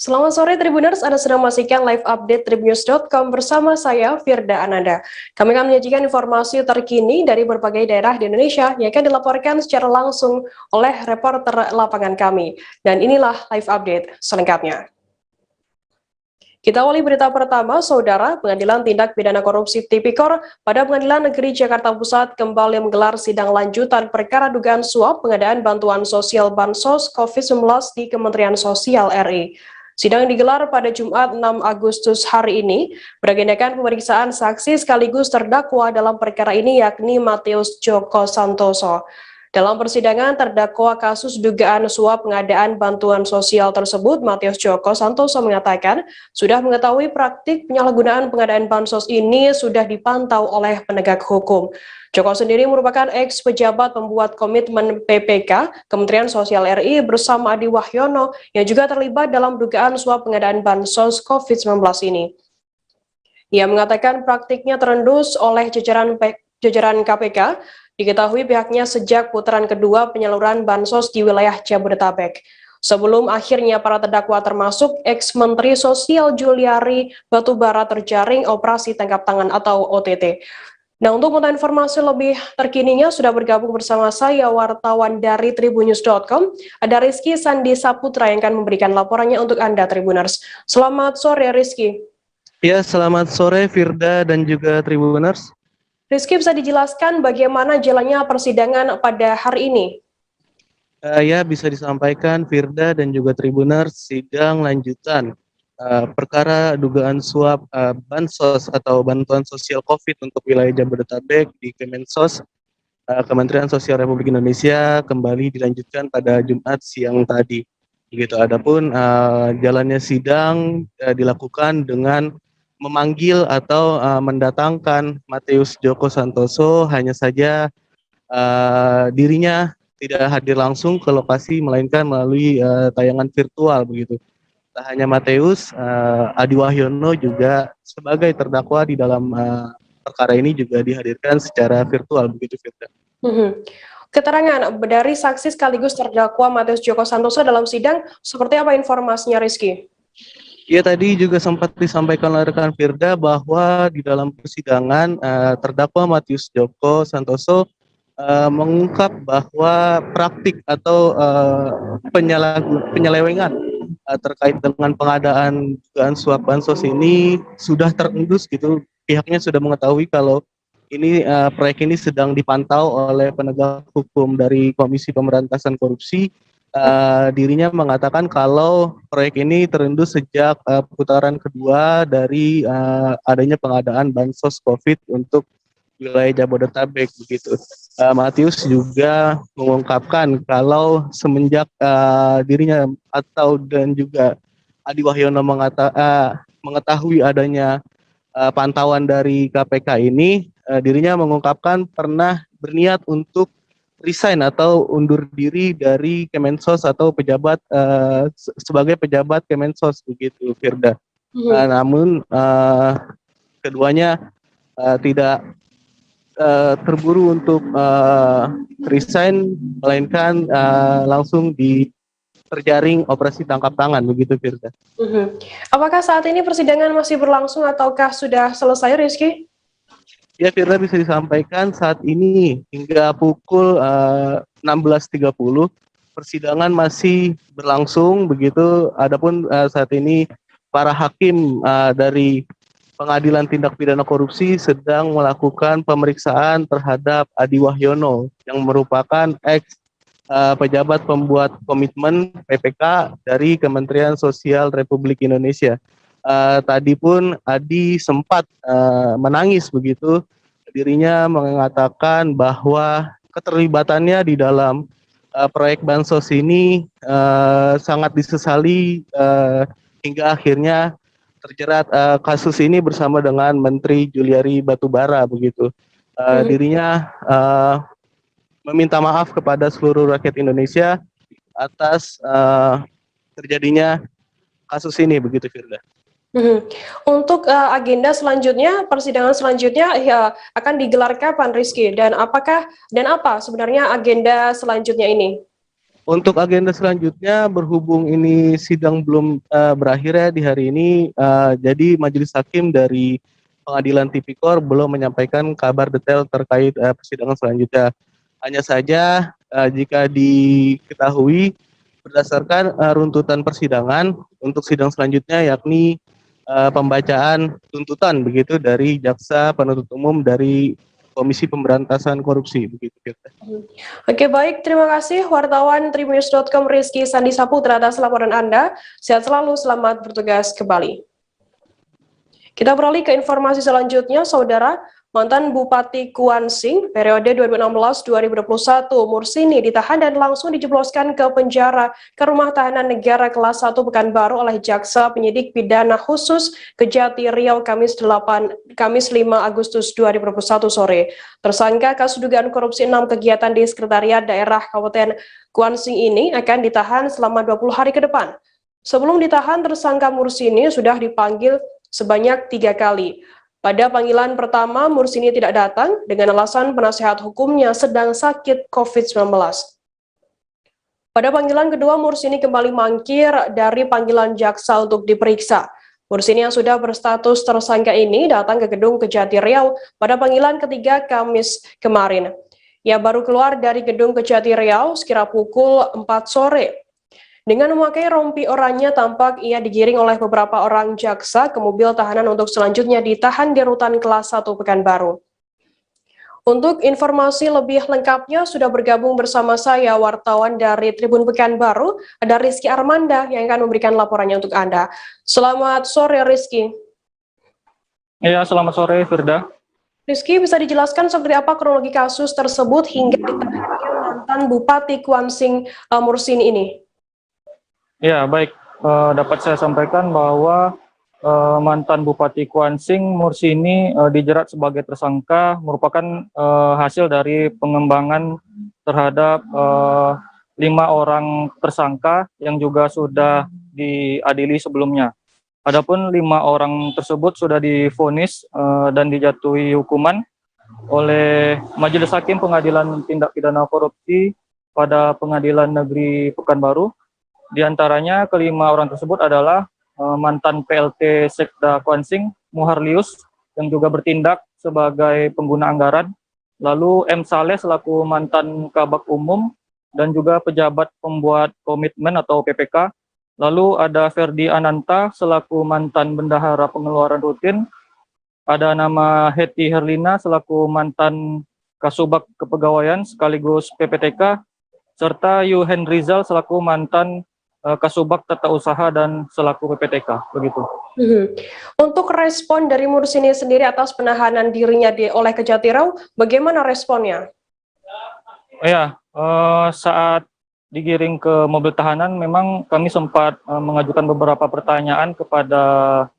Selamat sore Tribuners, Anda sedang menyaksikan live update tribunnews.com bersama saya Firda Ananda. Kami akan menyajikan informasi terkini dari berbagai daerah di Indonesia yang akan dilaporkan secara langsung oleh reporter lapangan kami. Dan inilah live update selengkapnya. Kita awali berita pertama, Saudara, Pengadilan Tindak Pidana Korupsi Tipikor pada Pengadilan Negeri Jakarta Pusat kembali menggelar sidang lanjutan perkara dugaan suap pengadaan bantuan sosial Bansos COVID-19 di Kementerian Sosial RI. Sidang digelar pada Jumat 6 Agustus hari ini, beragendakan pemeriksaan saksi sekaligus terdakwa dalam perkara ini yakni Matius Joko Santoso. Dalam persidangan, terdakwa kasus dugaan suap pengadaan bantuan sosial tersebut, Matius Joko Santoso mengatakan sudah mengetahui praktik penyalahgunaan pengadaan bansos ini sudah dipantau oleh penegak hukum. Joko sendiri merupakan ex-pejabat pembuat komitmen PPK, Kementerian Sosial RI bersama Adi Wahyono yang juga terlibat dalam dugaan suap pengadaan bansos COVID-19 ini. Ia mengatakan praktiknya terendus oleh jajaran KPK, diketahui pihaknya sejak putaran kedua penyaluran bansos di wilayah Jabodetabek. Sebelum akhirnya para terdakwa termasuk ex-Menteri Sosial Juliari Batubara terjaring operasi tangkap tangan atau OTT. Nah, untuk mengetahui informasi lebih terkininya sudah bergabung bersama saya wartawan dari tribunnews.com, ada Rizky Sandi Saputra yang akan memberikan laporannya untuk Anda Tribuners. Selamat sore Rizky. Ya, selamat sore Firda dan juga Tribuners. Rizky, bisa dijelaskan bagaimana jalannya persidangan pada hari ini? Ya, bisa disampaikan Firda dan juga Tribuners, sidang lanjutan perkara dugaan suap Bansos atau bantuan sosial COVID untuk wilayah Jabodetabek di Kemensos, Kementerian Sosial Republik Indonesia kembali dilanjutkan pada Jumat siang tadi. Begitu. Adapun jalannya sidang dilakukan dengan memanggil atau mendatangkan Matius Joko Santoso, hanya saja dirinya tidak hadir langsung ke lokasi melainkan melalui tayangan virtual begitu. Tak hanya Matius, Adi Wahyono juga sebagai terdakwa di dalam perkara ini juga dihadirkan secara virtual begitu Firda. Keterangan dari saksi sekaligus terdakwa Matius Joko Santoso dalam sidang seperti apa informasinya Rizky? Ya, tadi juga sempat disampaikan oleh rekan Firda bahwa di dalam persidangan terdakwa Matius Joko Santoso mengungkap bahwa praktik atau penyelewengan terkait dengan pengadaan dugaan suap bansos ini sudah terendus gitu. Pihaknya sudah mengetahui kalau ini proyek ini sedang dipantau oleh penegak hukum dari Komisi Pemberantasan Korupsi. Dirinya mengatakan kalau proyek ini terendus sejak putaran kedua dari adanya pengadaan bansos COVID untuk wilayah Jabodetabek begitu. Matius juga mengungkapkan kalau semenjak dirinya dan juga Adi Wahyono mengetahui adanya pantauan dari KPK ini, dirinya mengungkapkan pernah berniat untuk resign atau undur diri dari Kemensos atau pejabat sebagai pejabat Kemensos begitu Firda. Namun keduanya tidak terburu untuk resign, melainkan langsung terjaring operasi tangkap tangan begitu Firda. Apakah saat ini persidangan masih berlangsung ataukah sudah selesai Rizky? Ya Firda, bisa disampaikan saat ini hingga pukul 16.30 persidangan masih berlangsung begitu. Adapun saat ini para hakim dari Pengadilan Tindak Pidana Korupsi sedang melakukan pemeriksaan terhadap Adi Wahyono yang merupakan ex pejabat pembuat komitmen PPK dari Kementerian Sosial Republik Indonesia. Tadi pun Adi sempat menangis begitu. Dirinya mengatakan bahwa keterlibatannya di dalam proyek bansos ini sangat disesali hingga akhirnya terjerat kasus ini bersama dengan Menteri Juliari Batubara begitu. Dirinya meminta maaf kepada seluruh rakyat Indonesia atas terjadinya kasus ini begitu Firda. Untuk agenda selanjutnya, persidangan selanjutnya ya akan digelar kapan Rizky? Dan apa sebenarnya agenda selanjutnya ini? Untuk agenda selanjutnya, berhubung ini sidang belum berakhir ya di hari ini, jadi Majelis Hakim dari Pengadilan Tipikor belum menyampaikan kabar detail terkait persidangan selanjutnya. Hanya saja jika diketahui berdasarkan runtutan persidangan untuk sidang selanjutnya, yakni pembacaan tuntutan begitu dari jaksa penuntut umum dari Komisi Pemberantasan Korupsi begitu. Oke, baik, terima kasih wartawan Tribunnews.com Rizky Sandi Saputra atas laporan Anda. Sehat selalu, selamat bertugas kembali. Kita beralih ke informasi selanjutnya, Saudara. Mantan Bupati Kuansing periode 2016-2021 Mursini ditahan dan langsung dijebloskan ke penjara ke Rumah Tahanan Negara kelas 1 Pekanbaru oleh Jaksa Penyidik Pidana Khusus Kejati Riau Kamis 5 Agustus 2021 sore. Tersangka kasus dugaan korupsi 6 kegiatan di Sekretariat Daerah Kabupaten Kuansing ini akan ditahan selama 20 hari ke depan. Sebelum ditahan, tersangka Mursini sudah dipanggil sebanyak 3 kali. Pada panggilan pertama, Mursini tidak datang dengan alasan penasehat hukumnya sedang sakit COVID-19. Pada panggilan kedua, Mursini kembali mangkir dari panggilan jaksa untuk diperiksa. Mursini yang sudah berstatus tersangka ini datang ke gedung Kejati Riau pada panggilan ketiga Kamis kemarin. Ia baru keluar dari gedung Kejati Riau sekira pukul 4 sore. Dengan memakai rompi oranye, tampak ia digiring oleh beberapa orang jaksa ke mobil tahanan untuk selanjutnya ditahan di rutan kelas 1 Pekanbaru. Untuk informasi lebih lengkapnya sudah bergabung bersama saya wartawan dari Tribun Pekanbaru, ada Rizky Armanda yang akan memberikan laporannya untuk Anda. Selamat sore Rizky. Iya, selamat sore Firda. Rizky, bisa dijelaskan seperti apa kronologi kasus tersebut hingga ditahannya mantan Bupati Kuansing Mursini ini? Ya, baik. Dapat saya sampaikan bahwa mantan Bupati Kuansing Mursini dijerat sebagai tersangka merupakan hasil dari pengembangan terhadap 5 orang tersangka yang juga sudah diadili sebelumnya. Adapun 5 orang tersebut sudah divonis dan dijatuhi hukuman oleh Majelis Hakim Pengadilan Tindak Pidana Korupsi pada Pengadilan Negeri Pekanbaru. Di antaranya kelima orang tersebut adalah mantan PLT Sekda Kuansing, Muharlius, yang juga bertindak sebagai pengguna anggaran, lalu M. Saleh selaku mantan Kabak Umum, dan juga pejabat pembuat komitmen atau PPK, lalu ada Ferdi Ananta selaku mantan Bendahara Pengeluaran Rutin, ada nama Heti Herlina selaku mantan Kasubag Kepegawaian sekaligus PPTK, serta Yuhen Rizal selaku mantan Kasubag Tata Usaha dan selaku PPTK, begitu. Untuk respon dari Mursini sendiri atas penahanan dirinya oleh Kejati Riau, bagaimana responnya? Ya, saat digiring ke mobil tahanan, memang kami sempat mengajukan beberapa pertanyaan kepada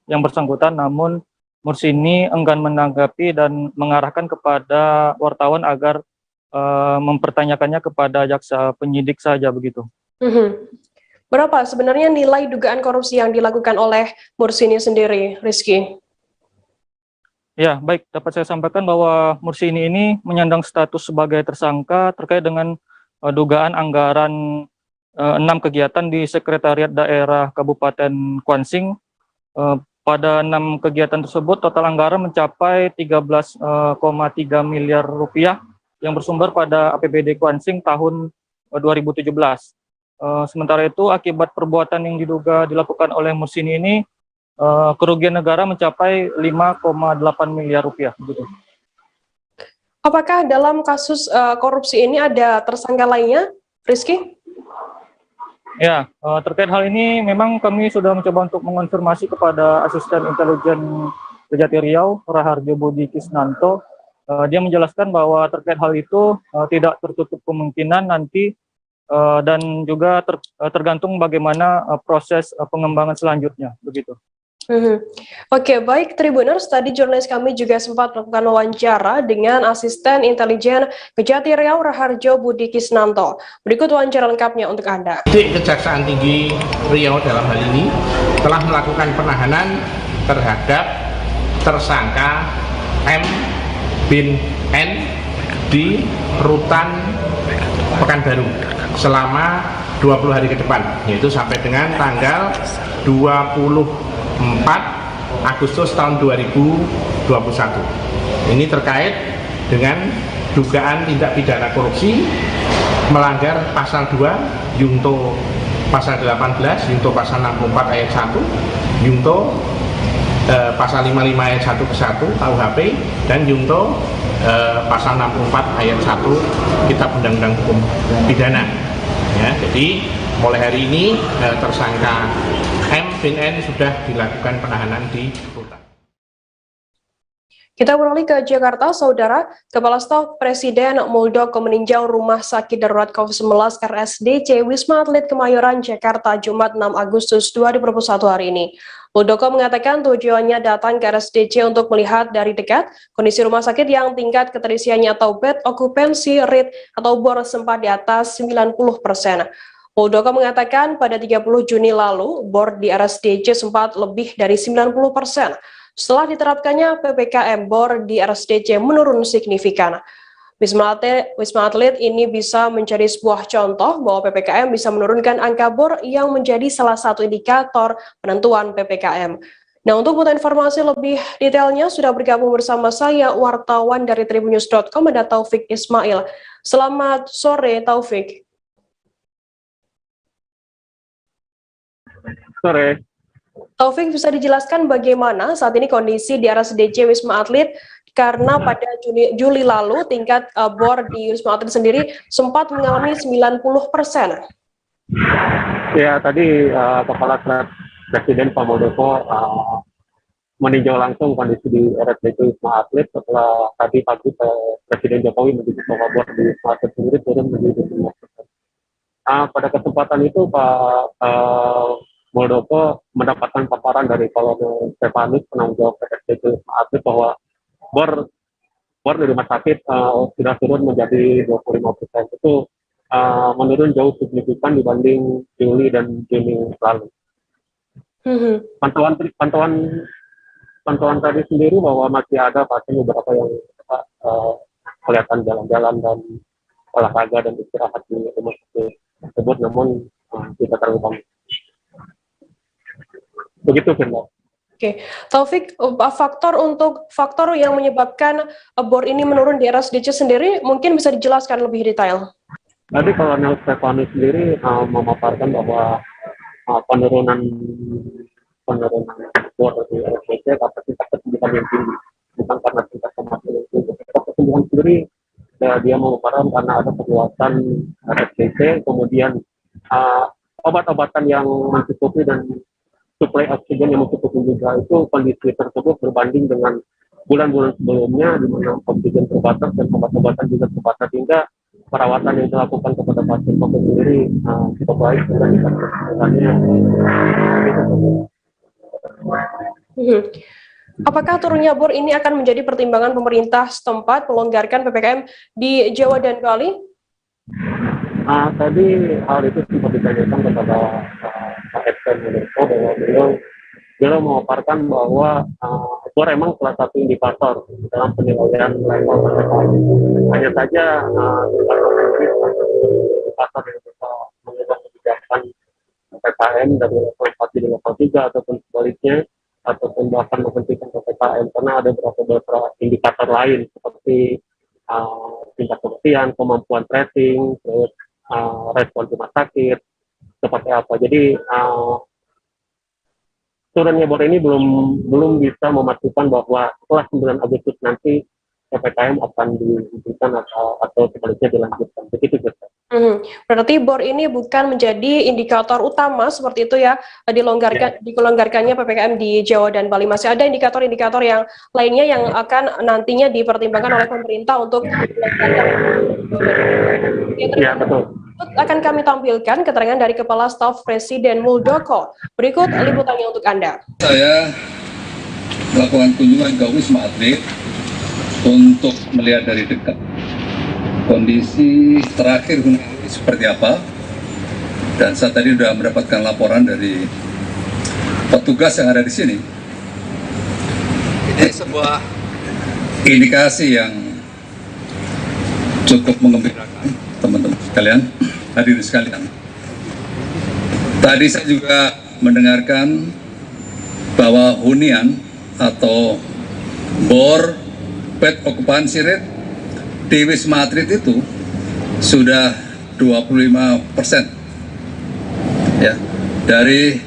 yang bersangkutan, namun Mursini enggan menanggapi dan mengarahkan kepada wartawan agar mempertanyakannya kepada jaksa penyidik saja, begitu. Berapa sebenarnya nilai dugaan korupsi yang dilakukan oleh Mursini sendiri, Rizky? Ya, baik. Dapat saya sampaikan bahwa Mursini ini menyandang status sebagai tersangka terkait dengan dugaan anggaran 6 kegiatan di Sekretariat Daerah Kabupaten Kuansing. Pada 6 kegiatan tersebut, total anggaran mencapai 13,3 miliar rupiah yang bersumber pada APBD Kuansing tahun 2017. Sementara itu, akibat perbuatan yang diduga dilakukan oleh Mursini ini, kerugian negara mencapai 5,8 miliar rupiah. Begitu. Apakah dalam kasus korupsi ini ada tersangka lainnya, Rizky? Ya, terkait hal ini memang kami sudah mencoba untuk mengonfirmasi kepada Asisten Intelijen Kejati Riau, Raharjo Budi Kisnanto. Dia menjelaskan bahwa terkait hal itu tidak tertutup kemungkinan nanti dan juga tergantung bagaimana proses pengembangan selanjutnya, begitu. Oke, baik Tribuners, tadi jurnalis kami juga sempat melakukan wawancara dengan Asisten Intelijen Kejati Riau Raharjo Budi Kisnanto. Berikut wawancara lengkapnya untuk Anda. Kejaksaan Tinggi Riau dalam hal ini telah melakukan penahanan terhadap tersangka M bin N di rutan Pekanbaru selama 20 hari ke depan, yaitu sampai dengan tanggal 24 Agustus tahun 2021. Ini terkait dengan dugaan tindak pidana korupsi melanggar pasal 2 Yungto pasal 18, Yungto pasal 64 ayat 1, Yungto pasal 55 ayat 1 ke 1 KUHP, dan Yungto pasal 64 ayat 1 Kitab Undang-Undang Hukum Pidana. Ya, jadi mulai hari ini tersangka M bin N sudah dilakukan penahanan di Rutan. Kita beralih ke Jakarta, Saudara. Kepala Staf Presiden Muldoko meninjau Rumah Sakit Darurat COVID-19 RSDC Wisma Atlet Kemayoran, Jakarta, Jumat 6 Agustus 2021 hari ini. Muldoko mengatakan tujuannya datang ke RSDC untuk melihat dari dekat kondisi rumah sakit yang tingkat keterisiannya atau bed occupancy rate atau BOR sempat di atas 90%. Muldoko mengatakan pada 30 Juni lalu, BOR di RSDC sempat lebih dari 90%. Setelah diterapkannya PPKM, BOR di RSDC menurun signifikan. Wisma Atlet ini bisa menjadi sebuah contoh bahwa PPKM bisa menurunkan angka BOR yang menjadi salah satu indikator penentuan PPKM. Nah, untuk mengetahui informasi lebih detailnya, sudah bergabung bersama saya, wartawan dari tribunnews.com, ada Taufik Ismail. Selamat sore, Taufik. Sore. Taufik, bisa dijelaskan bagaimana saat ini kondisi di RSDC Wisma Atlet, karena pada Juli lalu tingkat BOR di Wisma Atlet sendiri sempat mengalami 90%. Ya, tadi Kepala Presiden Pak Muldoko meninjau langsung kondisi di RSDC Wisma Atlet setelah tadi pagi Presiden Jokowi menyebut bahwa BOR di Wisma Atlet sendiri turun menjadi 90%. Pada kesempatan itu Pak Muldoko mendapatkan paparan dari Kolonel Stefanus, penanggung jawab RSDC Wisma Atlet, bahwa BOR di rumah sakit sudah turun menjadi 25%. Itu menurun jauh signifikan dibanding Juli dan Juni lalu. Pantauan tadi sendiri bahwa masih ada pasien beberapa yang kelihatan jalan-jalan dan olahraga dan istirahat di rumah sakit tersebut, namun tidak terlalu banyak. Begitu, Firman. Oke, Taufik, faktor yang menyebabkan BOR ini menurun di RSDC sendiri mungkin bisa dijelaskan lebih detail. Tadi Kolonel Stefanus sendiri memaparkan bahwa penurunan BOR di RSDC kapasitas kesembuhan yang tinggi, bukan karena tingkat kematian yang tinggi. Kesembuhan sendiri dia memaparkan karena ada perluasan RSDC, kemudian obat-obatan yang mencukupi dan suplai oksigen yang mencukupi juga. Itu kondisi tersebut berbanding dengan bulan-bulan sebelumnya di mana oksigen terbatas dan obat-obatan juga terbatas, sehingga perawatan yang dilakukan kepada pasien COVID sendiri cukup baik dan kesehatannya. Apakah turunnya BOR ini akan menjadi pertimbangan pemerintah setempat melonggarkan PPKM di Jawa dan Bali? Tadi hal itu sempat ditanyakan kepada Pak Edson Muldoko, bahwa beliau memaparkan bahwa BOR emang salah satu indikator dalam penilaian level PPKM. Hanya saja indikator yang bisa mengubah kebijakan PPKM dari level 4 di level 3 ataupun sebaliknya, ataupun bahkan menghentikan PPKM, karena ada beberapa indikator lain seperti tingkat kebersihan, kemampuan tracing, terus respon rumah sakit seperti apa. Jadi turunnya BOR ini belum bisa memastikan bahwa setelah 9 Agustus nanti PPKM akan dihentikan atau sebaliknya dilanjutkan. Begitu, Ustaz. Berarti BOR ini bukan menjadi indikator utama seperti itu ya, dikelonggarkannya PPKM di Jawa dan Bali. Masih ada indikator-indikator yang lainnya yang akan nantinya dipertimbangkan oleh pemerintah untuk melonggarkan. Ya, betul. Akan kami tampilkan keterangan dari Kepala Staf Presiden Muldoko. Berikut liputannya untuk Anda. Saya melakukan kunjungan ke Wisma Atlet untuk melihat dari dekat kondisi terakhir seperti apa, dan saya tadi sudah mendapatkan laporan dari petugas yang ada di sini. Ini sebuah indikasi yang cukup menggembirakan, teman-teman sekalian, hadirin sekalian. Tadi saya juga mendengarkan bahwa hunian atau bor bed occupancy rate di Wisma Atlet itu sudah 25%. Ya, dari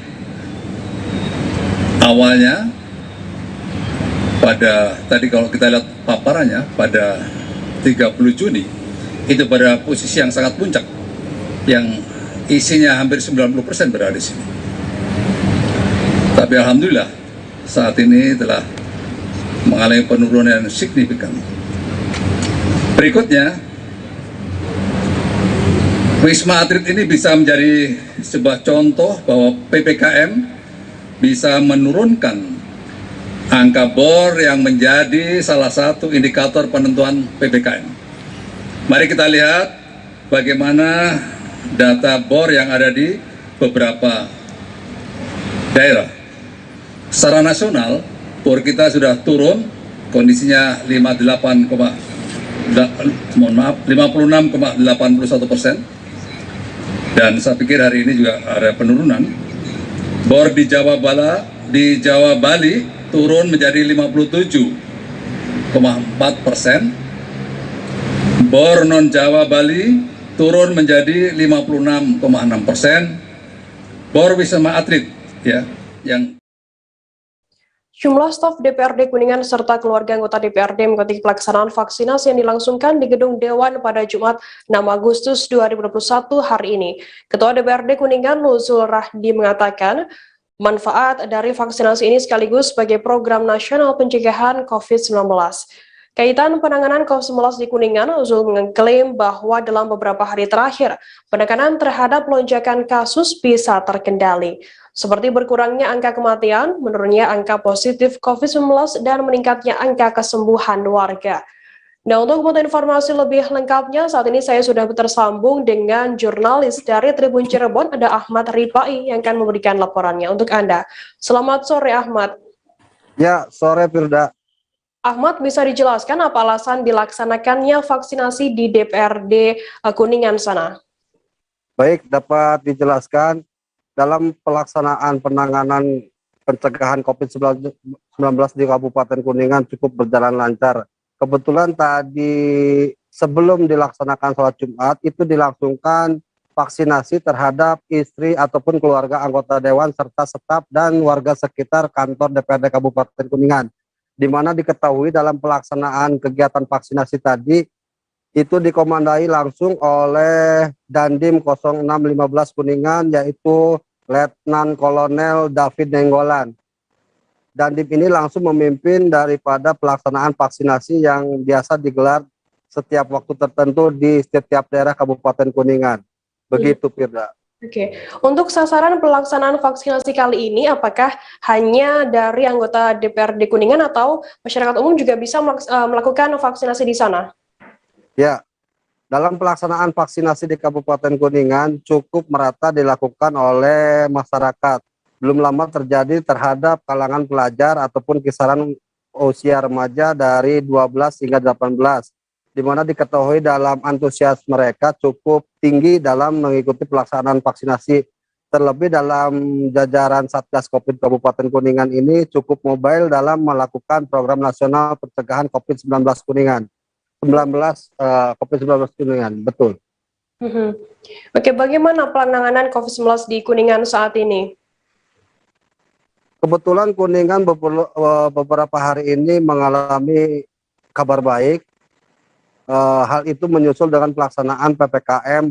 awalnya pada tadi kalau kita lihat paparannya pada 30 Juni itu pada posisi yang sangat puncak yang isinya hampir 90% berada di sini. Tapi alhamdulillah saat ini telah mengalami penurunan yang signifikan. Berikutnya, Wisma Atlet ini bisa menjadi sebuah contoh bahwa PPKM bisa menurunkan angka bor yang menjadi salah satu indikator penentuan PPKM. Mari kita lihat bagaimana data bor yang ada di beberapa daerah. Secara nasional, bor kita sudah turun, kondisinya 56,81%. Dan saya pikir hari ini juga ada penurunan. Bor di Jawa Bali turun menjadi 57,4%. Bor non Jawa Bali turun menjadi 56,6%. Bor Wisma Atlet ya yang Jumlah staf DPRD Kuningan serta keluarga anggota DPRD mengikuti pelaksanaan vaksinasi yang dilangsungkan di Gedung Dewan pada Jumat 6 Agustus 2021 hari ini. Ketua DPRD Kuningan Nuzul Rahdi mengatakan, manfaat dari vaksinasi ini sekaligus sebagai program nasional pencegahan COVID-19. Kaitan penanganan COVID-19 di Kuningan, Nuzul mengklaim bahwa dalam beberapa hari terakhir, penekanan terhadap lonjakan kasus bisa terkendali. Seperti berkurangnya angka kematian, menurunnya angka positif COVID-19, dan meningkatnya angka kesembuhan warga. Nah, untuk informasi lebih lengkapnya, saat ini saya sudah tersambung dengan jurnalis dari Tribun Cirebon, ada Ahmad Ripai yang akan memberikan laporannya untuk Anda. Selamat sore, Ahmad. Ya, sore, Firda. Ahmad, bisa dijelaskan apa alasan dilaksanakannya vaksinasi di DPRD Kuningan sana? Baik, dapat dijelaskan. Dalam pelaksanaan penanganan pencegahan COVID-19 di Kabupaten Kuningan cukup berjalan lancar. Kebetulan tadi sebelum dilaksanakan sholat Jumat itu dilangsungkan vaksinasi terhadap istri ataupun keluarga anggota dewan serta staf dan warga sekitar kantor DPRD Kabupaten Kuningan. Di mana diketahui dalam pelaksanaan kegiatan vaksinasi tadi itu dikomandai langsung oleh Dandim 0615 Kuningan, yaitu Letnan Kolonel David Nenggolan. Dandim ini langsung memimpin daripada pelaksanaan vaksinasi yang biasa digelar setiap waktu tertentu di setiap daerah Kabupaten Kuningan. Begitu, Firda. Oke, untuk sasaran pelaksanaan vaksinasi kali ini, apakah hanya dari anggota DPRD Kuningan atau masyarakat umum juga bisa melakukan vaksinasi di sana? Ya, dalam pelaksanaan vaksinasi di Kabupaten Kuningan cukup merata dilakukan oleh masyarakat. Belum lama terjadi terhadap kalangan pelajar ataupun kisaran usia remaja dari 12 hingga 18, di mana diketahui dalam antusias mereka cukup tinggi dalam mengikuti pelaksanaan vaksinasi. Terlebih dalam jajaran Satgas COVID Kabupaten Kuningan ini cukup mobile dalam melakukan program nasional pencegahan COVID-19 Kuningan. COVID-19 Kuningan, betul. Oke, bagaimana penanganan COVID-19 di Kuningan saat ini? Kebetulan Kuningan beberapa hari ini mengalami kabar baik. Hal itu menyusul dengan pelaksanaan PPKM,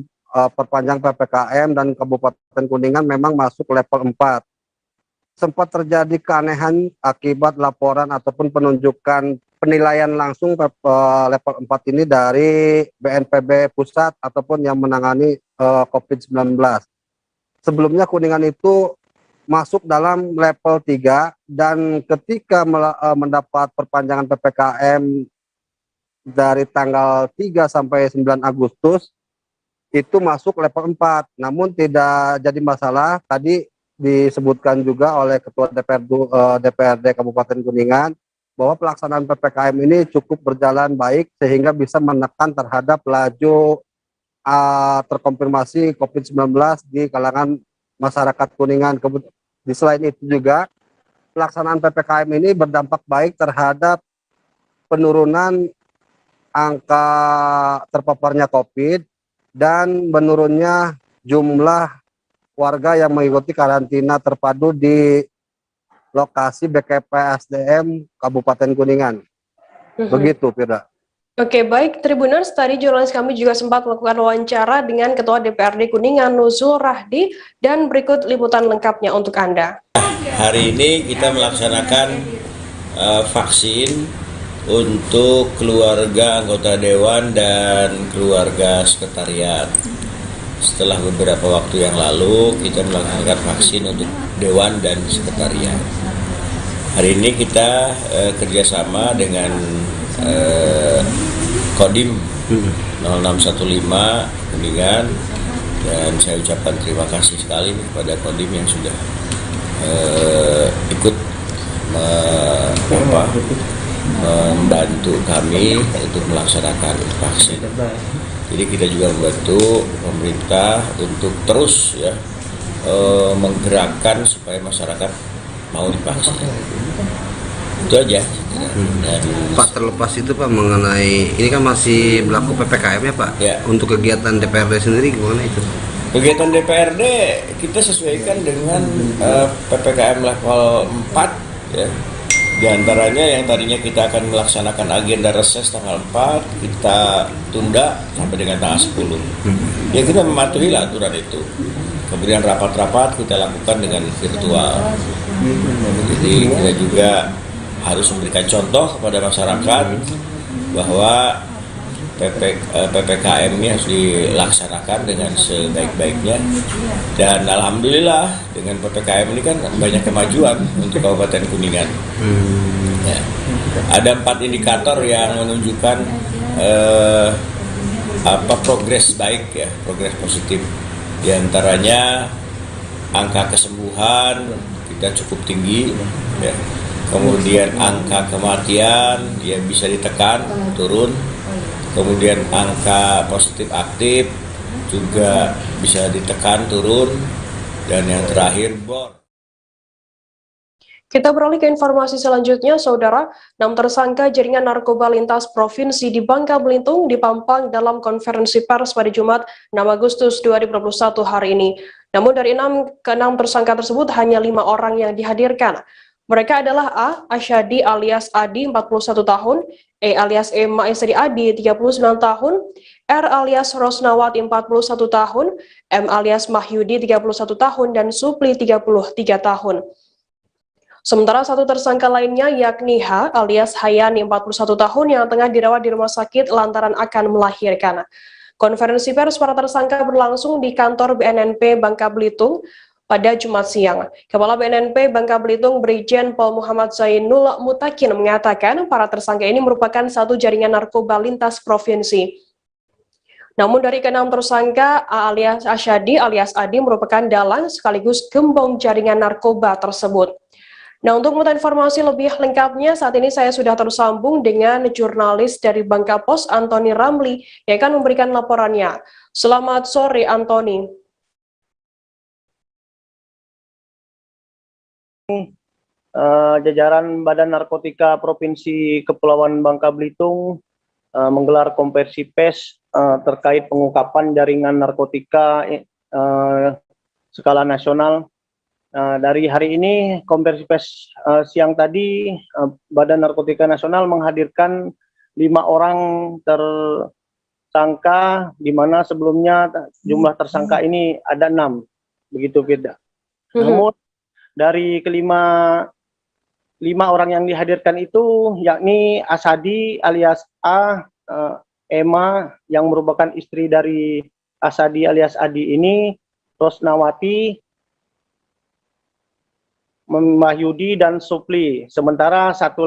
perpanjang PPKM, dan Kabupaten Kuningan memang masuk level 4. Sempat terjadi keanehan akibat laporan ataupun penunjukan penilaian langsung level 4 ini dari BNPB pusat ataupun yang menangani COVID-19. Sebelumnya Kuningan itu masuk dalam level 3 dan ketika mendapat perpanjangan PPKM dari tanggal 3 sampai 9 Agustus itu masuk level 4. Namun tidak jadi masalah. Tadi disebutkan juga oleh Ketua DPRD Kabupaten Kuningan bahwa pelaksanaan PPKM ini cukup berjalan baik sehingga bisa menekan terhadap laju terkonfirmasi COVID-19 di kalangan masyarakat Kuningan. Di selain itu juga pelaksanaan PPKM ini berdampak baik terhadap penurunan angka terpaparnya COVID dan menurunnya jumlah warga yang mengikuti karantina terpadu di lokasi BKPSDM Kabupaten Kuningan. Begitu, Firda. Oke, baik Tribuners, tadi jurnalis kami juga sempat melakukan wawancara dengan Ketua DPRD Kuningan Nuzul Rahdi dan berikut liputan lengkapnya untuk Anda. Hari ini kita melaksanakan vaksin untuk keluarga anggota Dewan dan keluarga sekretariat. Setelah beberapa waktu yang lalu kita melaksanakan vaksin untuk Dewan dan sekretariat. Hari ini kita kerjasama dengan Kodim 0615 Kuningan, dan saya ucapkan terima kasih sekali kepada Kodim yang sudah ikut membantu kami untuk melaksanakan vaksin. Jadi kita juga membantu pemerintah untuk terus menggerakkan supaya masyarakat mau divaksin. Itu aja. Dan Pak, terlepas itu Pak, mengenai ini kan masih berlaku PPKM ya Pak. Ya. Untuk kegiatan DPRD sendiri gimana itu? kegiatan DPRD kita sesuaikan dengan PPKM level 4 ya. Di antaranya yang tadinya kita akan melaksanakan agenda reses tanggal 4, kita tunda sampai dengan tanggal 10. Ya kita mematuhi aturan itu. Kemudian rapat-rapat kita lakukan dengan virtual. Jadi kita juga harus memberikan contoh kepada masyarakat bahwa PPKM ini harus dilaksanakan dengan sebaik-baiknya. Dan alhamdulillah dengan PPKM ini kan banyak kemajuan untuk Kabupaten Kuningan. Ya. Ada 4 indikator yang menunjukkan progres baik ya, progres positif. Di antaranya angka kesembuhan kita cukup tinggi ya. Kemudian angka kematian ya bisa ditekan, turun. Kemudian angka positif aktif juga bisa ditekan, turun. Dan yang terakhir bor. Kita beralih ke informasi selanjutnya, Saudara. 6 tersangka jaringan narkoba lintas provinsi di Bangka Belitung dipampang dalam konferensi pers pada Jumat 6 Agustus 2021 hari ini. Namun dari 6 tersangka tersebut hanya 5 orang yang dihadirkan. Mereka adalah A. Asyadi alias Adi 41 tahun, E alias Emma istri Adi 39 tahun, R alias Rosnawati 41 tahun, M alias Mahyudi 31 tahun, dan Supli 33 tahun. Sementara 1 tersangka lainnya yakni H alias Hayani 41 tahun yang tengah dirawat di rumah sakit lantaran akan melahirkan. Konferensi pers para tersangka berlangsung di kantor BNNP Bangka Belitung pada Jumat siang. Kepala BNNP Bangka Belitung Brigjen Pol Muhammad Zainul Mutakin mengatakan para tersangka ini merupakan satu jaringan narkoba lintas provinsi. Namun dari ke-6 tersangka, A alias Asyadi alias Adi merupakan dalang sekaligus gembong jaringan narkoba tersebut. Nah, untuk mengetahui informasi lebih lengkapnya, saat ini saya sudah tersambung dengan jurnalis dari Bangka Pos, Antoni Ramli, yang akan memberikan laporannya. Selamat sore, Antoni. Jajaran Badan Narkotika Provinsi Kepulauan Bangka Belitung menggelar konferensi pers terkait pengungkapan jaringan narkotika skala nasional. Dari hari ini konferensi pers siang tadi Badan Narkotika Nasional menghadirkan 5 orang tersangka, di mana sebelumnya jumlah tersangka ini ada 6, begitu Firda. Namun dari kelima 5 orang yang dihadirkan itu yakni Asadi alias A, Emma yang merupakan istri dari Asadi alias Adi ini, Rosnawati, Mahyudi, dan Supli. Sementara satu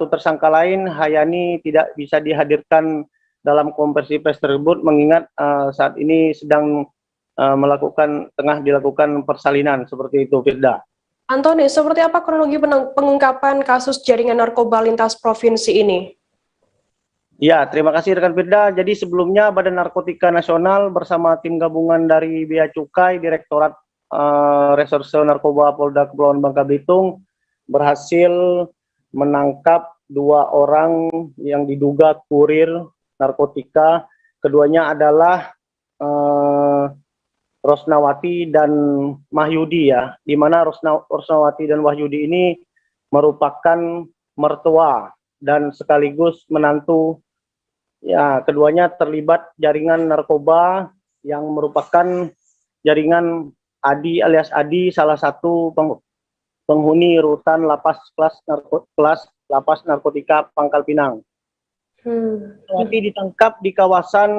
tersangka lain, Hayani, tidak bisa dihadirkan dalam konferensi pers tersebut mengingat saat ini sedang tengah dilakukan persalinan, seperti itu Firda. Antoni, seperti apa kronologi pengungkapan kasus jaringan narkoba lintas provinsi ini? Ya, terima kasih rekan Firda. Jadi sebelumnya Badan Narkotika Nasional bersama tim gabungan dari Bea Cukai, Direktorat Reserse Narkoba Polda Kepulauan Bangka Belitung berhasil menangkap 2 orang yang diduga kurir narkotika. Keduanya adalah Rosnawati dan Mahyudi ya, di mana Rosnawati dan Wahyudi ini merupakan mertua dan sekaligus menantu. Ya, keduanya terlibat jaringan narkoba yang merupakan jaringan Adi alias Adi, salah satu penghuni rutan lapas narkotika Pangkal Pinang. Nanti ditangkap di kawasan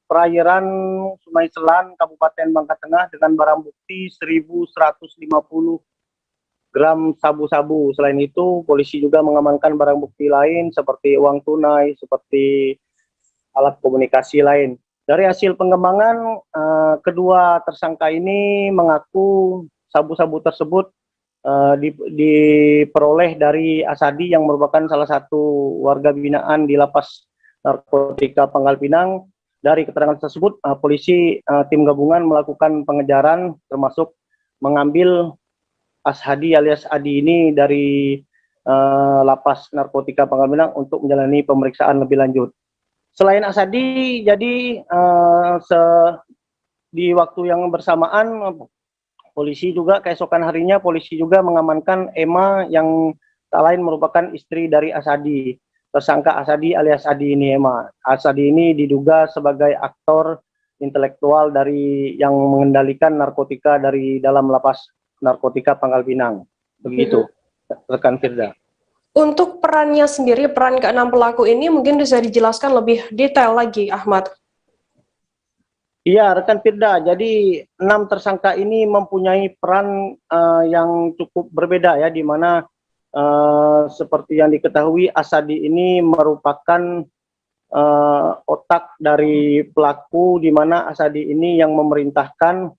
perairan Sungai Selan, Kabupaten Bangka Tengah dengan barang bukti 1.150 gram sabu-sabu. Selain itu, polisi juga mengamankan barang bukti lain seperti uang tunai, seperti alat komunikasi lain. Dari hasil pengembangan, kedua tersangka ini mengaku sabu-sabu tersebut diperoleh dari Asadi yang merupakan salah satu warga binaan di lapas narkotika Pangkal Pinang. Dari keterangan tersebut, polisi tim gabungan melakukan pengejaran termasuk mengambil Ashadi alias Adi ini dari lapas narkotika Pangkal Pinang untuk menjalani pemeriksaan lebih lanjut. Selain Asadi, jadi di waktu yang bersamaan, polisi juga keesokan harinya polisi juga mengamankan Emma yang tak lain merupakan istri dari Asadi. Tersangka Asadi alias Adi ini Emma. Asadi ini diduga sebagai aktor intelektual dari yang mengendalikan narkotika dari dalam lapas narkotika Pangkal Pinang. Begitu, rekan Firda. Untuk perannya sendiri, peran ke-6 pelaku ini mungkin bisa dijelaskan lebih detail lagi, Ahmad. Iya, rekan Firda. Jadi 6 tersangka ini mempunyai peran yang cukup berbeda ya, di mana seperti yang diketahui Asadi ini merupakan otak dari pelaku, di mana Asadi ini yang memerintahkan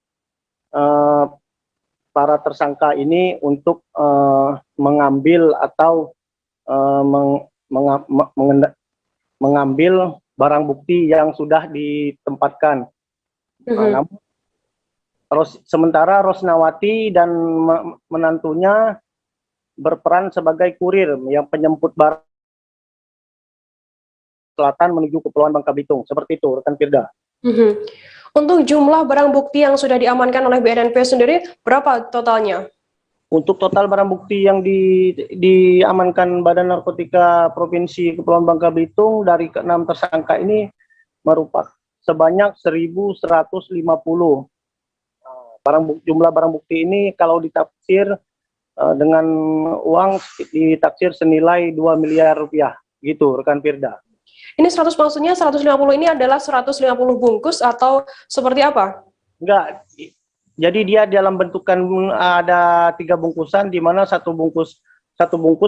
para tersangka ini untuk mengambil atau mengambil barang bukti yang sudah ditempatkan. Namun, sementara Rosnawati dan menantunya berperan sebagai kurir yang penjemput barang selatan menuju Kepulauan Bangka Belitung. Seperti itu, rekan Firda. Untuk jumlah barang bukti yang sudah diamankan oleh BNNP sendiri, berapa totalnya? Untuk total barang bukti yang diamankan Badan Narkotika Provinsi Kepulauan Bangka Belitung dari ke-6 tersangka ini merupakan sebanyak 1.150. Jumlah barang bukti ini kalau ditaksir dengan uang ditaksir senilai 2 miliar rupiah, gitu rekan Firda. Ini 100 maksudnya 150 ini adalah 150 bungkus atau seperti apa? Enggak, jadi dia dalam bentukan ada 3 bungkusan, di mana satu bungkus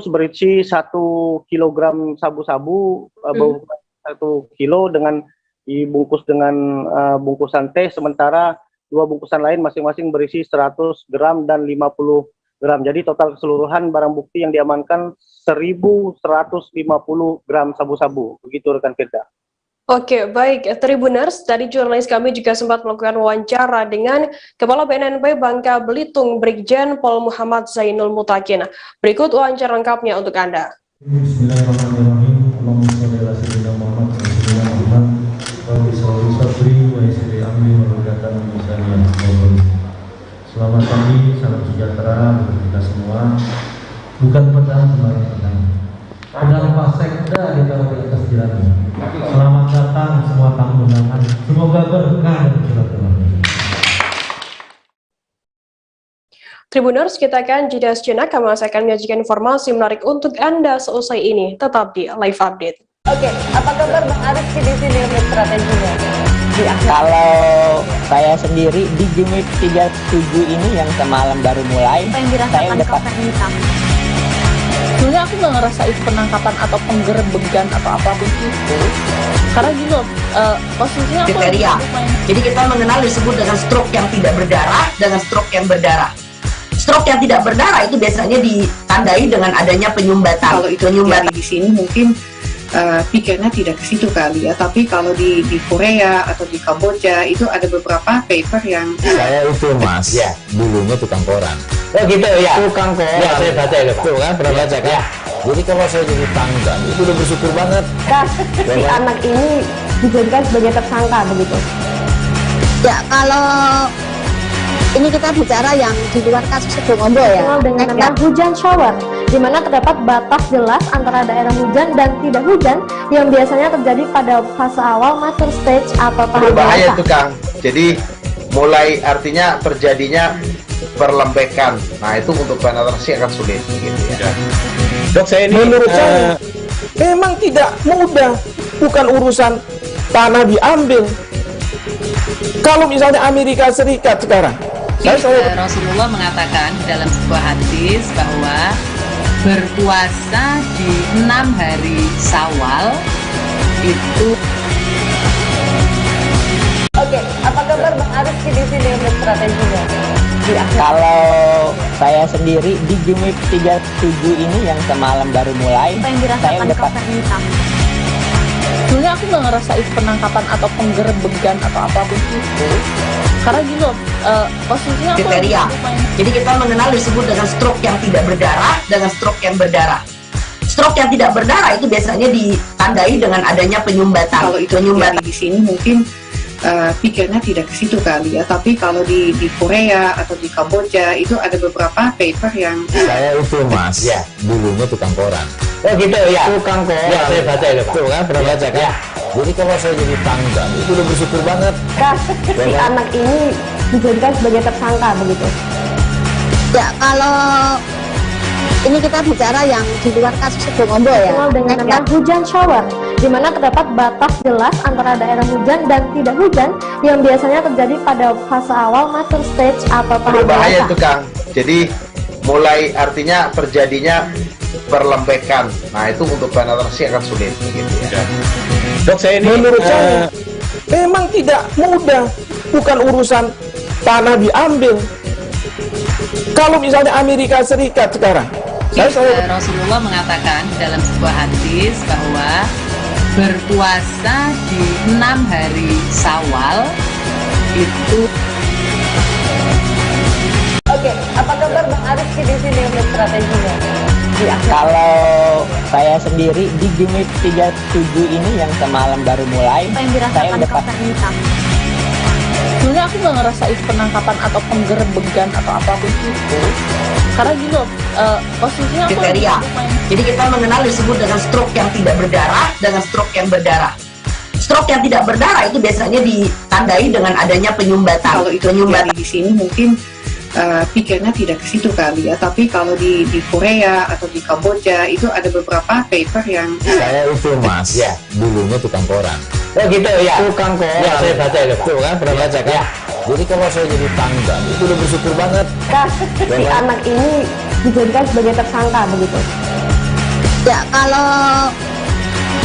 berisi 1 kilogram sabu-sabu, 1 kilo dengan dibungkus dengan bungkusan teh, sementara 2 bungkusan lain masing-masing berisi 100 gram dan 50 gram. Jadi total keseluruhan barang bukti yang diamankan 1.150 gram sabu-sabu. Begitu rekan Firda. Oke, baik. Tribuners, tadi jurnalis kami juga sempat melakukan wawancara dengan Kepala BNNP Bangka Belitung, Brigjen Pol Muhammad Zainul Mutakin. Berikut wawancara lengkapnya untuk Anda. Selamat pagi, salam sejahtera untuk kita semua. Bukan pedang sembarang pedang. Pedang Pasekda ditaruh di atas jalannya. Selamat datang semua tamu undangan. Semoga berkah dan silaturahmi. Tribuners, kita akan jeda sejenak. Kami akan menyajikan informasi menarik untuk Anda seusai ini. Tetap di Live Update. Oke, apa kabar Bang Arif di sini untuk strateginya? Kalau saya sendiri di Jimmy 37 ini yang semalam baru mulai, apa yang dirasakan Kapten Hitam? Sebenarnya aku nggak ngerasa itu penangkapan atau penggerbegan atau apapun itu, karena gitu posisinya aku kriteria. Jadi kita mengenal disebut dengan stroke yang tidak berdarah dengan stroke yang berdarah. Stroke yang tidak berdarah itu biasanya ditandai dengan adanya penyumbatan. Kalau itu penyumbatan di sini mungkin pikirnya tidak ke situ kali ya. Tapi kalau di Korea atau di Kamboja itu ada beberapa paper yang saya itu mas, ya dulunya tukang koran. Oh gitu ya. Tukang koran. Ya saya baca itu pak. Tuh kan pernah baca kan? Ya. Jadi kalau saya jadi tangga itu udah bersyukur banget. Si anak ini dijadikan sebagai tersangka begitu. Ya kalau ini kita bicara yang di luar kasus Situbondo ya. Dengan nama hujan shower, di mana terdapat batas jelas antara daerah hujan dan tidak hujan yang biasanya terjadi pada fase awal mature stage atau tahap bahaya dewasa. itu Kang. Jadi mulai artinya terjadinya perlembekan. Nah itu untuk penetrasi akan sulit gitu ya. Dok saya ini menurut saya memang tidak mudah, bukan urusan tanah diambil. Kalau misalnya Amerika Serikat sekarang, Rasulullah mengatakan dalam sebuah hadis bahwa berpuasa di 6 hari Syawal itu. Oke, apa kabar Bang Arif di sini untuk strateginya? Kalau saya sendiri di Game Week 37 ini yang semalam baru mulai, Apa yang saya dirasakan udah Kak Fernita? Sebenarnya aku nggak ngerasain penangkapan atau penggerebekan atau apapun itu, karena gini loh, posisinya aku Kriteria. Jadi kita mengenal disebut dengan stroke yang tidak berdarah dengan stroke yang berdarah. Stroke yang tidak berdarah itu biasanya ditandai dengan adanya penyumbatan. Kalau itu penyumbatan di sini mungkin pikirnya tidak ke situ kali ya. Tapi kalau di Korea atau di Kamboja itu ada beberapa paper yang saya itu mas, ya dulunya tukang koran. Oh gitu ya. Tukang koran. Ya saya baca itu pak. Tuh kan pernah baca kan? Ya. Jadi kalau saya jadi tangga itu udah bersyukur banget. Si anak ini dijadikan sebagai tersangka begitu. Ya kalau ini kita bicara yang di luar kasus Situbondo ya. Dengan nama hujan shower, di mana terdapat batas jelas antara daerah hujan dan tidak hujan yang biasanya terjadi pada fase awal mature stage atau tahap bahaya dewasa. itu Kang. Jadi mulai artinya terjadinya perlembekan. Nah itu untuk penetrasi akan sulit gitu ya. Dok saya ini menurut saya memang tidak mudah, bukan urusan tanah diambil. Kalau misalnya Amerika Serikat sekarang, Rasulullah mengatakan dalam sebuah hadis bahwa berpuasa di 6 hari Syawal itu. Oke, apa kabar Bang Arif di sini untuk strateginya? Kalau saya sendiri di Game Week 37 ini yang semalam baru mulai, Apa yang saya dirasakan udah Kak Fernita? Sebenarnya aku nggak ngerasain penangkapan atau penggerebekan atau apapun itu, karena gini loh, posisinya aku Kriteria. Jadi kita mengenal disebut dengan stroke yang tidak berdarah dengan stroke yang berdarah. Stroke yang tidak berdarah itu biasanya ditandai dengan adanya penyumbatan. kalau itu penyumbatan di sini mungkin pikirnya tidak ke situ kali ya. Tapi kalau di Korea atau di Kamboja itu ada beberapa paper yang Saya itu mas, ya dulunya tukang koran. Oh gitu ya. Tukang koran. Ya saya baca itu pak. Tuh kan pernah baca kan? Ya. Jadi kalau saya jadi tangga itu udah bersyukur banget. Si anak ini dijadikan sebagai tersangka begitu. Ya kalau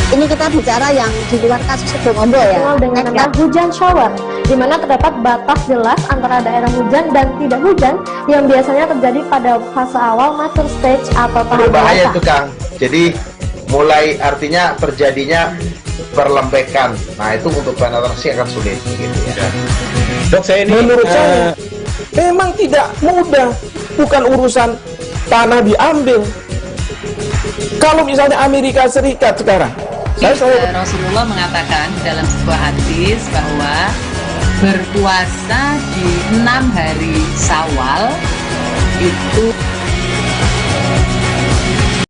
ini kita bicara yang di luar kasus Situbondo ya. Dengan nama hujan shower, di mana terdapat batas jelas antara daerah hujan dan tidak hujan yang biasanya terjadi pada fase awal mature stage atau tahap bahaya dewasa. itu Kang. Jadi mulai artinya terjadinya perlembekan. Nah itu untuk penetrasi akan sulit gitu ya. Dok saya ini menurut saya memang tidak mudah, bukan urusan tanah diambil. Kalau misalnya Amerika Serikat sekarang, Rasulullah mengatakan dalam sebuah hadis bahwa berpuasa di 6 hari Syawal itu.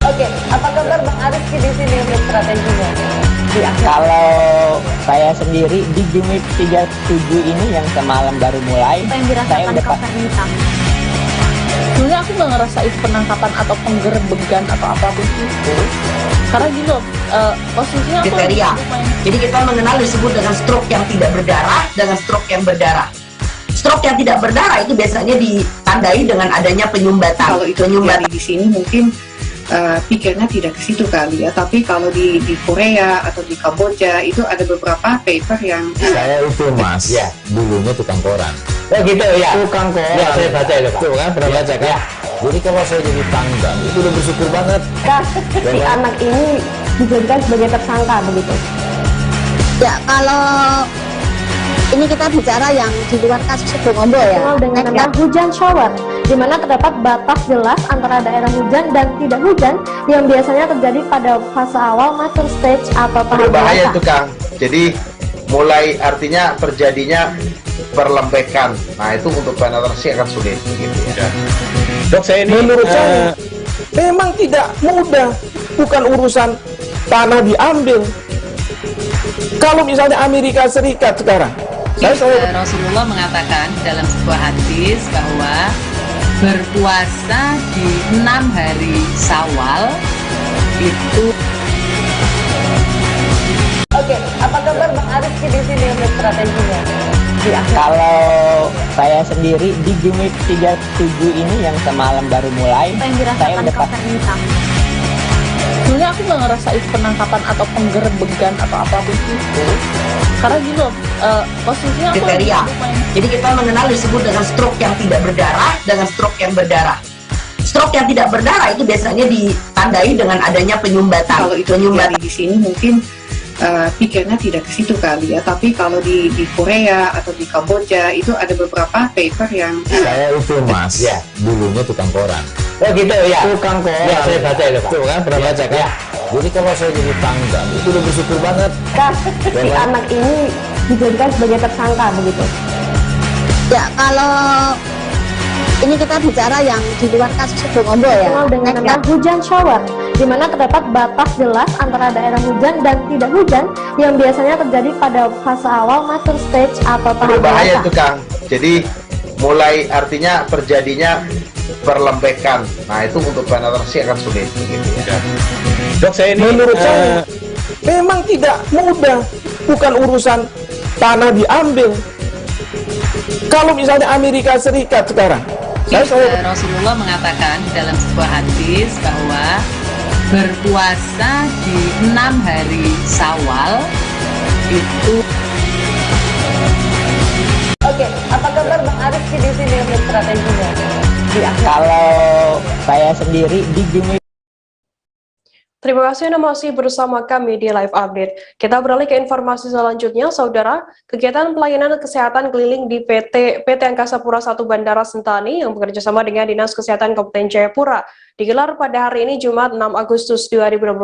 Oke, apa kabar Bang Arif di sini untuk strateginya? Kalau saya sendiri di Game Week 37 ini yang semalam baru mulai, Apa yang saya dirasakan udah Kak Fernita? Sebenarnya aku nggak ngerasain penangkapan atau penggerebekan atau apapun itu, karena gini loh, posisinya aku Kriteria. Jadi kita mengenal disebut dengan stroke yang tidak berdarah dengan stroke yang berdarah. Stroke yang tidak berdarah itu biasanya ditandai dengan adanya penyumbatan. kalau itu penyumbatan di sini mungkin pikirnya tidak ke situ kali ya. Tapi kalau di Korea atau di Kamboja itu ada beberapa paper yang Saya itu mas, ya dulunya tukang koran. Oh gitu ya. Tukang koran. Ya saya baca itu pak. Tuh kan pernah baca kan? Ya. Jadi kalau saya jadi tangga itu udah bersyukur banget. Si anak ini dijadikan sebagai tersangka begitu? Ya, kalau ini kita bicara yang di luar kasus Situbondo ya. Dengan nama hujan shower, di mana terdapat batas jelas antara daerah hujan dan tidak hujan yang biasanya terjadi pada fase awal master stage atau tahap berbahaya biasa. itu Kang. Jadi mulai artinya terjadinya perlembekan. Nah itu untuk penetrasi akan sulit gitu ya. Dok, saya ini menurut saya memang tidak mudah, bukan urusan tanah diambil. Kalau misalnya Amerika Serikat sekarang, Rasulullah mengatakan dalam sebuah hadis bahwa berpuasa di 6 hari Syawal itu. Oke, apa kabar Bang Arif di sini untuk strateginya? Kalau saya sendiri di Jumit 37 ini yang semalam baru mulai, saya udah sebenarnya aku nggak ngerasain penangkapan atau penggerbegan atau apapun itu, karena gini loh, posisinya aku kriteria. Jadi kita mengenal disebut dengan stroke yang tidak berdarah dengan stroke yang berdarah. Stroke yang tidak berdarah itu biasanya ditandai dengan adanya penyumbatan. Kalau itu terjadi di sini mungkin pikirnya tidak ke situ kali ya, tapi kalau di Korea atau di Kamboja itu ada beberapa paper yang saya itu Mas, ya dulunya tukang koran. Oh gitu ya, tukang koran. Ya saya baca itu Pak. Tuh kan pernah baca kan? Ya. Jadi kalau saya jadi tangga itu udah bersyukur banget. Si anak ini dijadikan sebagai tersangka begitu. Ya, kalau ini kita bicara yang di luar kasus Situbondo ya. Dengan nama hujan shower, di mana terdapat batas jelas antara daerah hujan dan tidak hujan yang biasanya terjadi pada fase awal master stage atau tahap berbahaya biasa. itu Kang. Jadi mulai artinya terjadinya perlembekan. Nah itu untuk penetrasi akan sulit gitu ya. Dok, saya ini menurut saya memang tidak mudah, bukan urusan tanah diambil. Kalau misalnya Amerika Serikat sekarang, Rasulullah mengatakan dalam sebuah hadis bahwa berpuasa di 6 hari Syawal itu. Oke, apa kabar Bang Arif di sini untuk strateginya? Kalau saya sendiri di Jumit. Terima kasih Anda masih bersama kami di Live Update. Kita beralih ke informasi selanjutnya, Saudara. Kegiatan pelayanan kesehatan keliling di PT Angkasa Pura I Bandara Sentani yang bekerjasama dengan Dinas Kesehatan Kabupaten Jayapura digelar pada hari ini Jumat 6 Agustus 2021.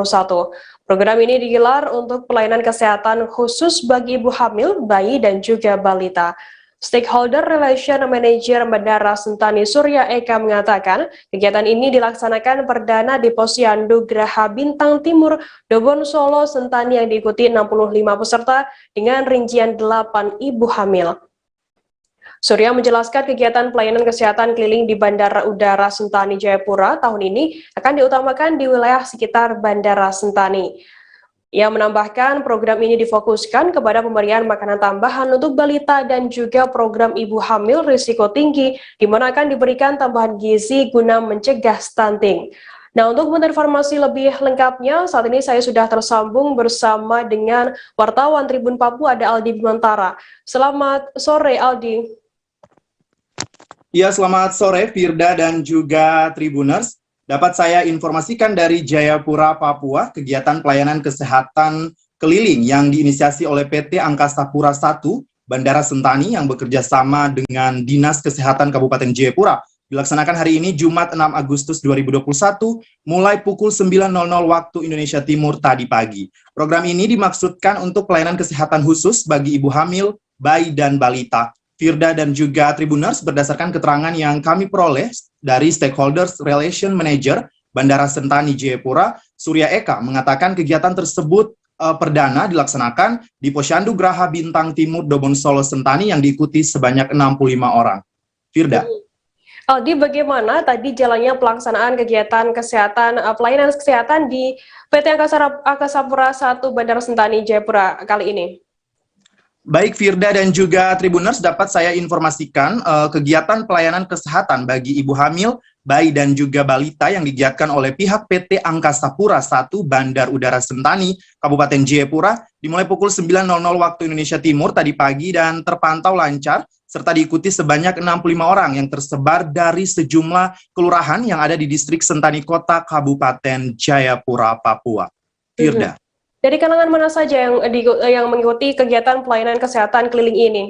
Program ini digelar untuk pelayanan kesehatan khusus bagi ibu hamil, bayi, dan juga balita. Stakeholder Relation Manager Bandara Sentani Surya Eka mengatakan kegiatan ini dilaksanakan perdana di Posyandu Graha Bintang Timur Dobon Solo Sentani yang diikuti 65 peserta dengan rincian 8 ibu hamil. Surya menjelaskan kegiatan pelayanan kesehatan keliling di Bandara Udara Sentani Jayapura tahun ini akan diutamakan di wilayah sekitar Bandara Sentani. Ia menambahkan program ini difokuskan kepada pemberian makanan tambahan untuk balita dan juga program ibu hamil risiko tinggi, di mana akan diberikan tambahan gizi guna mencegah stunting. Nah, untuk informasi lebih lengkapnya, saat ini saya sudah tersambung bersama dengan wartawan Tribun Papua, ada Aldi Bimantara. Selamat sore, Aldi. Ya, selamat sore Firda dan juga Tribuners. Dapat saya informasikan dari Jayapura, Papua, kegiatan pelayanan kesehatan keliling yang diinisiasi oleh PT Angkasa Pura I Bandara Sentani yang bekerja sama dengan Dinas Kesehatan Kabupaten Jayapura dilaksanakan hari ini Jumat 6 Agustus 2021 mulai pukul 9.00 waktu Indonesia Timur tadi pagi. Program ini dimaksudkan untuk pelayanan kesehatan khusus bagi ibu hamil, bayi, dan balita. Firda dan juga Tribuners, berdasarkan keterangan yang kami peroleh dari Stakeholders Relation Manager Bandara Sentani Jayapura, Surya Eka mengatakan kegiatan tersebut perdana dilaksanakan di Posyandu Graha Bintang Timur Dobon Solo Sentani yang diikuti sebanyak 65 orang. Firda. Aldi, bagaimana tadi jalannya pelaksanaan kegiatan kesehatan, pelayanan kesehatan di PT Angkasa Pura I Bandara Sentani Jayapura kali ini? Baik Firda dan juga Tribuners, dapat saya informasikan kegiatan pelayanan kesehatan bagi ibu hamil, bayi, dan juga balita yang digiatkan oleh pihak PT Angkasa Pura I Bandar Udara Sentani, Kabupaten Jayapura, dimulai pukul 9.00 waktu Indonesia Timur tadi pagi dan terpantau lancar, serta diikuti sebanyak 65 orang yang tersebar dari sejumlah kelurahan yang ada di distrik Sentani Kota, Kabupaten Jayapura, Papua. Firda. Dari kalangan mana saja yang mengikuti kegiatan pelayanan kesehatan keliling ini?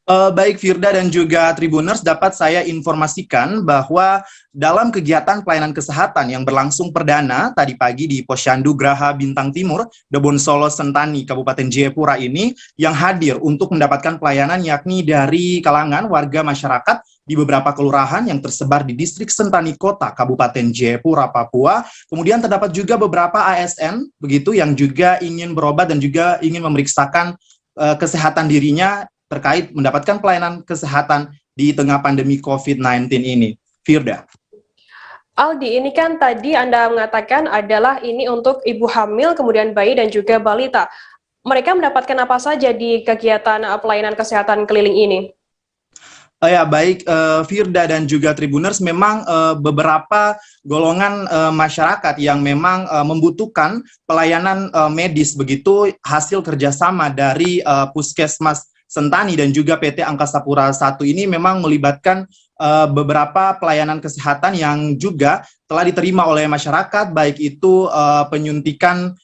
Baik Firda dan juga Tribuners, dapat saya informasikan bahwa dalam kegiatan pelayanan kesehatan yang berlangsung perdana tadi pagi di Posyandu Graha Bintang Timur, Debon Solo Sentani, Kabupaten Jayapura ini, yang hadir untuk mendapatkan pelayanan yakni dari kalangan warga masyarakat di beberapa kelurahan yang tersebar di distrik Sentani Kota, Kabupaten Jayapura, Papua. Kemudian terdapat juga beberapa ASN begitu yang juga ingin berobat dan juga ingin memeriksakan kesehatan dirinya terkait mendapatkan pelayanan kesehatan di tengah pandemi COVID-19 ini. Firda. Aldi, ini kan tadi Anda mengatakan adalah ini untuk ibu hamil, kemudian bayi dan juga balita. Mereka mendapatkan apa saja di kegiatan pelayanan kesehatan keliling ini? Ya baik Firda dan juga Tribuners, memang beberapa golongan masyarakat yang memang membutuhkan pelayanan medis begitu hasil kerjasama dari Puskesmas Sentani dan juga PT Angkasa Pura I ini memang melibatkan beberapa pelayanan kesehatan yang juga telah diterima oleh masyarakat, baik itu penyuntikan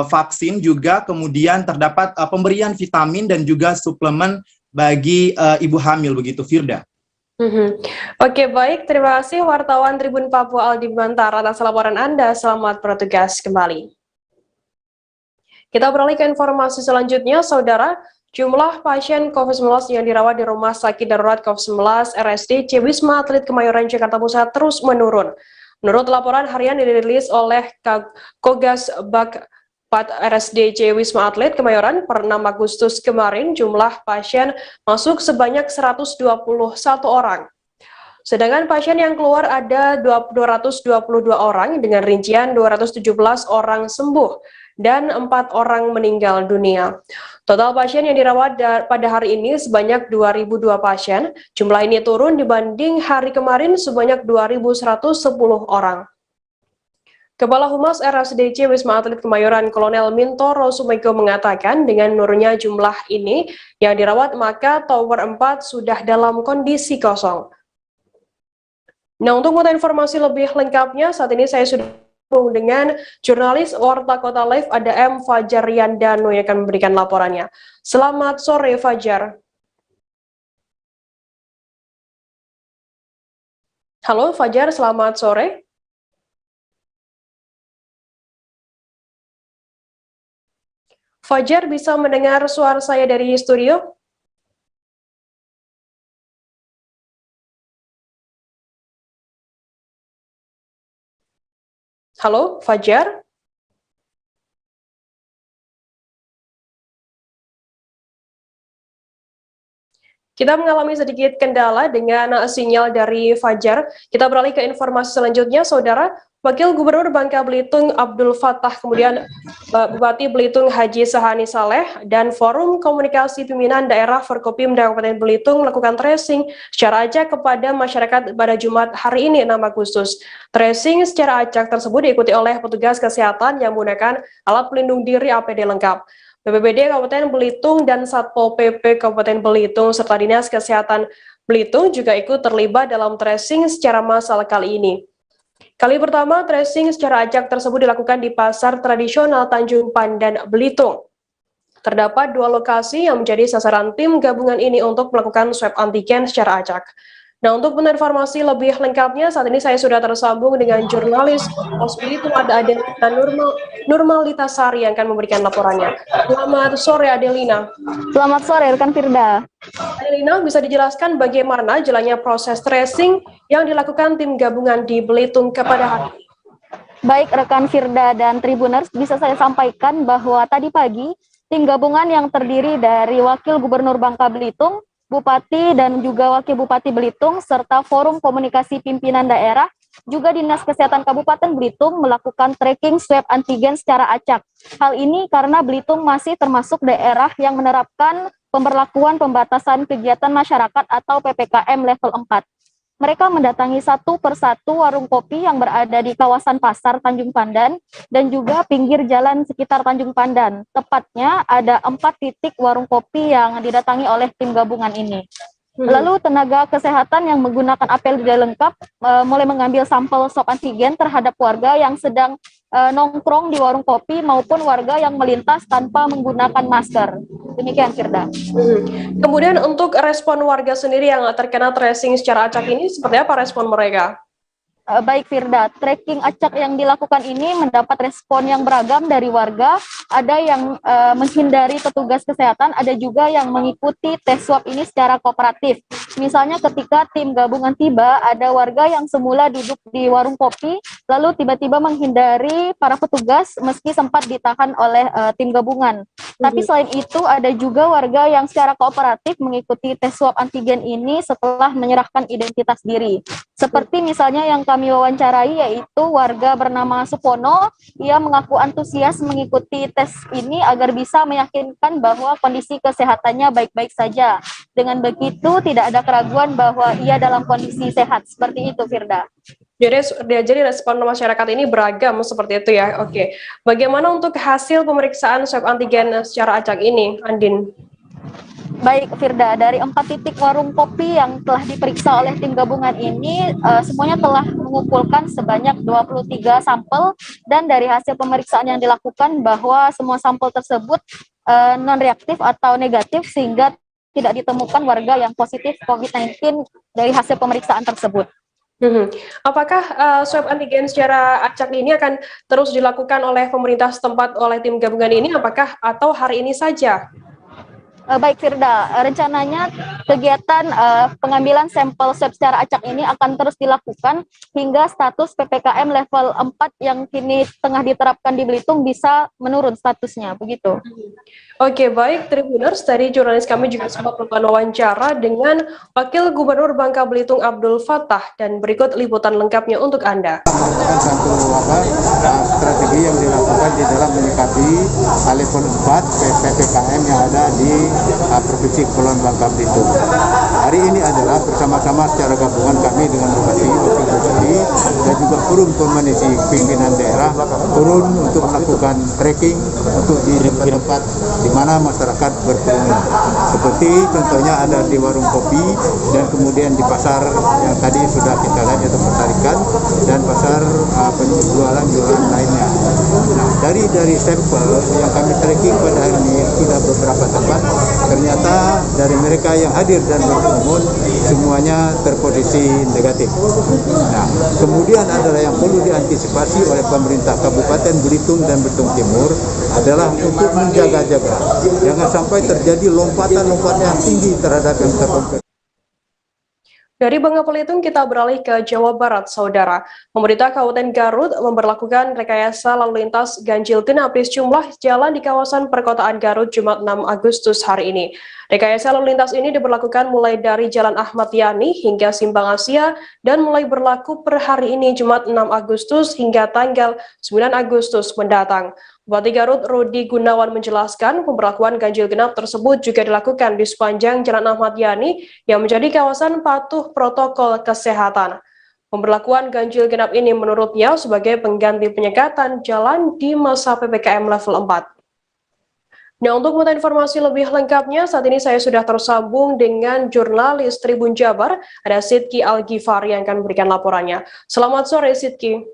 vaksin juga, kemudian terdapat pemberian vitamin dan juga suplemen bagi ibu hamil begitu, Firda. Oke, baik, terima kasih wartawan Tribun Papua Aldi Bantara atas laporan Anda. Selamat bertugas kembali. Kita beralih ke informasi selanjutnya, Saudara. Jumlah pasien COVID-19 yang dirawat di Rumah Sakit Darurat COVID-19 RSDC Wisma Atlet Kemayoran Jakarta Pusat terus menurun. Menurut laporan harian yang dirilis oleh Kogas Bak RSDC Wisma Atlet Kemayoran per 6 Agustus kemarin, jumlah pasien masuk sebanyak 121 orang. Sedangkan pasien yang keluar ada 222 orang dengan rincian 217 orang sembuh dan 4 orang meninggal dunia. Total pasien yang dirawat pada hari ini sebanyak 2.002 pasien. Jumlah ini turun dibanding hari kemarin sebanyak 2.110 orang. Kepala Humas RSDC Wisma Atlet Kemayoran Kolonel Mintoro Sumego mengatakan dengan menurunnya jumlah ini yang dirawat maka Tower 4 sudah dalam kondisi kosong. Nah, untuk mengetahui informasi lebih lengkapnya, saat ini saya sudah dengan jurnalis Warta Kota Live ada M. Fajar Yandano yang akan memberikan laporannya. Selamat sore, Fajar. Halo, Fajar, selamat sore. Fajar, bisa mendengar suara saya dari studio? Halo, Fajar? Kita mengalami sedikit kendala dengan sinyal dari Fajar. Kita beralih ke informasi selanjutnya, Saudara. Wakil Gubernur Bangka Belitung Abdul Fattah, kemudian Bupati Belitung Haji Sahani Saleh, dan Forum Komunikasi Pimpinan Daerah Forkopimda Kabupaten Belitung melakukan tracing secara acak kepada masyarakat pada Jumat hari ini 6 Agustus. Tracing secara acak tersebut diikuti oleh petugas kesehatan yang menggunakan alat pelindung diri APD lengkap. BPBD Kabupaten Belitung dan Satpol PP Kabupaten Belitung serta Dinas Kesehatan Belitung juga ikut terlibat dalam tracing secara massal kali ini. Kali pertama, tracing secara acak tersebut dilakukan di Pasar Tradisional Tanjung Pandan, Belitung. Terdapat 2 lokasi yang menjadi sasaran tim gabungan ini untuk melakukan swab antigen secara acak. Nah, untuk informasi lebih lengkapnya, saat ini saya sudah tersambung dengan jurnalis Pos Belitung ada Adelina Nurmalita Sari yang akan memberikan laporannya. Selamat sore, Adelina. Selamat sore, rekan Firda. Adelina, bisa dijelaskan bagaimana jalannya proses tracing yang dilakukan tim gabungan di Belitung kepada hari ini? Baik, rekan Firda dan Tribuners, bisa saya sampaikan bahwa tadi pagi, tim gabungan yang terdiri dari Wakil Gubernur Bangka Belitung, Bupati dan juga Wakil Bupati Belitung, serta Forum Komunikasi Pimpinan Daerah, juga Dinas Kesehatan Kabupaten Belitung melakukan tracking swab antigen secara acak. Hal ini karena Belitung masih termasuk daerah yang menerapkan pemberlakuan pembatasan kegiatan masyarakat atau PPKM level 4. Mereka mendatangi satu persatu warung kopi yang berada di kawasan Pasar Tanjung Pandan dan juga pinggir jalan sekitar Tanjung Pandan. Tepatnya ada 4 titik warung kopi yang didatangi oleh tim gabungan ini. Lalu tenaga kesehatan yang menggunakan APD lengkap mulai mengambil sampel swab antigen terhadap warga yang sedang nongkrong di warung kopi maupun warga yang melintas tanpa menggunakan masker. Demikian, Firda. Kemudian untuk respon warga sendiri yang terkena tracing secara acak ini, seperti apa respon mereka? Baik, Firda, tracking acak yang dilakukan ini mendapat respon yang beragam dari warga. Ada yang menghindari petugas kesehatan, ada juga yang mengikuti tes swab ini secara kooperatif. Misalnya ketika tim gabungan tiba, ada warga yang semula duduk di warung kopi, lalu tiba-tiba menghindari para petugas meski sempat ditahan oleh tim gabungan. Tapi selain itu, ada juga warga yang secara kooperatif mengikuti tes swab antigen ini setelah menyerahkan identitas diri. Seperti misalnya yang kami wawancarai, yaitu warga bernama Supono. Ia mengaku antusias mengikuti tes ini agar bisa meyakinkan bahwa kondisi kesehatannya baik-baik saja. Dengan begitu tidak ada keraguan bahwa ia dalam kondisi sehat. Seperti itu, Firda. Jadi respon masyarakat ini beragam seperti itu ya. Oke. Bagaimana untuk hasil pemeriksaan swab antigen secara acak ini, Andin? Baik, Firda, dari 4 titik warung kopi yang telah diperiksa oleh tim gabungan ini, semuanya telah mengumpulkan sebanyak 23 sampel, dan dari hasil pemeriksaan yang dilakukan bahwa semua sampel tersebut non-reaktif atau negatif, sehingga tidak ditemukan warga yang positif COVID-19 dari hasil pemeriksaan tersebut. Apakah swab antigen secara acak ini akan terus dilakukan oleh pemerintah setempat oleh tim gabungan ini, apakah atau hari ini saja? Baik, Firda, rencananya kegiatan pengambilan sampel swab secara acak ini akan terus dilakukan hingga status PPKM level 4 yang kini tengah diterapkan di Belitung bisa menurun statusnya, begitu. Oke, baik, Tribuners, tadi jurnalis kami juga sempat melakukan wawancara dengan Wakil Gubernur Bangka Belitung Abdul Fattah, dan berikut liputan lengkapnya untuk Anda. Satu strategi yang dilakukan di dalam menyikapi level 4 PPKM yang ada di Provinsi Kepulauan Bangka Belitung. Hari ini adalah bersama-sama secara gabungan kami dengan Bupati dan juga forum komunikasi pimpinan daerah turun untuk melakukan tracking untuk di tempat di mana masyarakat berkerumun. Seperti contohnya ada di warung kopi dan kemudian di pasar yang tadi sudah kita lihat yaitu pasar ikan dan pasar penjualan lainnya. Nah, dari sampel yang kami tracking pada hari ini sudah beberapa tempat, ternyata dari mereka yang hadir dan berkerumun semuanya terposisi negatif. Nah, kemudian adalah yang perlu diantisipasi oleh pemerintah Kabupaten Belitung dan Belitung Timur adalah untuk menjaga-jaga jangan sampai terjadi lompatan-lompatan tinggi terhadap yang terkonfirmasi. Dari Bangka Belitung kita beralih ke Jawa Barat, Saudara. Pemerintah Kabupaten Garut memberlakukan rekayasa lalu lintas ganjil genap di sejumlah jalan di kawasan perkotaan Garut Jumat 6 Agustus hari ini. Rekayasa lalu lintas ini diberlakukan mulai dari Jalan Ahmad Yani hingga Simpang Asia dan mulai berlaku per hari ini Jumat 6 Agustus hingga tanggal 9 Agustus mendatang. Bupati Garut Rudi Gunawan menjelaskan pemberlakuan ganjil genap tersebut juga dilakukan di sepanjang Jalan Ahmad Yani yang menjadi kawasan patuh protokol kesehatan. Pemberlakuan ganjil genap ini menurutnya sebagai pengganti penyekatan jalan di masa PPKM level 4. Nah, untuk mengetahui informasi lebih lengkapnya, saat ini saya sudah tersambung dengan jurnalis Tribun Jabar, ada Sidki Al-Ghifari yang akan memberikan laporannya. Selamat sore, Sidki.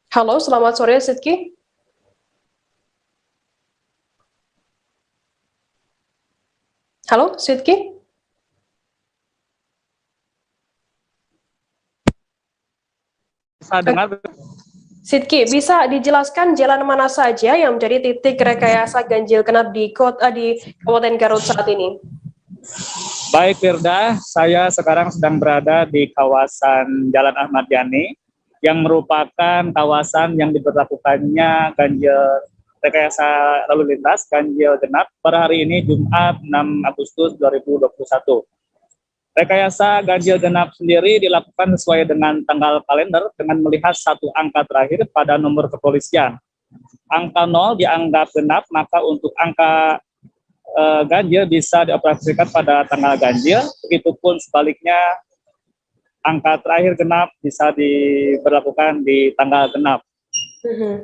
Halo, selamat sore, Sidki. Halo, Sidki. Bisa dengar? Sidki, bisa dijelaskan jalan mana saja yang menjadi titik rekayasa ganjil genap di Kabupaten Garut saat ini? Baik, Firda, saya sekarang sedang berada di kawasan Jalan Ahmad Yani, yang merupakan kawasan yang diberlakukannya ganjil rekayasa lalu lintas ganjil genap pada hari ini Jumat 6 Agustus 2021. Rekayasa ganjil genap sendiri dilakukan sesuai dengan tanggal kalender dengan melihat satu angka terakhir pada nomor kepolisian. Angka 0 dianggap genap, maka untuk angka ganjil bisa dioperasikan pada tanggal ganjil, begitupun sebaliknya angka terakhir genap bisa diberlakukan di tanggal genap.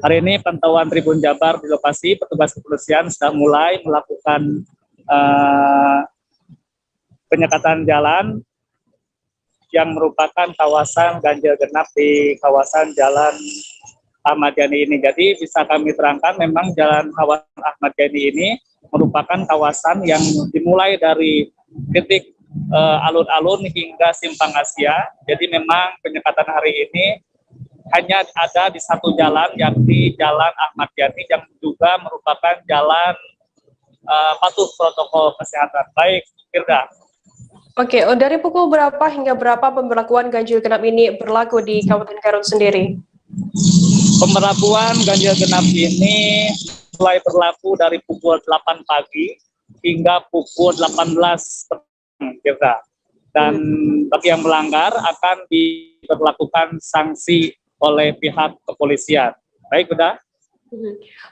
Hari ini pantauan Tribun Jabar di lokasi, petugas kepolisian sudah mulai melakukan penyekatan jalan yang merupakan kawasan ganjil genap di kawasan Jalan Ahmad Yani ini. Jadi bisa kami terangkan memang Jalan kawasan Ahmad Yani ini merupakan kawasan yang dimulai dari titik alun-alun hingga Simpang Asia. Jadi memang penyekatan hari ini hanya ada di satu jalan, yakni Jalan Ahmad Yani, yang juga merupakan jalan patuh protokol kesehatan. Baik, Firda. Oke, dari pukul berapa hingga berapa pemberlakuan ganjil genap ini berlaku di Kabupaten Garut sendiri? Pemberlakuan ganjil genap ini mulai berlaku dari pukul 8 pagi hingga pukul 18 petang, dan bagi yang melanggar akan diberlakukan sanksi oleh pihak kepolisian. Baik, udah.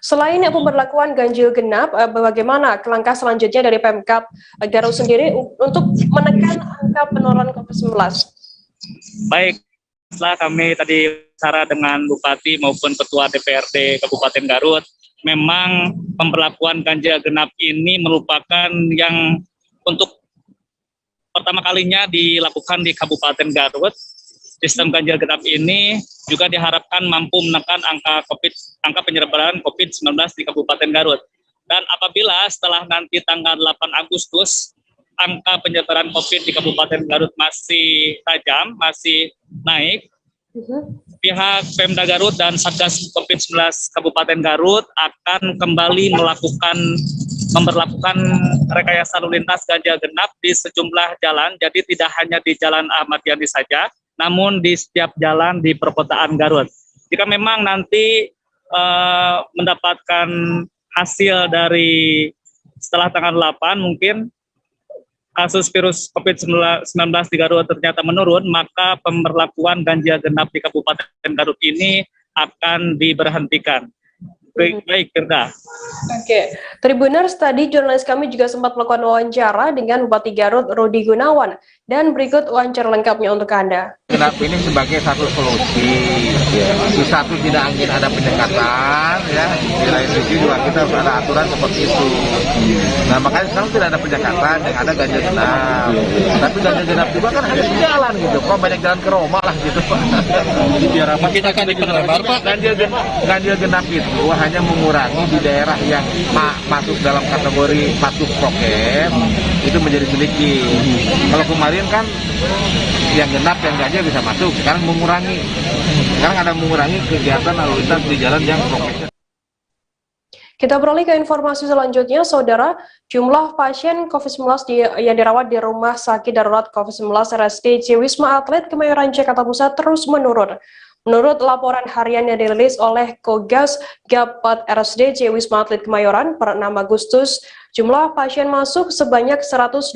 Selain pemberlakuan ganjil genap, bagaimana langkah selanjutnya dari Pemkab Garut sendiri untuk menekan angka penularan COVID-19? Baik, setelah kami tadi bicara dengan Bupati maupun Ketua DPRD Kabupaten Garut, memang pemberlakuan ganjil genap ini merupakan yang untuk pertama kalinya dilakukan di Kabupaten Garut. Sistem ganjil genap ini juga diharapkan mampu menekan angka penyebaran COVID-19 di Kabupaten Garut. Dan apabila setelah nanti tanggal 8 Agustus angka penyebaran COVID di Kabupaten Garut masih tajam, masih naik, pihak Pemda Garut dan Satgas COVID-19 Kabupaten Garut akan kembali memberlakukan rekayasa lalu lintas ganjil genap di sejumlah jalan. Jadi tidak hanya di Jalan Ahmad Yani saja, namun di setiap jalan di perkotaan Garut. Jika memang nanti mendapatkan hasil dari setelah tanggal 8, mungkin kasus virus COVID-19 di Garut ternyata menurun, maka pemberlakuan ganjil genap di Kabupaten Garut ini akan diberhentikan. Baik, Firda. Oke, Tribuners, tadi jurnalis kami juga sempat melakukan wawancara dengan Bupati Garut, Rudi Gunawan, dan berikut wawancara lengkapnya untuk Anda. Genap ini sebagai satu solusi. Di satu tidak ingin ada penyekatan, ya. Di lain sisi juga kita harus ada aturan seperti itu. Nah, makanya sekarang tidak ada penyekatan, yang ada ganjil genap. Tapi ganjil genap juga kan hanya di jalan gitu. Kok banyak jalan ke Roma lah gitu, Pak. Biar apa kita akan diperlebar, Pak? Ganjil genap itu hanya mengurangi di daerah yang masuk dalam kategori patuh prokes, itu menjadi sedikit. Kalau kemarin kan yang genap, yang ganjil bisa masuk, sekarang mengurangi. Sekarang ada mengurangi kegiatan lalu lintas di jalan yang prokes. Kita beralih ke informasi selanjutnya, Saudara. Jumlah pasien COVID-19 yang dirawat di Rumah Sakit Darurat COVID-19 RSDC Wisma Atlet Kemayoran Jakarta Pusat terus menurun. Menurut laporan harian yang dirilis oleh Kogas Gappat RSDC Wisma Atlet Kemayoran per 6 Agustus, jumlah pasien masuk sebanyak 121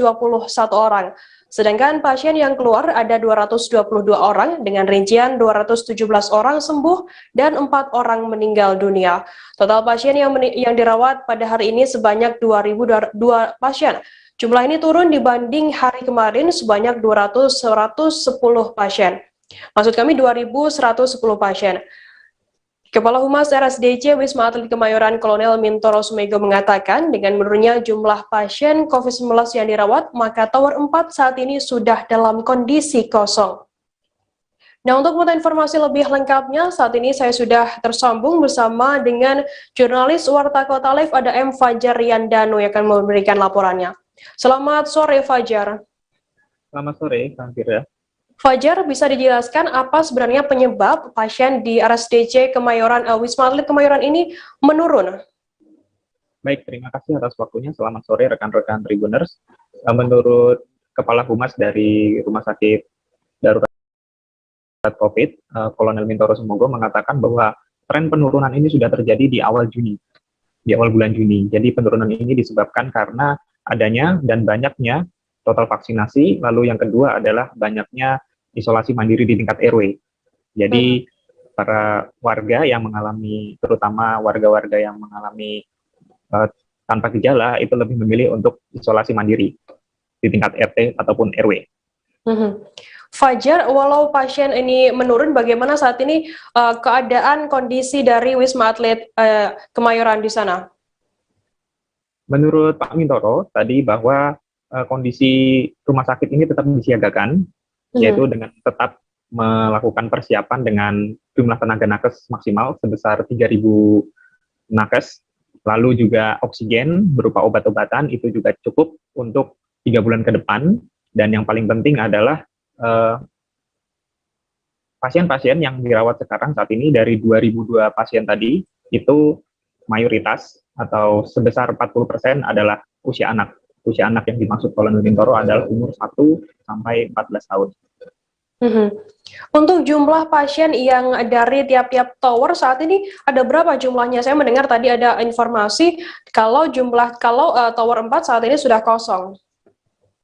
orang. Sedangkan pasien yang keluar ada 222 orang dengan rincian 217 orang sembuh dan 4 orang meninggal dunia. Total pasien yang dirawat pada hari ini sebanyak 2.002 pasien. Jumlah ini turun dibanding hari kemarin sebanyak 110 pasien. Maksud kami 2.110 pasien. Kepala Humas RSDC Wisma Atlet Kemayoran Kolonel Mintoro Sumego mengatakan dengan menurunnya jumlah pasien COVID-19 yang dirawat, maka Tower 4 saat ini sudah dalam kondisi kosong. Nah, untuk mengetahui informasi lebih lengkapnya, saat ini saya sudah tersambung bersama dengan jurnalis Warta Kota Live, ada M. Fajar Riyandano yang akan memberikan laporannya. Selamat sore, Fajar. Selamat sore, Kang Firda. Fajar, bisa dijelaskan apa sebenarnya penyebab pasien di RSDC Kemayoran Wisma Atlet Kemayoran ini menurun? Baik, terima kasih atas waktunya. Selamat sore rekan-rekan Tribuners. Menurut Kepala Humas dari Rumah Sakit Darurat COVID, Kolonel Mintoro Sumego mengatakan bahwa tren penurunan ini sudah terjadi di awal bulan Juni. Jadi penurunan ini disebabkan karena adanya dan banyaknya total vaksinasi, lalu yang kedua adalah banyaknya isolasi mandiri di tingkat RW. Jadi para warga yang mengalami, terutama warga-warga yang mengalami tanpa gejala, itu lebih memilih untuk isolasi mandiri di tingkat RT ataupun RW. Fajar, walau pasien ini menurun, bagaimana saat ini keadaan kondisi dari Wisma Atlet Kemayoran di sana? Menurut Pak Mintoro tadi bahwa kondisi rumah sakit ini tetap disiagakan yaitu dengan tetap melakukan persiapan dengan jumlah tenaga nakes maksimal sebesar 3.000 nakes, lalu juga oksigen berupa obat-obatan itu juga cukup untuk 3 bulan ke depan, dan yang paling penting adalah pasien-pasien yang dirawat sekarang saat ini dari 2.002 pasien tadi, itu mayoritas atau sebesar 40% adalah usia anak. Usia anak yang dimaksud Kolonel Bintoro adalah umur 1 sampai 14 tahun. Untuk jumlah pasien yang dari tiap-tiap tower saat ini ada berapa jumlahnya? Saya mendengar tadi ada informasi kalau tower 4 saat ini sudah kosong.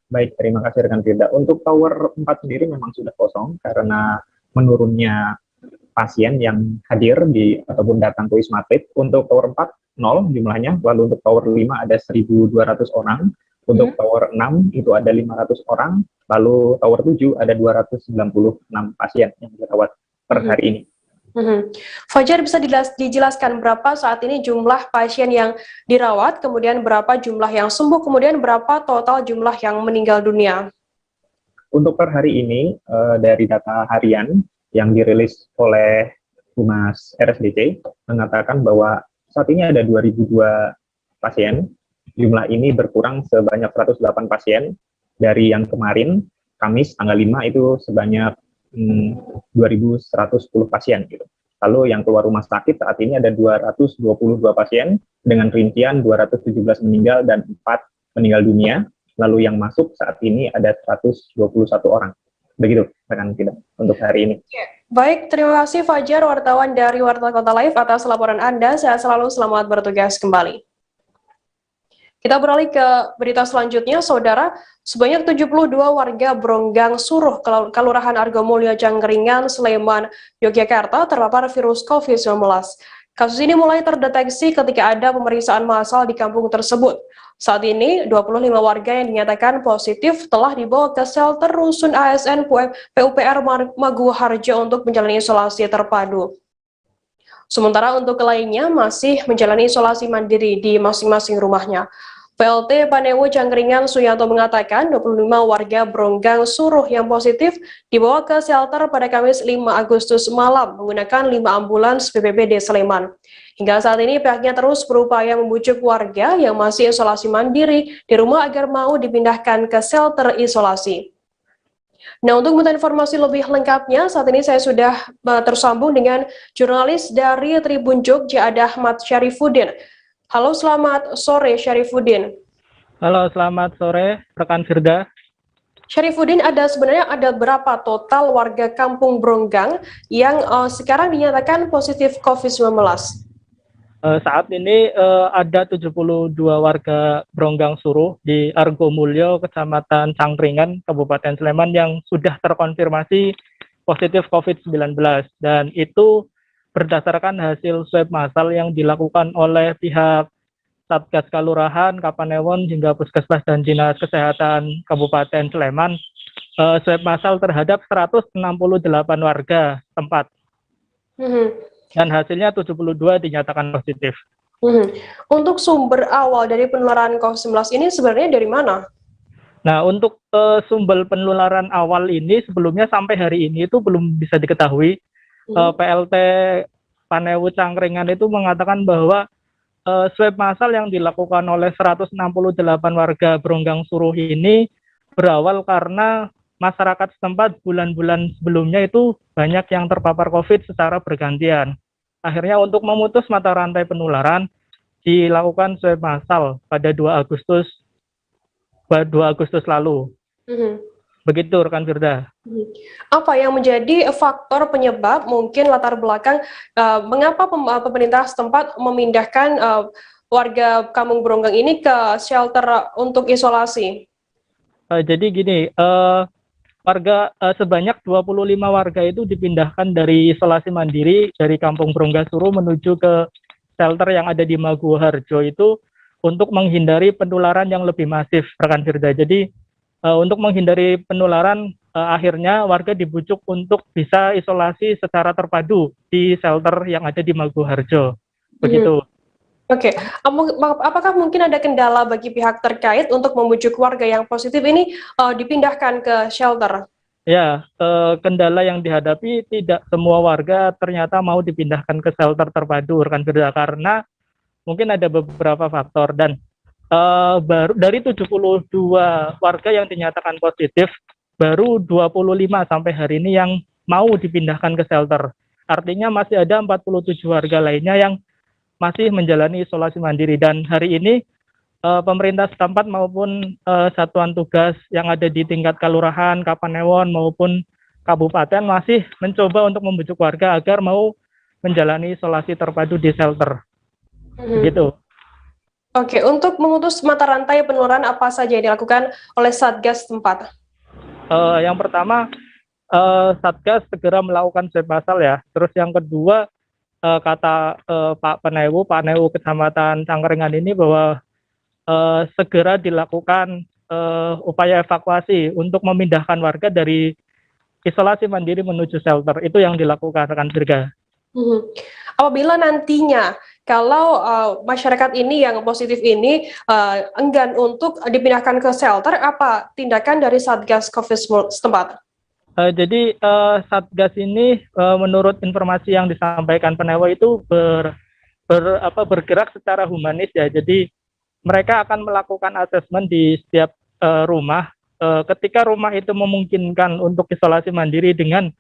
Baik, terima kasih rekan Firda. Untuk tower 4 sendiri memang sudah kosong karena menurunnya pasien yang hadir ataupun datang ke Wisma Atlet. Untuk tower 4 0 jumlahnya, lalu untuk tower 5 ada 1.200 orang. Untuk tower 6 itu ada 500 orang, lalu tower 7 ada 296 pasien yang dirawat per hari ini. Fajar, bisa dijelaskan berapa saat ini jumlah pasien yang dirawat, kemudian berapa jumlah yang sembuh, kemudian berapa total jumlah yang meninggal dunia? Untuk per hari ini, dari data harian yang dirilis oleh Humas RSDC, mengatakan bahwa saat ini ada 2.002 pasien. Jumlah ini berkurang sebanyak 108 pasien dari yang kemarin, Kamis tanggal 5 itu sebanyak 2.110 pasien. Gitu. Lalu yang keluar rumah sakit saat ini ada 222 pasien dengan rincian 217 meninggal dan 4 meninggal dunia. Lalu yang masuk saat ini ada 121 orang. Begitu, rekan kita untuk hari ini. Baik, terima kasih Fajar, wartawan dari Warta Kota Live atas laporan Anda. Sehat selalu, selamat bertugas kembali. Kita beralih ke berita selanjutnya, Saudara. Sebanyak 72 warga Bronggang Suruh, Kelurahan Argomulyo, Jangkringan, Sleman, Yogyakarta terpapar virus COVID-19. Kasus ini mulai terdeteksi ketika ada pemeriksaan massal di kampung tersebut. Saat ini, 25 warga yang dinyatakan positif telah dibawa ke shelter Rusun ASN PUPR Maguwoharjo untuk menjalani isolasi terpadu. Sementara untuk lainnya masih menjalani isolasi mandiri di masing-masing rumahnya. PLT Panewo Jangkringan Suyanto mengatakan 25 warga Bronggang Suruh yang positif dibawa ke shelter pada Kamis 5 Agustus malam menggunakan 5 ambulans BPBD Sleman. Hingga saat ini pihaknya terus berupaya membujuk warga yang masih isolasi mandiri di rumah agar mau dipindahkan ke shelter isolasi. Nah, untuk mengetahui informasi lebih lengkapnya, saat ini saya sudah tersambung dengan jurnalis dari Tribun Jogja, ada Ahmad Syarifuddin. Halo, selamat sore Syarifuddin. Halo, selamat sore rekan Firda. Syarifuddin, sebenarnya ada berapa total warga Kampung Bronggang yang sekarang dinyatakan positif COVID-19? Saat ini ada 72 warga Bronggang Suruh di Argomulyo, Kecamatan Cangkringan, Kabupaten Sleman yang sudah terkonfirmasi positif COVID-19. Dan itu berdasarkan hasil swab massal yang dilakukan oleh pihak Satgas Kalurahan, Kapanewon, hingga Puskesmas dan Dinas Kesehatan Kabupaten Sleman, swab massal terhadap 168 warga tempat. Dan hasilnya 72 dinyatakan positif. Untuk sumber awal dari penularan COVID-19 ini sebenarnya dari mana? Nah, untuk sumber penularan awal ini sebelumnya sampai hari ini itu belum bisa diketahui. PLT Panewo Cangkringan itu mengatakan bahwa swab massal yang dilakukan oleh 168 warga Bronggang Suruh ini berawal karena masyarakat setempat bulan-bulan sebelumnya itu banyak yang terpapar COVID secara bergantian. Akhirnya untuk memutus mata rantai penularan dilakukan swab massal pada 2 Agustus lalu. Begitu rekan Firda. Apa yang menjadi faktor penyebab, mungkin latar belakang mengapa pemerintah setempat memindahkan warga Kampung Bronggang ini ke shelter untuk isolasi? Jadi gini, sebanyak 25 warga itu dipindahkan dari isolasi mandiri dari Kampung Bronggang Suruh menuju ke shelter yang ada di Maguwoharjo itu untuk menghindari penularan yang lebih masif, rekan Firda. Jadi untuk menghindari penularan, akhirnya warga dibujuk untuk bisa isolasi secara terpadu di shelter yang ada di Maguwoharjo. Begitu. Oke. Apakah mungkin ada kendala bagi pihak terkait untuk membujuk warga yang positif ini dipindahkan ke shelter? Ya, kendala yang dihadapi tidak semua warga ternyata mau dipindahkan ke shelter terpadu, rekan Firda, karena mungkin ada beberapa faktor dan baru dari 72 warga yang dinyatakan positif, baru 25 sampai hari ini yang mau dipindahkan ke shelter. Artinya masih ada 47 warga lainnya yang masih menjalani isolasi mandiri, dan hari ini pemerintah setempat maupun satuan tugas yang ada di tingkat kelurahan, kapanewon maupun kabupaten masih mencoba untuk membujuk warga agar mau menjalani isolasi terpadu di shelter. Begitu. Oke, untuk memutus mata rantai penularan apa saja yang dilakukan oleh Satgas setempat? Yang pertama, Satgas segera melakukan swab masal ya. Terus yang kedua, kata Pak Penewu Kecamatan Cangkeringan ini bahwa segera dilakukan upaya evakuasi untuk memindahkan warga dari isolasi mandiri menuju shelter. Itu yang dilakukan, rekan Virga. Apabila nantinya kalau masyarakat ini yang positif ini enggan untuk dipindahkan ke shelter, apa tindakan dari Satgas COVID setempat? Jadi Satgas ini menurut informasi yang disampaikan Penewu itu bergerak secara humanis ya. Jadi mereka akan melakukan asesmen di setiap rumah. Ketika rumah itu memungkinkan untuk isolasi mandiri dengan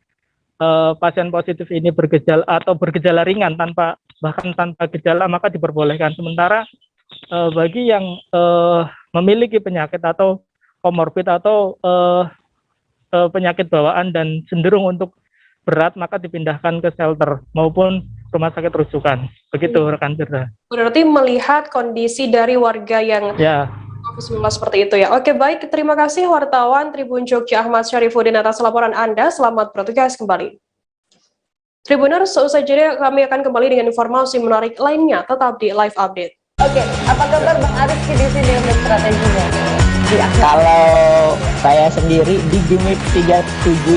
pasien positif ini bergejala atau bergejala ringan bahkan tanpa gejala, maka diperbolehkan. Sementara bagi yang memiliki penyakit atau komorbid atau penyakit bawaan dan cenderung untuk berat, maka dipindahkan ke shelter maupun rumah sakit rujukan. Begitu, rekan Firda. Berarti melihat kondisi dari warga yang COVID-19 seperti itu ya. Oke, baik. Terima kasih wartawan Tribun Jogja Ahmad Syarifuddin atas laporan Anda. Selamat bertugas kembali. Tribuners, seusai jeda kami akan kembali dengan informasi menarik lainnya. Tetap di Live Update. Oke, apa kabar Bang Arif di sini untuk strateginya? Kalau saya sendiri di Jumit 37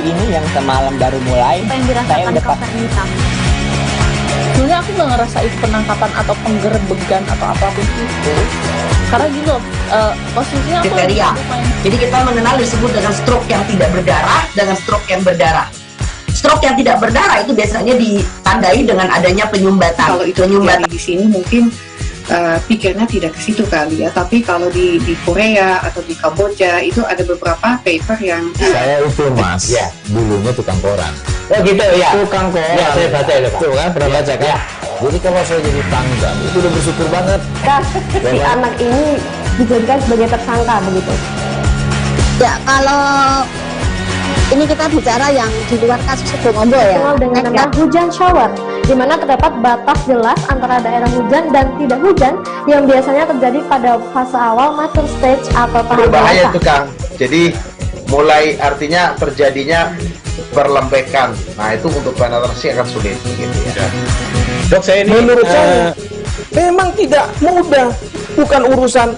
ini yang semalam baru mulai, saya udah Sebenarnya aku nggak ngerasa itu penangkapan atau penggerbegan atau apapun itu, karena gitu posisinya aku kriteria. Jadi kita mengenal disebut dengan stroke yang tidak berdarah dengan stroke yang berdarah. Stroke yang tidak berdarah itu biasanya ditandai dengan adanya penyumbatan. Kalau itu terjadi di sini mungkin pikirnya tidak ke situ kali ya, tapi kalau di Korea atau di Kamboja itu ada beberapa paper yang saya itu mas ya dulunya tukang koran. Oh gitu ya, tukang koran ya, saya baca itu tuh kan, pernah baca kan ya. Jadi kalau saya jadi pangdam itu udah bersyukur banget si anak ini dijadikan sebagai tersangka begitu ya. Kalau ini kita bicara yang di luar kasus Sebongombo ya, dengan nama hujan shower, di mana terdapat batas jelas antara daerah hujan dan tidak hujan yang biasanya terjadi pada fase awal mature stage atau tahap berbahaya itu Kang. Jadi mulai artinya terjadinya perlembekan. Nah itu untuk penetrasi akan sulit gitu ya. Dok, saya ini menurut saya memang tidak mudah, bukan urusan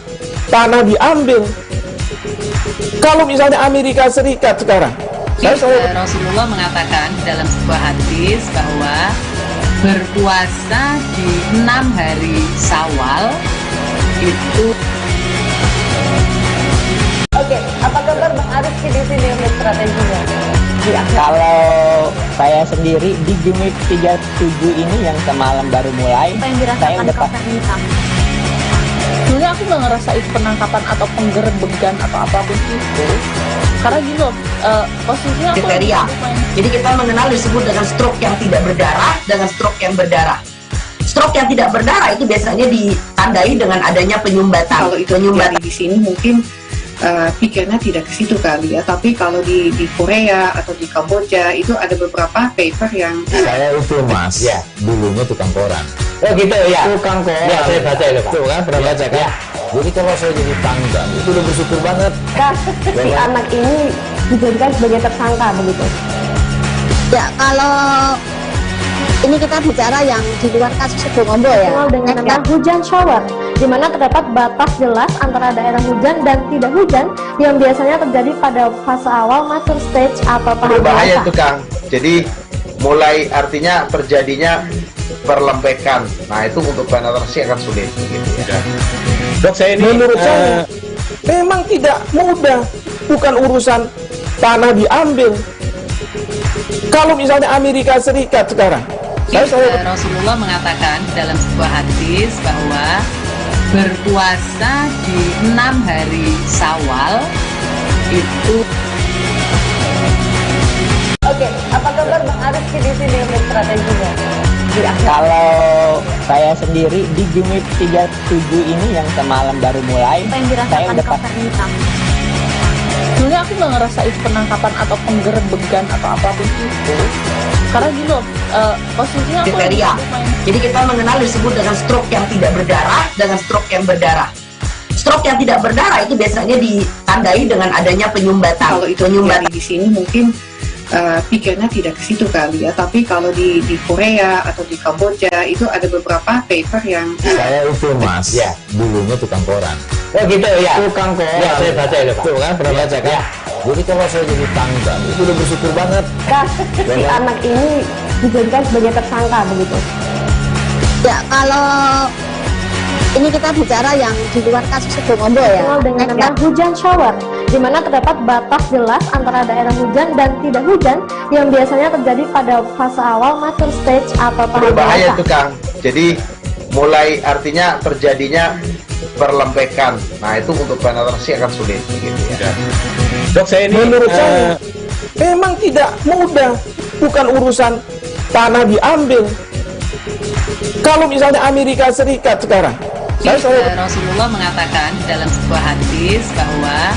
tanah diambil. Kalau misalnya Amerika Serikat sekarang, Rasulullah mengatakan dalam sebuah hadis bahwa berpuasa di 6 hari Syawal itu. Oke, apa kabar Bang Arif di sini untuk strateginya? Kalau saya sendiri di Jumit 37 ini yang semalam baru mulai, saya udah Sebenarnya aku nggak ngerasa itu penangkapan atau penggerbegan atau apapun itu, karena gitu posisinya aku kriteria. Jadi kita mengenal disebut dengan stroke yang tidak berdarah dengan stroke yang berdarah. Stroke yang tidak berdarah itu biasanya ditandai dengan adanya penyumbatan. Kalau itu terjadi di sini mungkin pikirnya tidak ke situ kali ya, tapi kalau di Korea atau di Kamboja itu ada beberapa paper yang saya itu mas ya dulunya tukang koran. Oh gitu ya, tukang koran ya, saya baca itu tuh kan, pernah baca kan ya. Jadi kalau saya jadi pangdam itu udah bersyukur banget si anak ini dijadikan sebagai tersangka begitu ya. Kalau ini kita bicara yang di luar kasus Sebongombo ya, dengan nama hujan shower, di mana terdapat batas jelas antara daerah hujan dan tidak hujan yang biasanya terjadi pada fase awal mature stage atau tahap berbahaya itu Kang. Jadi mulai artinya terjadinya perlembekan. Nah itu untuk penetrasi akan sulit gitu ya. Dok, saya ini menurut saya memang tidak mudah, bukan urusan tanah diambil. Kalau misalnya Amerika Serikat sekarang, Rasulullah mengatakan dalam sebuah hadis bahwa berpuasa di 6 hari Syawal itu. Oke, apa kabar Bang Arif di sini untuk strateginya? Kalau saya sendiri di Jumit 37 ini yang semalam baru mulai, saya udah pasti. Sebenarnya aku nggak ngerasa itu penangkapan atau penggerebegan atau apapun itu, karena gini loh, posisinya aku kriteria. Jadi kita mengenal disebut dengan stroke yang tidak berdarah dengan stroke yang berdarah. Stroke yang tidak berdarah itu biasanya ditandai dengan adanya penyumbatan. Kalau itu terjadi di sini mungkin pikirnya tidak ke situ kali ya, tapi kalau di Korea atau di Kamboja itu ada beberapa paper yang saya itu mas ya dulunya tukang koran. Oh gitu ya, tukang koran ya, saya baca ya Pak, tuh kan pernah baca kan ya. Jadi kalau saya jadi tangga itu udah bersyukur banget si anak ini dijadikan sebagai tersangka begitu ya. Kalau ini kita bicara yang di luar kasus Situbondo ya, dengan nama hujan shower, di mana terdapat batas jelas antara daerah hujan dan tidak hujan yang biasanya terjadi pada fase awal mature stage atau tahap berbahaya itu Kang. Jadi mulai artinya terjadinya perlembekan. Nah itu untuk penetrasi akan sulit gitu ya. Dok, saya ini menurut saya memang tidak mudah, bukan urusan tanah diambil. Kalau misalnya Amerika Serikat sekarang, Rasulullah mengatakan dalam sebuah hadis bahwa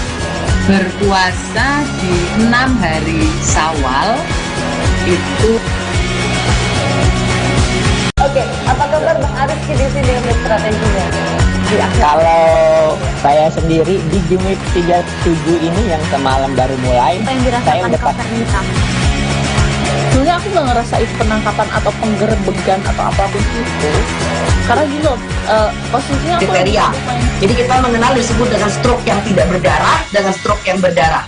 berpuasa di 6 hari Syawal itu. Oke, apa kabar Bang Arif di sini untuk strateginya? Kalau saya sendiri di Jumit 37 ini yang semalam baru mulai, saya udah pasti. Sebenarnya aku nggak ngerasa itu penangkapan atau penggerebegan atau apapun itu, karena gini loh, posisinya aku kriteria. Jadi kita mengenal disebut dengan stroke yang tidak berdarah dengan stroke yang berdarah.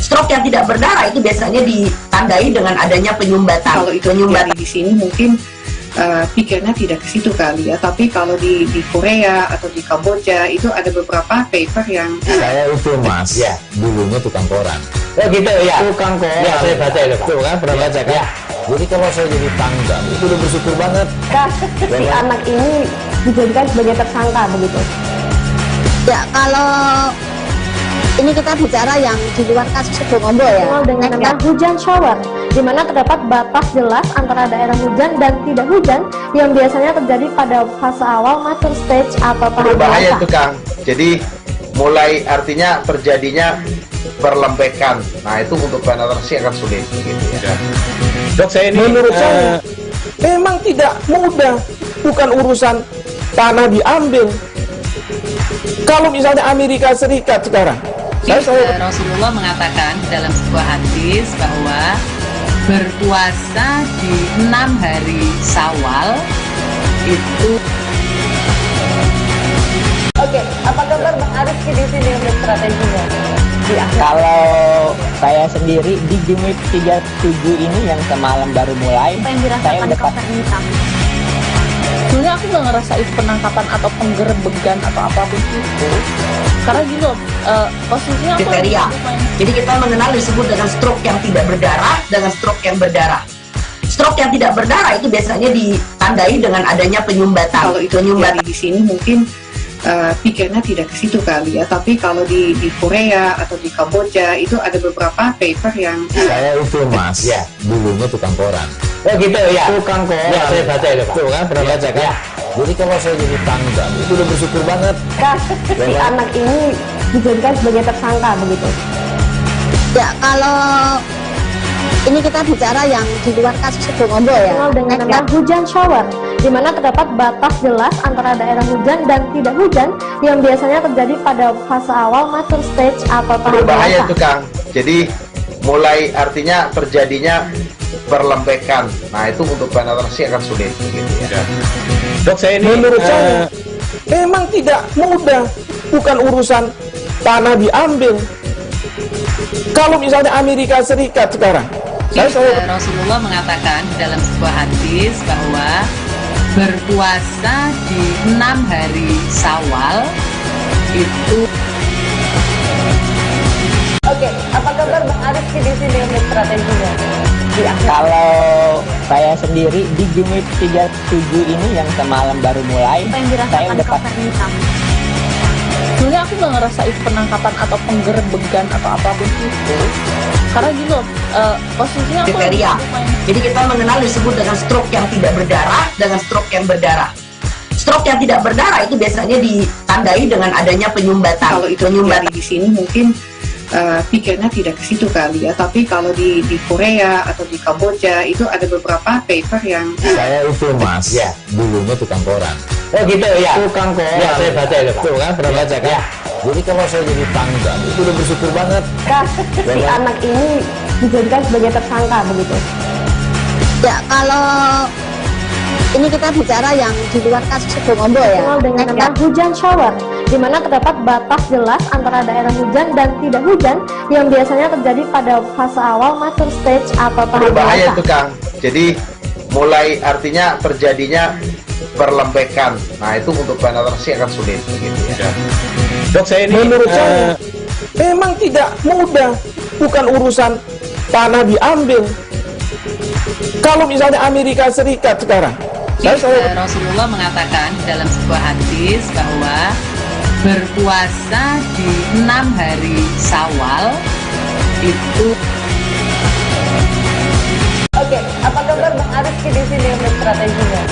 Stroke yang tidak berdarah itu biasanya ditandai dengan adanya penyumbatan. Kalau itu terjadi di sini mungkin pikirnya tidak ke situ kali ya, tapi kalau di Korea atau di Kamboja itu ada beberapa paper yang saya itu mas ya dulunya tukang koran. Oh gitu ya, tukang koran ya, saya baca ya Pak, tuh kan pernah baca kan ya. Jadi kalau saya jadi tangga itu udah bersyukur banget si anak ini dijadikan sebagai tersangka begitu ya. Kalau ini kita bicara yang di luar kasus Situbondo ya, dengan nama hujan shower, di mana terdapat batas jelas antara daerah hujan dan tidak hujan yang biasanya terjadi pada fase awal mature stage atau tahap berbahaya itu Kang. Jadi mulai artinya terjadinya perlembekan. Nah itu untuk penetrasi akan sulit gitu ya. Dok, saya ini menurut saya memang tidak mudah, bukan urusan tanah diambil. Kalau misalnya Amerika Serikat sekarang, Rasulullah mengatakan dalam sebuah hadis bahwa berpuasa di 6 hari Syawal itu. Oke, apa kabar Bang Arif di sini untuk strateginya? Kalau saya sendiri di Jumit 37 ini yang semalam baru mulai, saya udah pasti. Sebenarnya aku nggak ngerasa itu penangkapan atau penggerebegan atau apapun itu, karena gini loh, posisinya aku kriteria. Jadi kita mengenal disebut dengan stroke yang tidak berdarah dengan stroke yang berdarah. Stroke yang tidak berdarah itu biasanya ditandai dengan adanya penyumbatan. Kalau itu terjadi di sini mungkin pikirnya tidak ke situ kali ya, tapi kalau di Korea atau di Kamboja itu ada beberapa paper yang saya itu mas ya dulunya tukang koran. Oh gitu ya, tukang koran ya, saya baca ya Pak, tuh kan pernah baca kan ya. Jadi kalau saya jadi tangga itu udah bersyukur banget si anak ini dijadikan sebagai tersangka begitu ya. Kalau ini kita bicara yang di luar kasus Situbondo ya, dengan nama hujan shower, di mana terdapat batas jelas antara daerah hujan dan tidak hujan yang biasanya terjadi pada fase awal mature stage atau tahap berbahaya itu Kang. Jadi mulai artinya terjadinya perlembekan. Nah itu untuk penetrasi akan sulit gitu ya. Dok, saya ini menurut saya memang tidak mudah, bukan urusan tanah diambil. Kalau misalnya Amerika Serikat sekarang, Rasulullah mengatakan dalam sebuah hadis bahwa berpuasa di 6 hari Syawal itu. Oke, apa kabar Bang Arief di sini untuk strateginya? Kalau saya sendiri di Jumit 37 ini yang semalam baru mulai, saya udah pasti. Sebenarnya aku nggak ngerasa itu penangkapan atau penggerbegan atau apapun itu. Karena gini loh, posisinya aku kriteria. Jadi kita mengenal disebut dengan stroke yang tidak berdarah dengan stroke yang berdarah. Stroke yang tidak berdarah itu biasanya ditandai dengan adanya penyumbatan. Kalau itu penyumbatan di sini mungkin pikirnya tidak ke situ kali ya, tapi kalau di Korea atau di Kamboja itu ada beberapa paper yang saya itu mas ya dulunya tukang koran. Oh gitu ya, tukang koran ya, saya baca itu tuh kan, pernah baca kan ya. Jadi kalau saya jadi pangdam itu udah bersyukur banget si anak ini dijadikan sebagai tersangka begitu ya. Kalau ini kita bicara yang di luar kasus Situbondo ya, dengan nama hujan shower, di mana terdapat batas jelas antara daerah hujan dan tidak hujan yang biasanya terjadi pada fase awal mature stage atau tahap berbahaya itu Kang. Jadi mulai artinya terjadinya perlembekan. Nah itu untuk penetrasi akan sulit begitu ya. Dok, saya ini menurut saya memang tidak mudah, bukan urusan tanah diambil. Kalau misalnya Amerika Serikat sekarang, Rasulullah mengatakan dalam sebuah hadis bahwa berpuasa di 6 hari Syawal itu. Oke, apa kabar Bang Arief di sini untuk strateginya?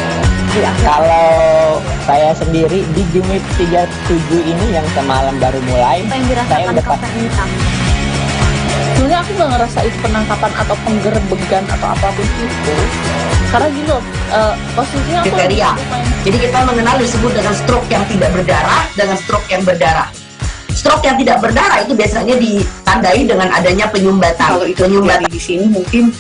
Kalau saya sendiri di Jumit 37 ini yang semalam baru mulai, saya udah pasti. Sebenarnya aku nggak ngerasa itu penangkapan atau penggerbegan atau apapun itu. Karena gini loh, posisinya aku kriteria. Jadi kita mengenal disebut dengan stroke yang tidak berdarah dengan stroke yang berdarah. Stroke yang tidak berdarah itu biasanya ditandai dengan adanya penyumbatan. Kalau itu penyumbatan di sini mungkin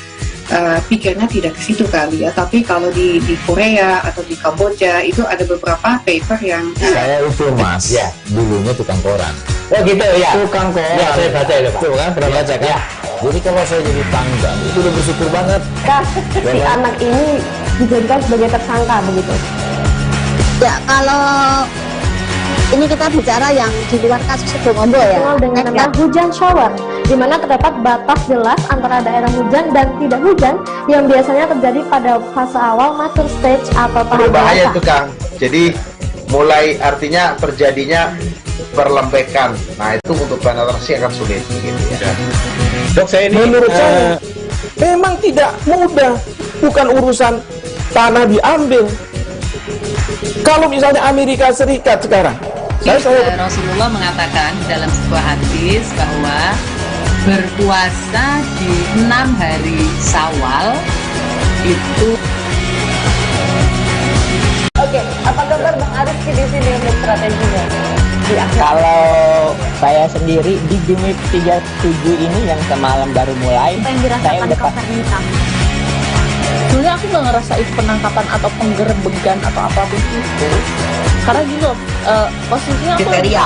pikirnya tidak ke situ kali ya, tapi kalau di Korea atau di Kamboja itu ada beberapa paper yang saya itu mas ya dulunya tukang koran. Oh gitu ya, tukang koran ya, saya baca itu tuh kan, pernah baca kan ya. Jadi kalau saya jadi pangdam itu udah bersyukur banget si anak ini dijadikan sebagai tersangka begitu ya. Kalau ini kita bicara yang di luar kasus Situbondo ya, dengan nama hujan shower, di mana terdapat batas jelas antara daerah hujan dan tidak hujan yang biasanya terjadi pada fase awal mature stage atau tahap berbahaya itu Kang. Jadi mulai artinya terjadinya perlembekan. Nah itu untuk penetrasi akan sulit begitu ya. Dok, saya ini menurut saya memang tidak mudah, bukan urusan tanah diambil. Kalau misalnya Amerika Serikat sekarang, Rasulullah mengatakan dalam sebuah hadis bahwa berpuasa di 6 hari Syawal itu. Oke, apa kabar Bang Arief di sini untuk strateginya? Kalau saya sendiri di Jumit 37 ini yang semalam baru mulai, saya udah pasti. Sebenarnya aku nggak ngerasa itu penangkapan atau penggerbegan atau apapun itu. Karena gini loh, posisinya aku kriteria.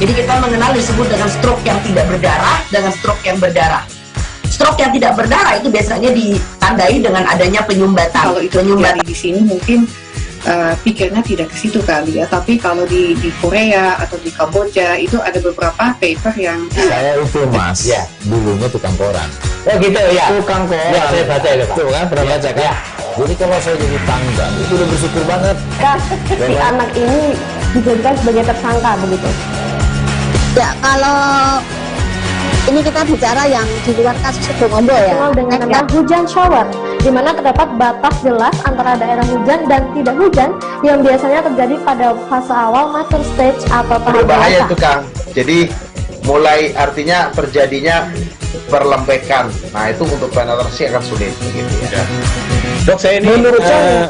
Jadi kita mengenal disebut dengan stroke yang tidak berdarah dengan stroke yang berdarah. Stroke yang tidak berdarah itu biasanya ditandai dengan adanya penyumbatan. Kalau itu penyumbatan di sini mungkin pikirnya tidak ke situ kali ya, tapi kalau di Korea atau di Kamboja itu ada beberapa paper yang saya itu mas ya dulunya tukang koran. Oh gitu ya, tukang koran ya, saya baca itu tuh kan, pernah baca kan ya. Jadi kalau saya jadi pangdam itu udah bersyukur banget si anak ini dijadikan sebagai tersangka begitu ya. Kalau ini kita bicara yang di luar kasus Situbondo ya, dengan nama hujan shower, di mana terdapat batas jelas antara daerah hujan dan tidak hujan yang biasanya terjadi pada fase awal mature stage atau tahap berbahaya itu Kang. Jadi mulai artinya terjadinya perlembekan. Nah itu untuk penetrasi akan sulit begitu ya. Dok, saya ini menurut saya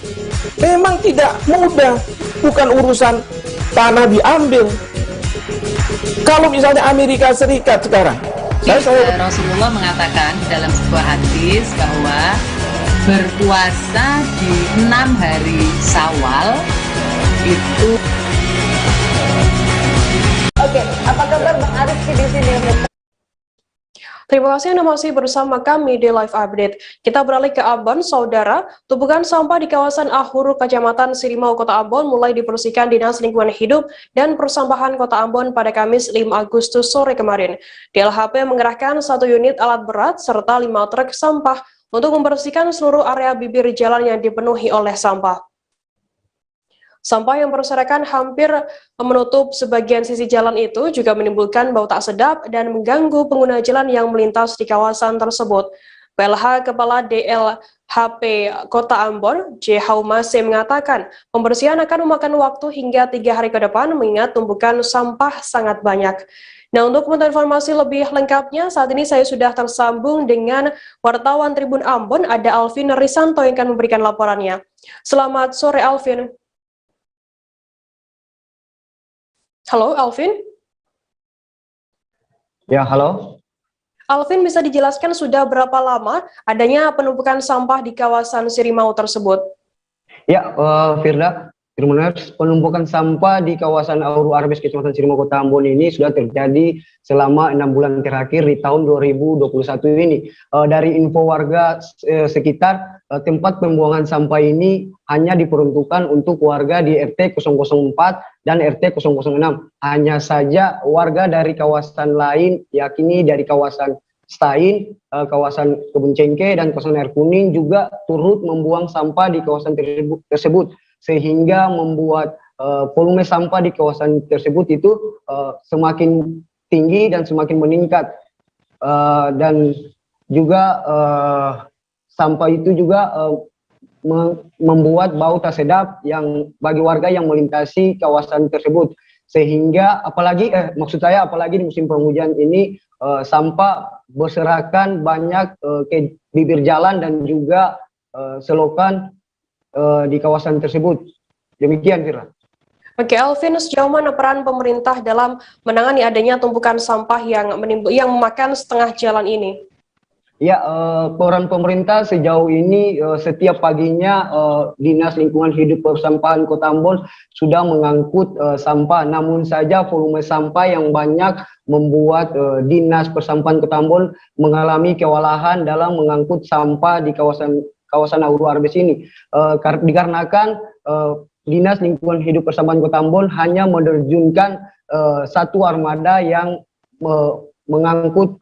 memang tidak mudah, bukan urusan tanah diambil. Kalau misalnya Amerika Serikat sekarang, Rasulullah mengatakan dalam sebuah hadis bahwa berpuasa di 6 hari Syawal itu. Oke, apa kabar Bang Arief di sini? Terima kasih Anda masih bersama kami di Live Update. Kita beralih ke Ambon, Saudara. Tumpukan sampah di kawasan Ahuru, Kecamatan Sirimau, Kota Ambon mulai dibersihkan Dinas Lingkungan Hidup dan Persampahan Kota Ambon pada Kamis 5 Agustus sore kemarin. DLHP mengerahkan 1 unit alat berat serta 5 truk sampah untuk membersihkan seluruh area bibir jalan yang dipenuhi oleh sampah. Sampah yang berserakan hampir menutup sebagian sisi jalan itu juga menimbulkan bau tak sedap dan mengganggu pengguna jalan yang melintas di kawasan tersebut. PLH Kepala DLHP Kota Ambon, J. Haumase mengatakan, pembersihan akan memakan waktu hingga 3 hari ke depan mengingat tumpukan sampah sangat banyak. Nah, untuk mengetahui informasi lebih lengkapnya, saat ini saya sudah tersambung dengan wartawan Tribun Ambon, ada Alvin Risanto yang akan memberikan laporannya. Selamat sore, Alvin. Halo, Alvin? Ya, halo. Alvin, bisa dijelaskan sudah berapa lama adanya penumpukan sampah di kawasan Sirimau tersebut? Ya, Firda, penumpukan sampah di kawasan Ahuru Arbes, Kecamatan Sirimau, Kota Ambon ini sudah terjadi selama 6 bulan terakhir di tahun 2021 ini. Dari info warga sekitar, tempat pembuangan sampah ini hanya diperuntukkan untuk warga di RT 004 dan RT 006. Hanya saja warga dari kawasan lain, yakni dari kawasan Stain, kawasan Kebun Cengke, dan kawasan Air Kuning juga turut membuang sampah di kawasan tersebut, sehingga membuat volume sampah di kawasan tersebut itu semakin tinggi dan semakin meningkat. Dan juga sampah itu juga membuat bau tak sedap yang bagi warga yang melintasi kawasan tersebut, sehingga apalagi di musim penghujan ini sampah berserakan banyak ke bibir jalan dan juga selokan di kawasan tersebut. Demikian, Fira. Oke, Alvin, sejauh mana peran pemerintah dalam menangani adanya tumpukan sampah yang memakan setengah jalan ini? Ya, peran pemerintah sejauh ini setiap paginya Dinas Lingkungan Hidup Persampahan Kota Ambon sudah mengangkut sampah. Namun saja volume sampah yang banyak membuat Dinas Persampahan Kota Ambon mengalami kewalahan dalam mengangkut sampah di kawasan Ahuru Arbes ini. Dikarenakan Dinas Lingkungan Hidup Persampahan Kota Ambon hanya menerjunkan 1 armada yang mengangkut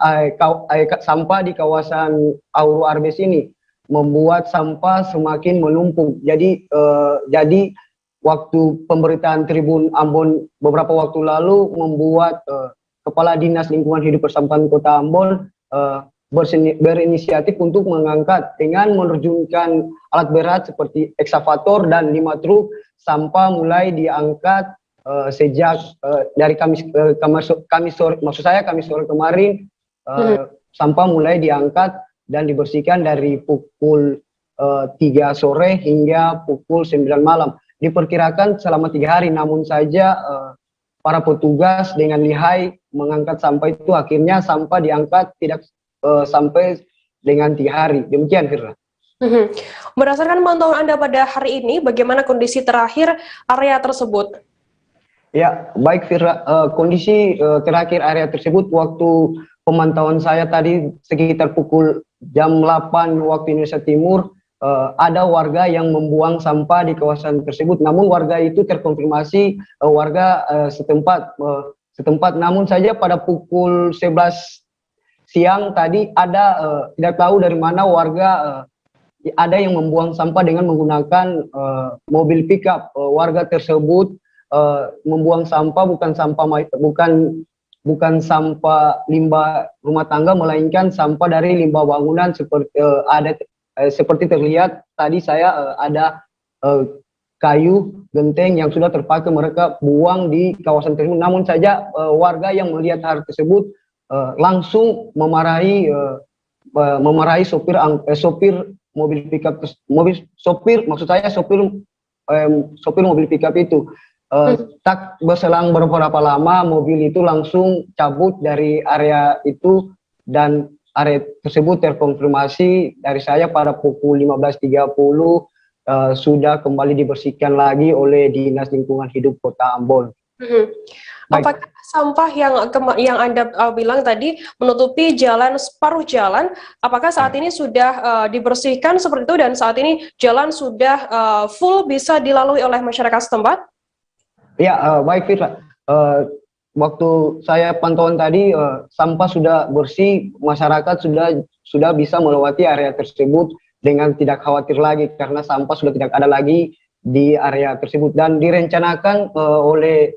sampah di kawasan Ahuru Arbes ini, membuat sampah semakin menumpuk. Jadi waktu pemberitaan Tribun Ambon beberapa waktu lalu membuat Kepala Dinas Lingkungan Hidup Persampahan Kota Ambon berinisiatif untuk mengangkat dengan menerjunkan alat berat seperti eksavator dan 5 truk sampah mulai diangkat sejak dari Kamis sore kemarin. Sampah mulai diangkat dan dibersihkan dari pukul 3 sore hingga pukul 9 malam. Diperkirakan selama 3 hari, namun saja para petugas dengan lihai mengangkat sampah itu, akhirnya sampah diangkat tidak sampai dengan 3 hari. Demikian, Firda. Berdasarkan pantauan Anda pada hari ini, bagaimana kondisi terakhir area tersebut? Ya, baik, Firda. Kondisi terakhir area tersebut waktu pemantauan saya tadi sekitar pukul jam 8 waktu Indonesia Timur, ada warga yang membuang sampah di kawasan tersebut. Namun warga itu terkonfirmasi warga setempat. Namun saja pada pukul 11 siang tadi ada tidak tahu dari mana warga ada yang membuang sampah dengan menggunakan mobil pickup. Warga tersebut membuang sampah bukan sampah limbah rumah tangga, melainkan sampah dari limbah bangunan seperti terlihat tadi saya ada kayu genteng yang sudah terpakai mereka buang di kawasan tersebut. Namun saja warga yang melihat hal tersebut langsung memarahi sopir mobil pickup, sopir mobil pickup itu. Tak berselang beberapa lama mobil itu langsung cabut dari area itu, dan area tersebut terkonfirmasi dari saya pada pukul 15.30 sudah kembali dibersihkan lagi oleh Dinas Lingkungan Hidup Kota Ambon. Apakah sampah yang Anda bilang tadi menutupi jalan separuh jalan, apakah saat ini sudah dibersihkan seperti itu dan saat ini jalan sudah full bisa dilalui oleh masyarakat setempat? Ya, baik Firda. Waktu saya pantauan tadi, sampah sudah bersih, masyarakat sudah bisa melewati area tersebut dengan tidak khawatir lagi karena sampah sudah tidak ada lagi di area tersebut, dan direncanakan oleh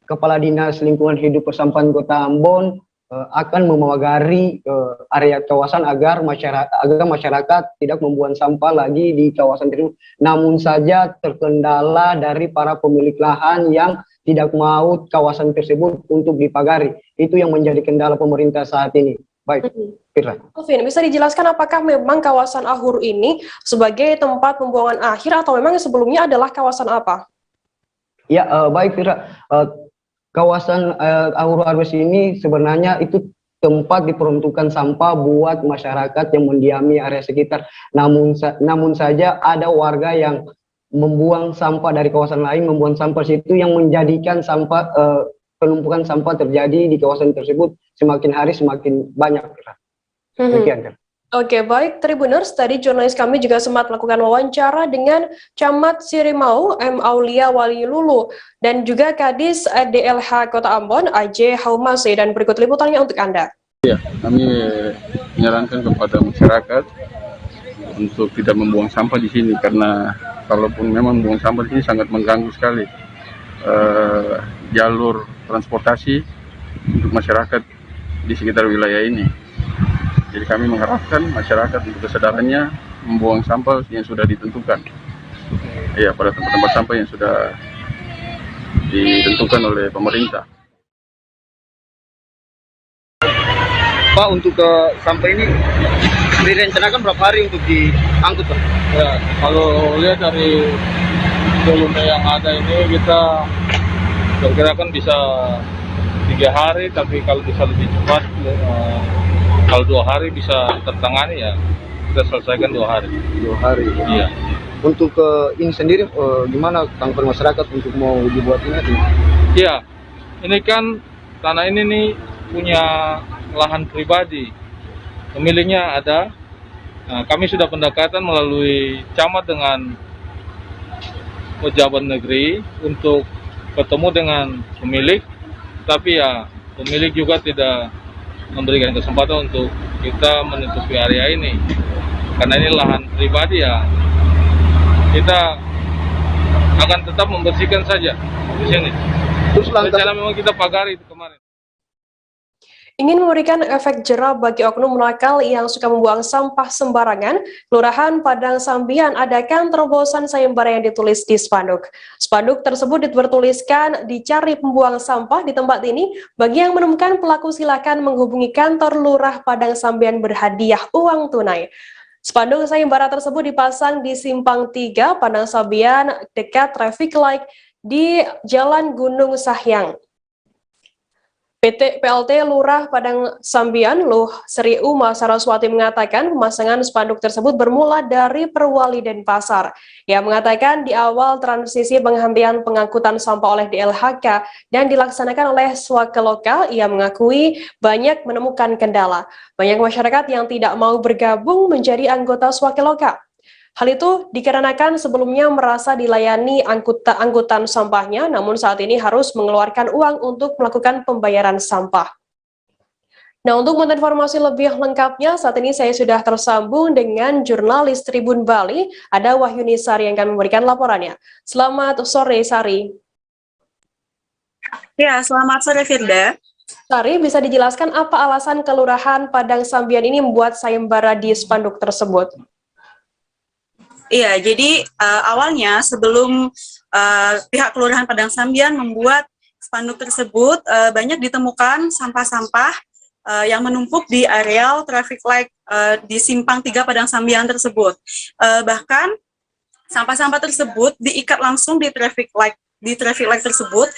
Kepala Dinas Lingkungan Hidup Persampahan Kota Ambon akan memagari area kawasan agar masyarakat tidak membuang sampah lagi di kawasan tersebut. Namun saja terkendala dari para pemilik lahan yang tidak mau kawasan tersebut untuk dipagari. Itu yang menjadi kendala pemerintah saat ini. Baik, Firda. Alvin, bisa dijelaskan apakah memang kawasan Ahur ini sebagai tempat pembuangan akhir atau memang sebelumnya adalah kawasan apa? Ya, baik Firda. Kawasan Ahur Harvest ini sebenarnya itu tempat diperuntukkan sampah buat masyarakat yang mendiami area sekitar. Namun saja ada warga yang membuang sampah dari kawasan lain, membuang sampah situ yang menjadikan sampah penumpukan sampah terjadi di kawasan tersebut semakin hari semakin banyak. Demikian. Oke, baik Tribuners, tadi jurnalis kami juga sempat melakukan wawancara dengan Camat Sirimau M. Aulia Walilulu dan juga Kadis DLH Kota Ambon AJ Haumase, dan berikut liputannya untuk Anda. Ya, kami menyarankan kepada masyarakat untuk tidak membuang sampah di sini karena kalaupun memang membuang sampah di sini sangat mengganggu sekali jalur transportasi untuk masyarakat di sekitar wilayah ini. Jadi kami mengharapkan masyarakat untuk kesadarannya membuang sampah yang sudah ditentukan. Ya, pada tempat-tempat sampah yang sudah ditentukan oleh pemerintah. Pak, untuk sampah ini direncanakan berapa hari untuk diangkut, Pak? Ya, kalau lihat dari volume yang ada ini kita perkirakan bisa 3 hari, tapi kalau bisa lebih cepat, kalau 2 hari bisa tertangani ya kita selesaikan 2 hari. 2 hari. Iya. Untuk ini sendiri gimana tanggapan masyarakat untuk mau dibuat ini? Iya, ini kan tanah ini nih punya lahan pribadi, pemiliknya ada. Nah, kami sudah pendekatan melalui camat dengan pejabat negeri untuk ketemu dengan pemilik, tapi ya pemilik juga tidak memberikan kesempatan untuk kita menutupi area ini karena ini lahan pribadi. Ya kita akan tetap membersihkan saja di sini. Terus rencana memang kita pagari itu kemarin. Ingin memberikan efek jerah bagi oknum nakal yang suka membuang sampah sembarangan, Kelurahan Padang Sambian adakan terobosan sayembara yang ditulis di spanduk. Spanduk tersebut bertuliskan dicari pembuang sampah di tempat ini. Bagi yang menemukan pelaku silakan menghubungi kantor Lurah Padang Sambian berhadiah uang tunai. Spanduk sayembara tersebut dipasang di Simpang 3 Padang Sambian dekat traffic light di Jalan Gunung Sahyang. PLT Lurah Padang Sambian, Luh Sri Uma Saraswati mengatakan pemasangan spanduk tersebut bermula dari Perwali Denpasar. Ia mengatakan di awal transisi penghentian pengangkutan sampah oleh DLHK dan dilaksanakan oleh swaka lokal, ia mengakui banyak menemukan kendala. Banyak masyarakat yang tidak mau bergabung menjadi anggota swaka lokal. Hal itu dikarenakan sebelumnya merasa dilayani angkutan sampahnya, namun saat ini harus mengeluarkan uang untuk melakukan pembayaran sampah. Nah, untuk informasi lebih lengkapnya, saat ini saya sudah tersambung dengan jurnalis Tribun Bali, ada Wahyuni Sari yang akan memberikan laporannya. Selamat sore, Sari. Ya, selamat sore, Firda. Sari, bisa dijelaskan apa alasan Kelurahan Padang Sambian ini membuat sayembara di spanduk tersebut? Iya, jadi awalnya sebelum pihak Kelurahan Padang Sambian membuat spanduk tersebut, banyak ditemukan sampah-sampah yang menumpuk di areal traffic light di Simpang 3 Padang Sambian tersebut. Bahkan sampah-sampah tersebut diikat langsung di traffic light tersebut,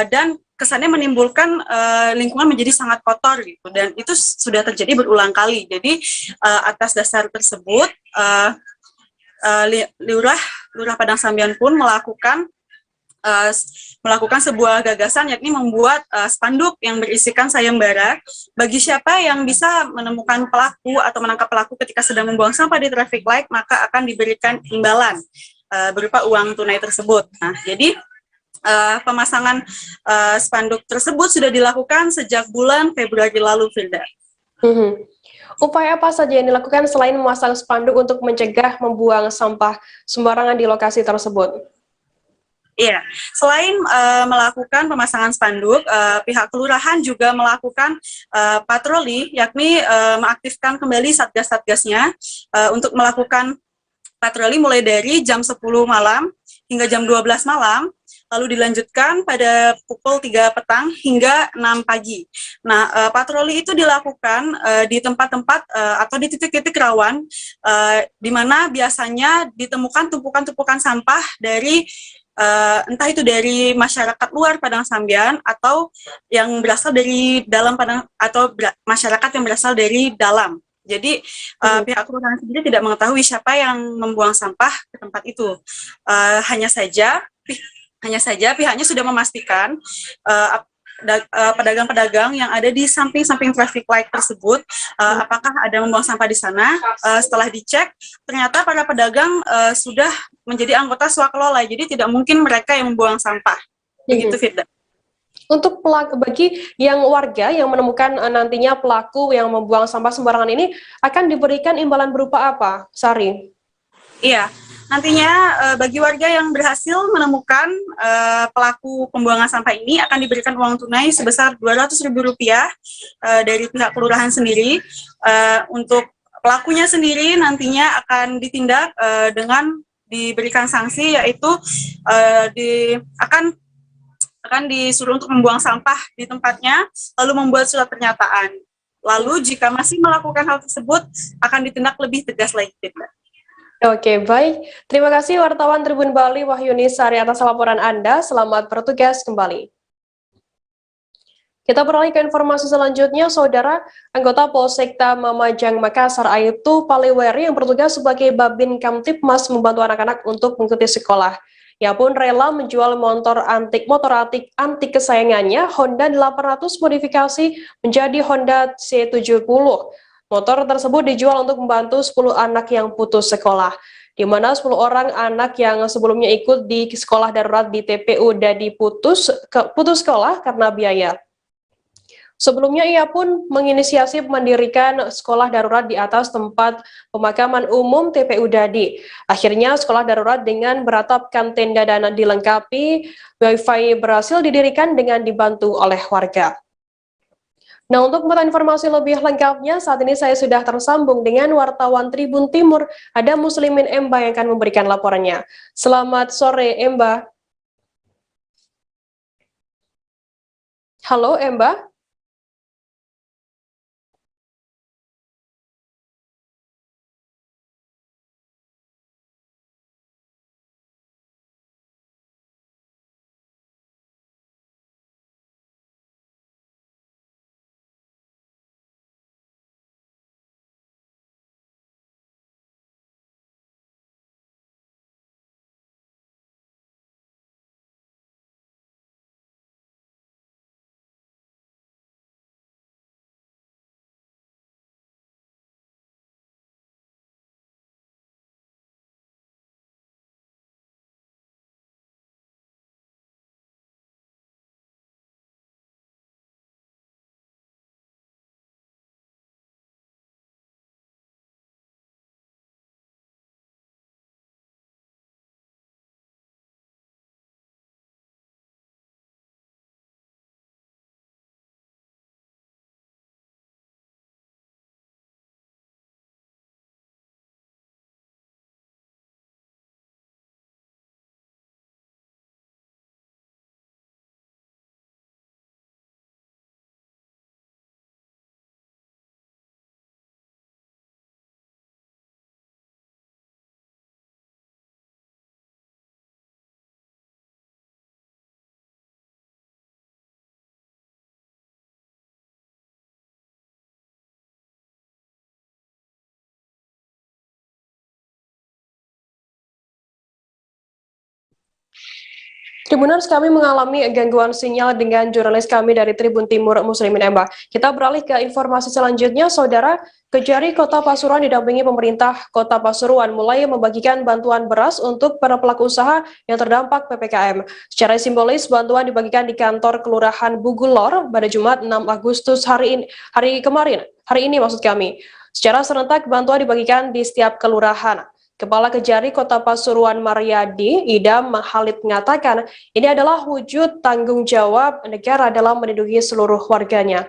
dan kesannya menimbulkan lingkungan menjadi sangat kotor gitu, dan itu sudah terjadi berulang kali. Jadi atas dasar tersebut Lurah Padang Sambian pun melakukan melakukan sebuah gagasan, yakni membuat spanduk yang berisikan sayembara bagi siapa yang bisa menemukan pelaku atau menangkap pelaku ketika sedang membuang sampah di traffic light, maka akan diberikan imbalan berupa uang tunai tersebut. Nah, jadi pemasangan spanduk tersebut sudah dilakukan sejak bulan Februari lalu, Firda. Upaya apa saja yang dilakukan selain memasang spanduk untuk mencegah membuang sampah sembarangan di lokasi tersebut? Iya, selain melakukan pemasangan spanduk, pihak kelurahan juga melakukan patroli, yakni mengaktifkan kembali satgas-satgasnya untuk melakukan patroli mulai dari jam 10 malam hingga jam 12 malam, lalu dilanjutkan pada pukul 3 petang hingga 6 pagi. Nah, patroli itu dilakukan di tempat-tempat atau di titik-titik rawan, di mana biasanya ditemukan tumpukan-tumpukan sampah dari entah itu dari masyarakat luar Padang Sambian atau yang berasal dari dalam Padang, atau masyarakat yang berasal dari dalam. Jadi pihak kelurahan sendiri tidak mengetahui siapa yang membuang sampah ke tempat itu. Hanya saja pihaknya sudah memastikan pedagang-pedagang yang ada di samping-samping traffic light tersebut, apakah ada membuang sampah di sana. Setelah dicek, ternyata para pedagang sudah menjadi anggota swakelola, jadi tidak mungkin mereka yang membuang sampah. Begitu, Firda. Untuk bagi yang warga yang menemukan nantinya pelaku yang membuang sampah sembarangan ini, akan diberikan imbalan berupa apa, Sari? Iya, nantinya bagi warga yang berhasil menemukan pelaku pembuangan sampah ini akan diberikan uang tunai sebesar Rp200.000 dari pihak kelurahan sendiri. Untuk pelakunya sendiri nantinya akan ditindak dengan diberikan sanksi, yaitu akan disuruh untuk membuang sampah di tempatnya, lalu membuat surat pernyataan. Lalu jika masih melakukan hal tersebut, akan ditindak lebih tegas lagi. Oke, baik. Terima kasih wartawan Tribun Bali Wahyuni Sari atas laporan Anda. Selamat bertugas kembali. Kita beralih ke informasi selanjutnya, Saudara. Anggota Polsekta Mamajang Makassar Aibtu Paleweri yang bertugas sebagai Babin Kamtipmas membantu anak-anak untuk mengikuti sekolah. Ia pun rela menjual motor antik kesayangannya Honda 800 modifikasi menjadi Honda C70. Motor tersebut dijual untuk membantu 10 anak yang putus sekolah, di mana 10 orang anak yang sebelumnya ikut di sekolah darurat di TPU Dadi putus sekolah karena biaya. Sebelumnya ia pun menginisiasi mendirikan sekolah darurat di atas tempat pemakaman umum TPU Dadi. Akhirnya sekolah darurat dengan beratapkan tenda dan dilengkapi wifi berhasil didirikan dengan dibantu oleh warga. Nah, untuk mengetahui informasi lebih lengkapnya, saat ini saya sudah tersambung dengan wartawan Tribun Timur, ada Muslimin Emba yang akan memberikan laporannya. Selamat sore, Emba. Halo, Emba. Tribuners, kami mengalami gangguan sinyal dengan jurnalis kami dari Tribun Timur Muslimin Embah. Kita beralih ke informasi selanjutnya, Saudara. Kejari Kota Pasuruan didampingi pemerintah Kota Pasuruan mulai membagikan bantuan beras untuk para pelaku usaha yang terdampak PPKM. Secara simbolis, bantuan dibagikan di kantor Kelurahan Bugulor pada Jumat 6 Agustus hari ini maksud kami. Secara serentak, bantuan dibagikan di setiap kelurahan. Kepala Kejari Kota Pasuruan Mariadi, Idam Mahalid mengatakan, ini adalah wujud tanggung jawab negara dalam melindungi seluruh warganya.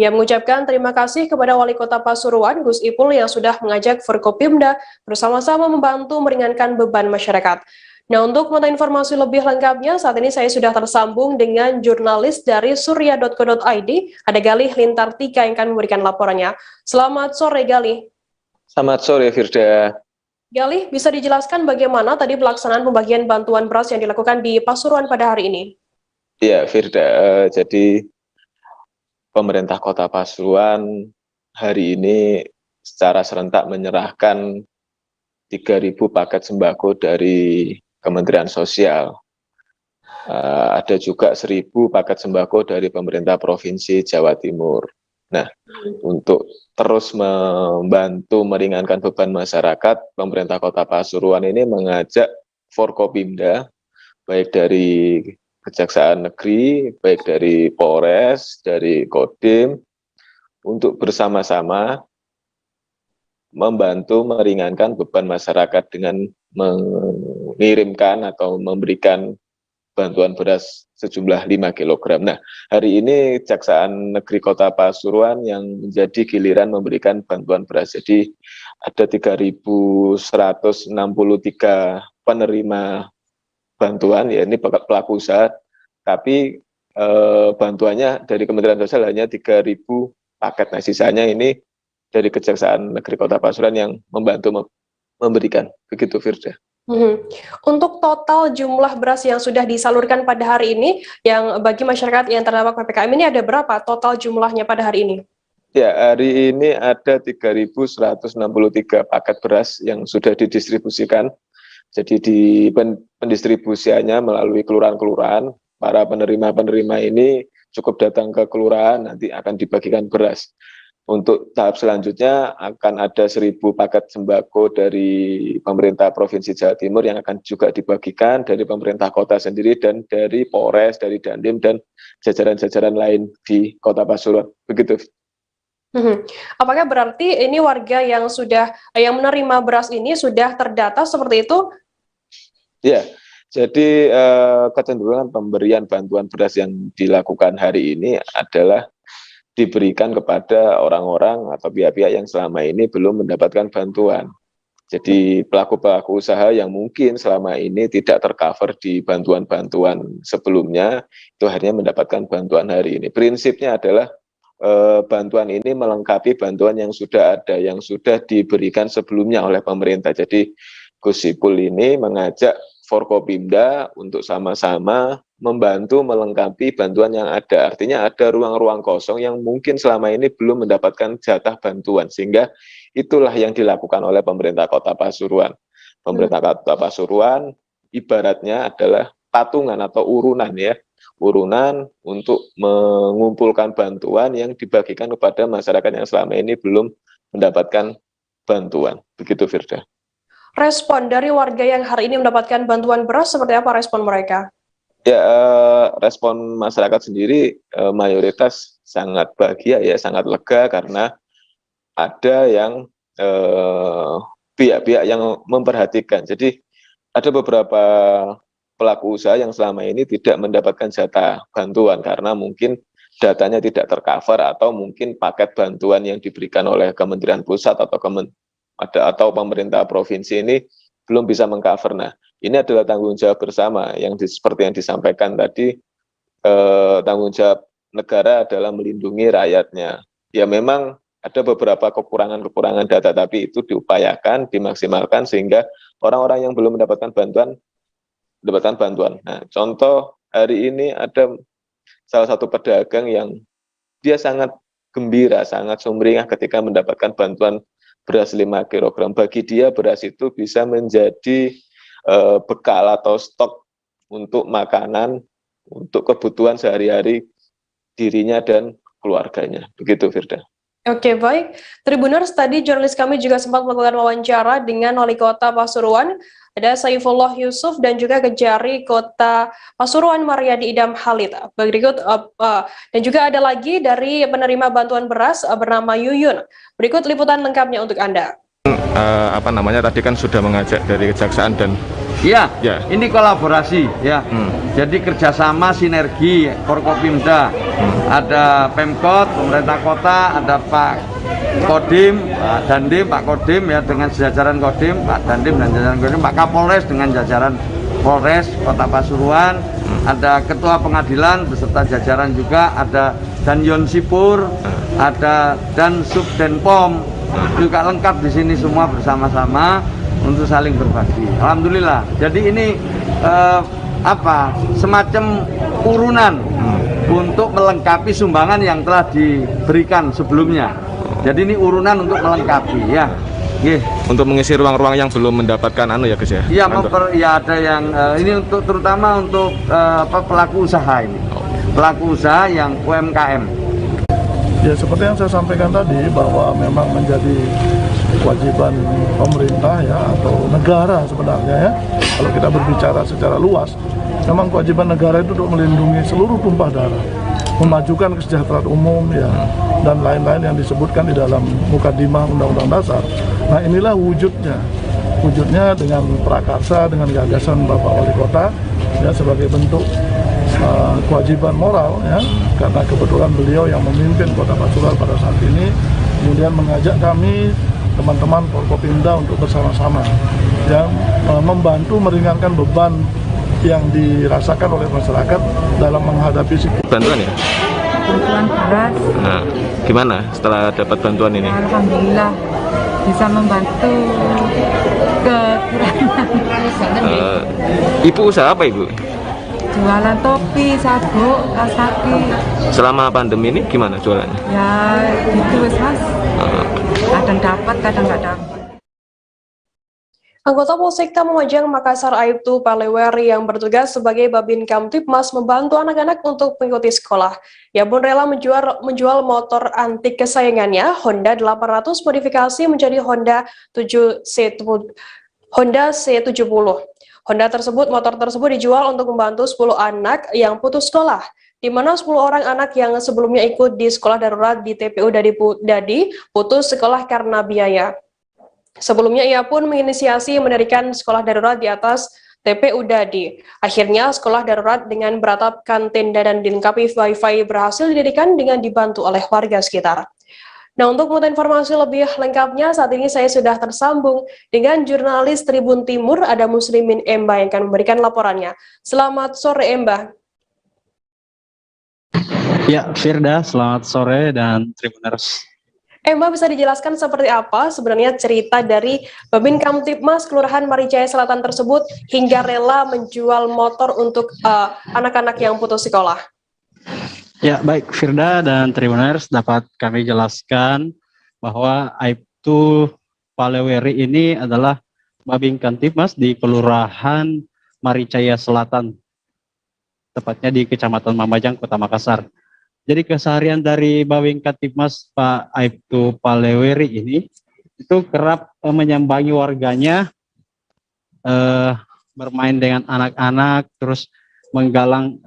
Ia mengucapkan terima kasih kepada Wali Kota Pasuruan, Gus Ipul, yang sudah mengajak Forkopimda bersama-sama membantu meringankan beban masyarakat. Nah, untuk mengetahui informasi lebih lengkapnya, saat ini saya sudah tersambung dengan jurnalis dari surya.co.id, ada Galih Lintartika yang akan memberikan laporannya. Selamat sore, Galih. Selamat sore, Firda. Galih, bisa dijelaskan bagaimana tadi pelaksanaan pembagian bantuan beras yang dilakukan di Pasuruan pada hari ini? Ya, Firda, jadi pemerintah Kota Pasuruan hari ini secara serentak menyerahkan 3.000 paket sembako dari Kementerian Sosial. Ada juga 1.000 paket sembako dari pemerintah Provinsi Jawa Timur. Nah, untuk terus membantu meringankan beban masyarakat, pemerintah Kota Pasuruan ini mengajak Forkopimda, baik dari Kejaksaan Negeri, baik dari Polres, dari Kodim, untuk bersama-sama membantu meringankan beban masyarakat dengan mengirimkan atau memberikan bantuan beras sejumlah 5 kg. Nah, hari ini Kejaksaan Negeri Kota Pasuruan yang menjadi giliran memberikan bantuan beras. Jadi ada 3.163 penerima bantuan, ya ini pelaku usaha, tapi bantuannya dari Kementerian Sosial hanya 3.000 paket. Nah, sisanya ini dari Kejaksaan Negeri Kota Pasuruan yang membantu memberikan. Begitu, Firda. Untuk total jumlah beras yang sudah disalurkan pada hari ini, yang bagi masyarakat yang terdampak PPKM ini ada berapa total jumlahnya pada hari ini? Ya, hari ini ada 3.163 paket beras yang sudah didistribusikan. Jadi di pendistribusiannya melalui kelurahan-kelurahan, para penerima-penerima ini cukup datang ke kelurahan, nanti akan dibagikan beras. Untuk tahap selanjutnya akan ada 1.000 paket sembako dari pemerintah Provinsi Jawa Timur yang akan juga dibagikan dari pemerintah kota sendiri dan dari Polres, dari Dandim, dan jajaran-jajaran lain di Kota Pasuruan. Begitu. Apakah berarti ini warga yang menerima beras ini sudah terdata seperti itu? Ya, jadi kecenderungan pemberian bantuan beras yang dilakukan hari ini adalah diberikan kepada orang-orang atau pihak-pihak yang selama ini belum mendapatkan bantuan. Jadi pelaku-pelaku usaha yang mungkin selama ini tidak tercover di bantuan-bantuan sebelumnya, itu akhirnya mendapatkan bantuan hari ini. Prinsipnya adalah bantuan ini melengkapi bantuan yang sudah ada, yang sudah diberikan sebelumnya oleh pemerintah. Jadi Gus Ipul ini mengajak Forkopimda untuk sama-sama membantu melengkapi bantuan yang ada. Artinya ada ruang-ruang kosong yang mungkin selama ini belum mendapatkan jatah bantuan, sehingga itulah yang dilakukan oleh pemerintah Kota Pasuruan. Pemerintah Kota Pasuruan ibaratnya adalah patungan atau urunan, ya, urunan untuk mengumpulkan bantuan yang dibagikan kepada masyarakat yang selama ini belum mendapatkan bantuan. Begitu, Firda. Respon dari warga yang hari ini mendapatkan bantuan beras, seperti apa respon mereka? Ya, respon masyarakat sendiri mayoritas sangat bahagia, ya, sangat lega, karena ada yang pihak-pihak yang memperhatikan. Jadi ada beberapa pelaku usaha yang selama ini tidak mendapatkan jatah bantuan karena mungkin datanya tidak tercover, atau mungkin paket bantuan yang diberikan oleh Kementerian Pusat atau pemerintah provinsi ini belum bisa mengcover. Nah, ini adalah tanggung jawab bersama yang seperti yang disampaikan tadi, tanggung jawab negara adalah melindungi rakyatnya. Ya, memang ada beberapa kekurangan-kekurangan data, tapi itu diupayakan, dimaksimalkan sehingga orang-orang yang belum mendapatkan bantuan mendapatkan bantuan. Nah, contoh hari ini ada salah satu pedagang yang dia sangat gembira, sangat sumringah ketika mendapatkan bantuan beras 5 kg. Bagi dia beras itu bisa menjadi bekal atau stok untuk makanan, untuk kebutuhan sehari-hari dirinya dan keluarganya. Begitu, Firda. Oke, baik. Tribuners, tadi jurnalis kami juga sempat melakukan wawancara dengan Wali Kota Pasuruan, ada Saifullah Yusuf, dan juga Kejari Kota Pasuruan Mariadi Idam Halid. Berikut, dan juga ada lagi dari penerima bantuan beras bernama Yuyun. Berikut liputan lengkapnya untuk Anda. Tadi kan sudah mengajak dari Kejaksaan dan ya, ini kolaborasi ya. Jadi kerjasama sinergi Forkopimda, ada Pemkot, pemerintah kota, ada Pak Kodim, Pak Dandim, Pak Kodim ya dengan jajaran Kodim, Pak Dandim dan jajaran Kodim, Pak Kapolres dengan jajaran Polres Kota Pasuruan, ada Ketua Pengadilan beserta jajaran juga, ada Danyon Sipur, ada dan Subdenpom juga lengkap di sini semua bersama-sama untuk saling berbagi. Alhamdulillah. Jadi ini semacam urunan untuk melengkapi sumbangan yang telah diberikan sebelumnya. Jadi ini urunan untuk melengkapi ya. Untuk mengisi ruang-ruang yang belum mendapatkan ya Gus ya. Iya, ada yang ini untuk terutama untuk pelaku usaha ini. Pelaku usaha yang UMKM. Ya seperti yang saya sampaikan tadi bahwa memang menjadi kewajiban pemerintah ya atau negara sebenarnya ya. Kalau kita berbicara secara luas, memang kewajiban negara itu untuk melindungi seluruh tumpah darah, memajukan kesejahteraan umum ya dan lain-lain yang disebutkan di dalam Mukadimah Undang-Undang Dasar. Nah inilah wujudnya dengan prakarsa, dengan gagasan Bapak Wali Kota ya sebagai bentuk kewajiban moral ya, karena kebetulan beliau yang memimpin Kota Pasuruan pada saat ini, kemudian mengajak kami teman-teman Forkopimda untuk bersama-sama yang membantu meringankan beban yang dirasakan oleh masyarakat dalam menghadapi bantuan ya. Bantuan beras. Nah, gimana setelah dapat bantuan ini? Alhamdulillah bisa membantu kekurangan. Ibu usaha apa Ibu? Jualan topi, sabuk, kaos kaki. Selama pandemi ini gimana jualannya? Ya gitu Mas. Kadang dapat, kadang nggak dapat. Anggota Polsekta Lumajang Makassar Aibtu Paleweri yang bertugas sebagai Babin Kamtibmas membantu anak-anak untuk mengikuti sekolah. Ia pun rela menjual motor antik kesayangannya, Honda 800 modifikasi menjadi Honda C70. Motor tersebut dijual untuk membantu 10 anak yang putus sekolah, di mana 10 orang anak yang sebelumnya ikut di sekolah darurat di TPU Dadi putus sekolah karena biaya. Sebelumnya ia pun menginisiasi mendirikan sekolah darurat di atas TPU Dadi. Akhirnya sekolah darurat dengan beratapkan tenda dan dilengkapi wifi berhasil didirikan dengan dibantu oleh warga sekitar. Nah, untuk mengetahui informasi lebih lengkapnya, saat ini saya sudah tersambung dengan jurnalis Tribun Timur, ada Muslimin Emba yang akan memberikan laporannya. Selamat sore, Emba. Ya, Firda, selamat sore dan Tribuners. Emba, bisa dijelaskan seperti apa sebenarnya cerita dari Babin Kamtibmas Kelurahan Marijaya Selatan tersebut hingga rela menjual motor untuk anak-anak yang putus sekolah? Ya, baik Firda dan Tribuners, dapat kami jelaskan bahwa Aibtu Paleweri ini adalah Babin Kamtibmas di Kelurahan Marijaya Selatan, tepatnya di Kecamatan Mamajang, Kota Makassar. Jadi keseharian dari Babin Kamtibmas Pak Aibtu Paleweri ini itu kerap menyambangi warganya, bermain dengan anak-anak, terus menggalang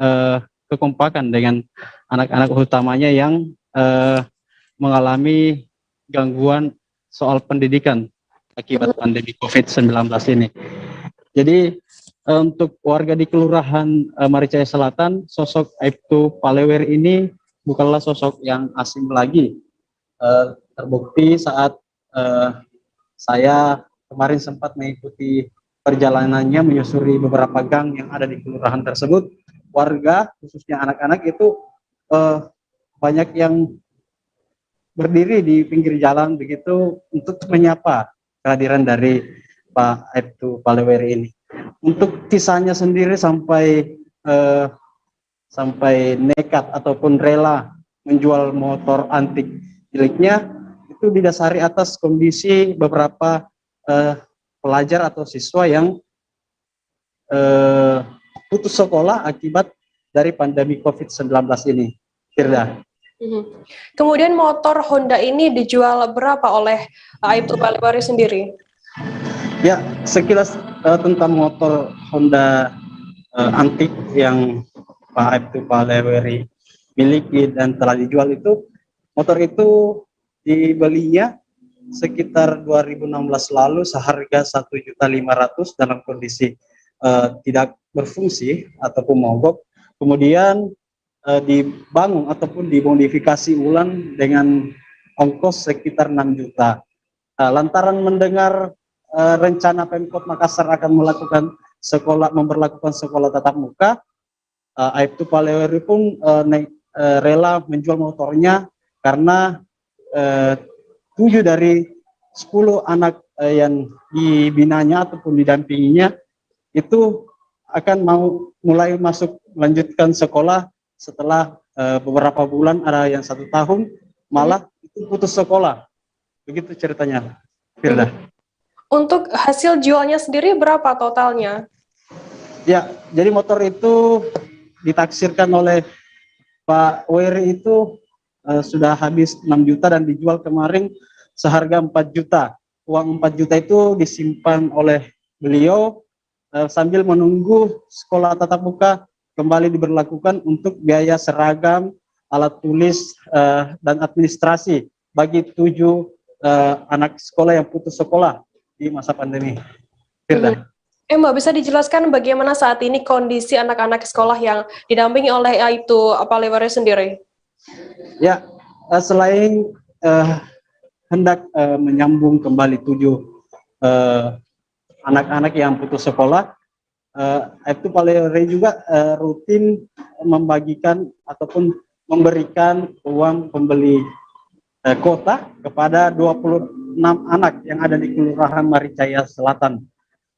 kekompakan dengan anak-anak utamanya yang mengalami gangguan soal pendidikan akibat pandemi COVID-19 ini. Jadi untuk warga di Kelurahan Marijaya Selatan, sosok Aibtu Paleweri ini bukanlah sosok yang asing lagi. Terbukti saat saya kemarin sempat mengikuti perjalanannya menyusuri beberapa gang yang ada di kelurahan tersebut, warga khususnya anak-anak itu banyak yang berdiri di pinggir jalan begitu untuk menyapa kehadiran dari Pak Aibtu Paleweri ini. Untuk kisahnya sendiri sampai nekat ataupun rela menjual motor antik miliknya itu didasari atas kondisi beberapa pelajar atau siswa yang putus sekolah akibat dari pandemi COVID-19 ini. Firda. Kemudian motor Honda ini dijual berapa oleh Aibtu Palewari sendiri? Ya, sekilas tentang motor Honda antik yang Pak Aibtu Palewari miliki dan telah dijual itu, motor itu dibelinya sekitar 2016 lalu seharga 1.500.000 dalam kondisi tidak berfungsi ataupun mogok. Kemudian dibangun ataupun dimodifikasi ulang dengan ongkos sekitar 6 juta. Lantaran mendengar rencana Pemkot Makassar akan memberlakukan sekolah tatap muka, Aibtu Palewari pun rela menjual motornya karena 7 dari 10 anak yang dibinanya ataupun didampinginya itu akan mulai melanjutkan sekolah setelah beberapa bulan, ada yang 1 tahun malah itu putus sekolah. Begitu ceritanya, Firda. Untuk hasil jualnya sendiri berapa totalnya? Ya, jadi motor itu ditaksirkan oleh Pak Weri itu sudah habis 6 juta dan dijual kemarin seharga 4 juta. Uang 4 juta itu disimpan oleh beliau sambil menunggu sekolah tatap muka kembali diberlakukan untuk biaya seragam, alat tulis, dan administrasi bagi 7 anak sekolah yang putus sekolah di masa pandemi. Firda. Mbak, bisa dijelaskan bagaimana saat ini kondisi anak-anak sekolah yang didampingi oleh Aibtu Palewari sendiri? Ya, selain hendak menyambung kembali 7 anak-anak yang putus sekolah, Aibtu Palewari juga rutin membagikan ataupun memberikan uang pembeli kuota kepada 26 anak yang ada di Kelurahan Maricaya Selatan.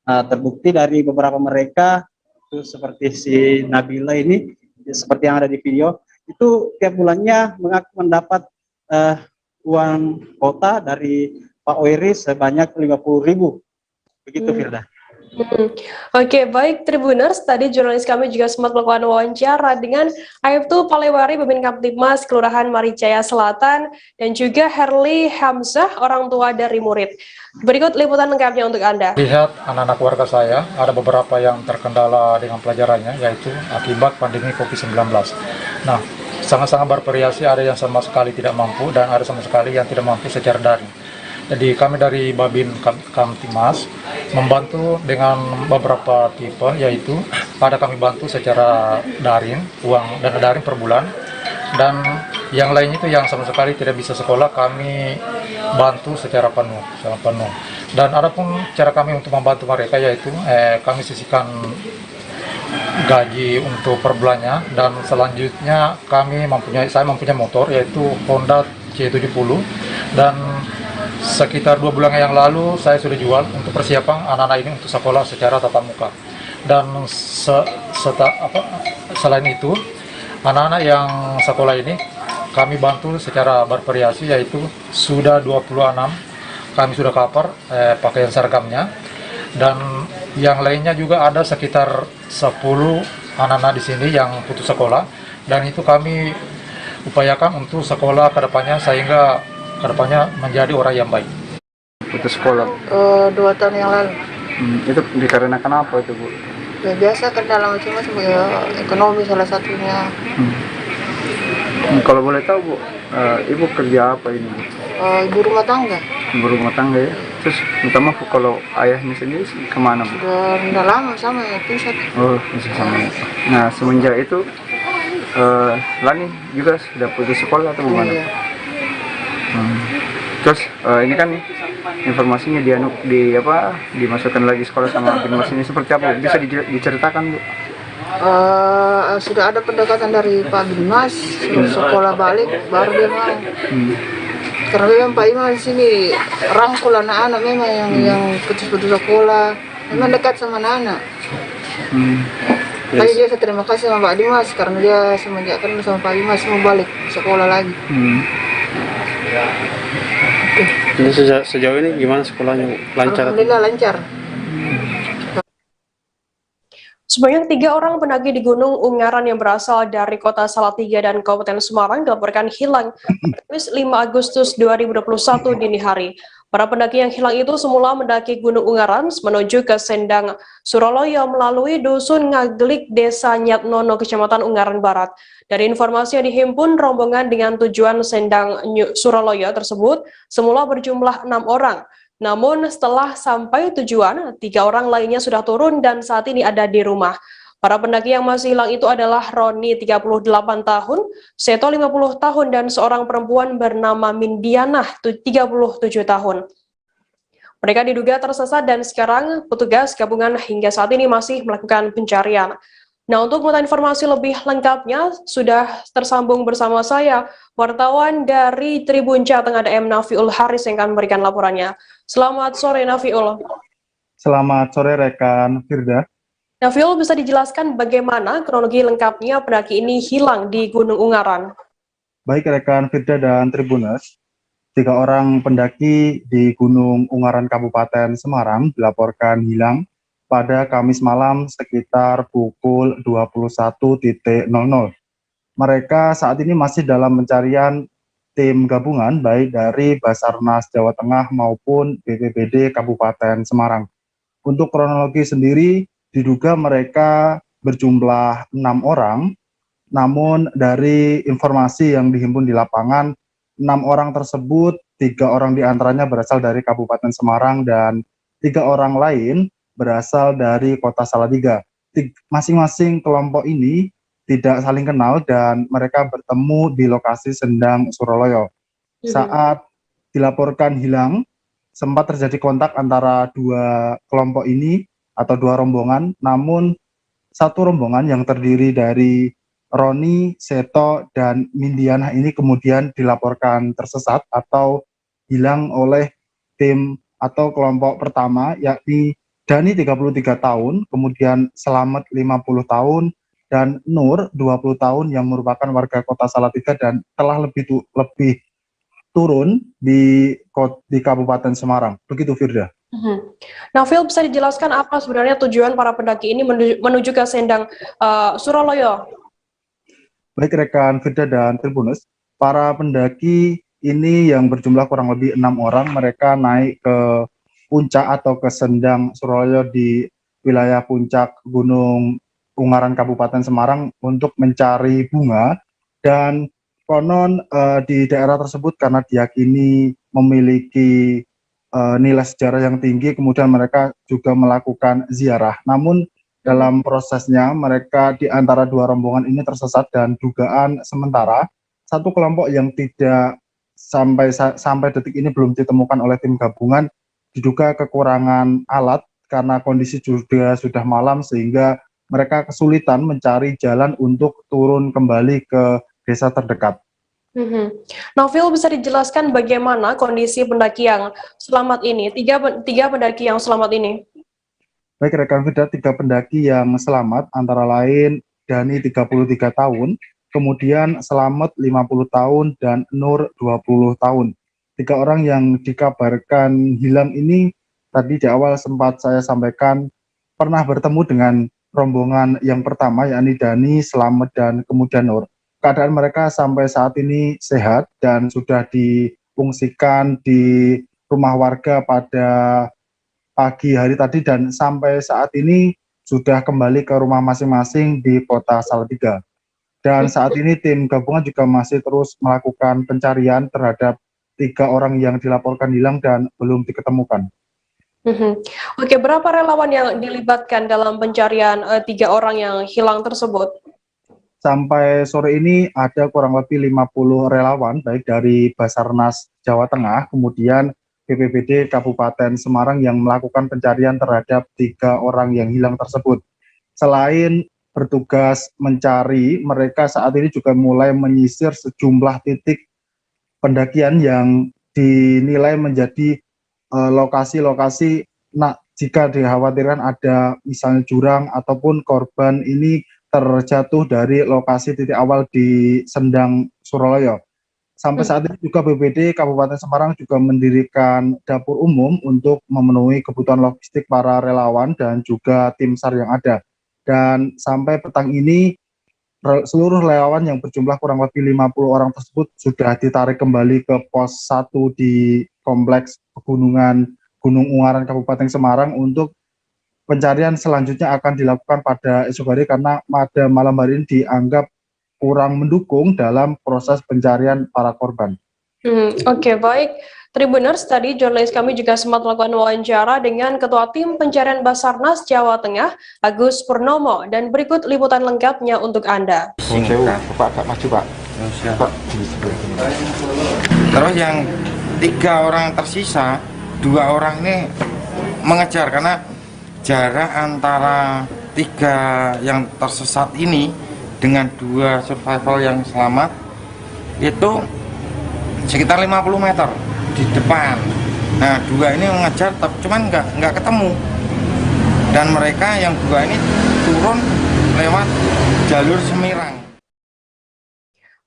Terbukti dari beberapa mereka, itu seperti si Nabila ini, seperti yang ada di video, itu tiap bulannya mendapat uang kuota dari Pak Weri sebanyak 50.000. Begitu, Firda. Oke, baik Tribuners, tadi jurnalis kami juga sempat melakukan wawancara dengan Aibtu Palewari, Pemimpin Kamtibmas Kelurahan Maricaya Selatan, dan juga Herli Hamzah, orang tua dari murid. Berikut liputan lengkapnya untuk Anda. Lihat anak-anak warga saya, ada beberapa yang terkendala dengan pelajarannya, yaitu akibat pandemi COVID-19. Nah, sangat-sangat bervariasi, ada yang sama sekali tidak mampu, dan ada sama sekali yang tidak mampu secara daring. Jadi kami dari Babin Kamtibmas membantu dengan beberapa tipe, yaitu ada kami bantu secara daring, uang dana daring per bulan, dan yang lainnya itu yang sama sekali tidak bisa sekolah kami bantu secara penuh. Dan adapun cara kami untuk membantu mereka, yaitu kami sisihkan gaji untuk per bulannya, dan selanjutnya saya mempunyai motor yaitu Honda C70, dan sekitar 2 bulan yang lalu saya sudah jual untuk persiapan anak-anak ini untuk sekolah secara tatap muka. Dan selain itu, anak-anak yang sekolah ini kami bantu secara bervariasi, yaitu sudah 26 kami sudah cover pakaian seragamnya, dan yang lainnya juga ada sekitar 10 anak-anak di sini yang putus sekolah, dan itu kami upayakan untuk sekolah ke depannya sehingga kedepannya menjadi orang yang baik. Putus sekolah? 2 tahun yang lalu. Itu dikarenakan apa itu, Bu? Ya biasa, kendala macam-macam, ya ekonomi salah satunya. Kalau boleh tahu, Bu, Ibu kerja apa ini, Bu? Ibu rumah tangga. Ibu rumah tangga, ya. Terus minta maaf, kalau ayahnya sendiri kemana, Bu? Udah lama sama ya, pisah. Oh, pisah sama ya. Nah, semenjak itu Lani juga sudah putus sekolah atau bagaimana? Iya. Terus ini kan informasinya dimasukkan lagi sekolah sama Binmas ini seperti apa? Bisa diceritakan, Bu? Sudah ada pendekatan dari Pak Binmas, suruh sekolah balik, baru dia mau. Karena memang Pak Imas di sini rangkul anak-anak memang yang putus-putus sekolah, memang dekat sama anak-anak. Tapi dia terima kasih sama Pak Dimas karena dia semenjak kenal sama Pak Dimas mau balik sekolah lagi. Jadi sejauh ini gimana sekolahnya? Lancar? Alhamdulillah lancar. Sebanyak 3 orang pendaki di Gunung Ungaran yang berasal dari kota Salatiga dan Kabupaten Semarang dilaporkan hilang Kamis 5 Agustus 2021 dini hari. Para pendaki yang hilang itu semula mendaki Gunung Ungaran menuju ke Sendang, Suraloyo melalui Dusun Ngaglik, Desa Nyatnono, Kecamatan Ungaran Barat. Dari informasi yang dihimpun, rombongan dengan tujuan Sendang Suraloyo tersebut semula berjumlah 6 orang. Namun setelah sampai tujuan, 3 orang lainnya sudah turun dan saat ini ada di rumah. Para pendaki yang masih hilang itu adalah Roni 38 tahun, Seto 50 tahun, dan seorang perempuan bernama Mindianah 37 tahun. Mereka diduga tersesat dan sekarang petugas gabungan hingga saat ini masih melakukan pencarian. Nah, untuk mengetahui informasi lebih lengkapnya, sudah tersambung bersama saya, wartawan dari Tribun Jateng, ada M. Nafiul Haris yang akan memberikan laporannya. Selamat sore, Nafiul. Selamat sore, rekan Firda. Nafiul, bisa dijelaskan bagaimana kronologi lengkapnya pendaki ini hilang di Gunung Ungaran? Baik, rekan Firda dan Tribuners, 3 orang pendaki di Gunung Ungaran Kabupaten Semarang dilaporkan hilang pada Kamis malam sekitar pukul 21.00. Mereka saat ini masih dalam pencarian tim gabungan baik dari Basarnas Jawa Tengah maupun BPBD Kabupaten Semarang. Untuk kronologi sendiri, diduga mereka berjumlah 6 orang, namun dari informasi yang dihimpun di lapangan, 6 orang tersebut, 3 orang diantaranya berasal dari Kabupaten Semarang dan 3 orang lain berasal dari kota Salatiga. Masing-masing kelompok ini tidak saling kenal dan mereka bertemu di lokasi Sendang Suraloyo. Saat dilaporkan hilang, sempat terjadi kontak antara 2 kelompok ini atau 2 rombongan, namun satu rombongan yang terdiri dari Roni, Seto, dan Mindianah ini kemudian dilaporkan tersesat atau hilang oleh tim atau kelompok pertama, yakni Dani 33 tahun, kemudian Selamat 50 tahun, dan Nur 20 tahun yang merupakan warga kota Salatiga dan telah lebih turun di Kabupaten Semarang. Begitu, Firda. Nafil, bisa dijelaskan apa sebenarnya tujuan para pendaki ini menuju ke Sendang Suraloyo? Baik, rekan Firda dan Tribunus, para pendaki ini yang berjumlah kurang lebih 6 orang, mereka naik ke puncak atau ke Sendang Suraloyo di wilayah puncak Gunung Ungaran Kabupaten Semarang untuk mencari bunga, dan konon di daerah tersebut karena diyakini memiliki nilai sejarah yang tinggi, kemudian mereka juga melakukan ziarah. Namun dalam prosesnya mereka di antara 2 rombongan ini tersesat dan dugaan sementara satu kelompok yang tidak sampai detik ini belum ditemukan oleh tim gabungan diduga kekurangan alat karena kondisi juga sudah malam sehingga mereka kesulitan mencari jalan untuk turun kembali ke desa terdekat. Nafil, bisa dijelaskan bagaimana kondisi pendaki yang selamat ini, tiga pendaki yang selamat ini? Baik, rekan Firda, 3 pendaki yang selamat antara lain Dani 33 tahun, kemudian Selamat 50 tahun, dan Nur 20 tahun. 3 orang yang dikabarkan hilang ini tadi di awal sempat saya sampaikan pernah bertemu dengan rombongan yang pertama, yakni Dani, Selamat, dan kemudian Nur. Keadaan mereka sampai saat ini sehat dan sudah difungsikan di rumah warga pada pagi hari tadi dan sampai saat ini sudah kembali ke rumah masing-masing di kota Salatiga. Dan saat ini tim gabungan juga masih terus melakukan pencarian terhadap 3 orang yang dilaporkan hilang dan belum diketemukan. Oke, berapa relawan yang dilibatkan dalam pencarian 3 orang yang hilang tersebut? Sampai sore ini ada kurang lebih 50 relawan, baik dari Basarnas Jawa Tengah, kemudian BPBD Kabupaten Semarang yang melakukan pencarian terhadap 3 orang yang hilang tersebut. Selain bertugas mencari, mereka saat ini juga mulai menyisir sejumlah titik pendakian yang dinilai menjadi lokasi-lokasi jika dikhawatirkan ada misalnya jurang ataupun korban ini terjatuh dari lokasi titik awal di Sendang Suraloyo. Sampai saat ini juga BPBD Kabupaten Semarang juga mendirikan dapur umum untuk memenuhi kebutuhan logistik para relawan dan juga tim SAR yang ada. dan sampai petang ini seluruh relawan yang berjumlah kurang lebih 50 orang tersebut sudah ditarik kembali ke pos 1 di kompleks pegunungan Gunung Ungaran Kabupaten Semarang untuk pencarian selanjutnya akan dilakukan pada esok hari karena pada malam hari ini dianggap kurang mendukung dalam proses pencarian para korban. Oke, baik. Tribuners, tadi jurnalis kami juga sempat melakukan wawancara dengan Ketua Tim Pencarian Basarnas Jawa Tengah, Agus Purnomo, dan berikut liputan lengkapnya untuk Anda. Pak, agak maju, Pak. Terus yang 3 orang tersisa, 2 orang ini mengejar karena jarak antara 3 yang tersesat ini dengan 2 survival yang selamat itu sekitar 50 meter di depan. Nah, 2 ini mengejar, cuman nggak ketemu. Dan mereka yang 2 ini turun lewat jalur Semirang.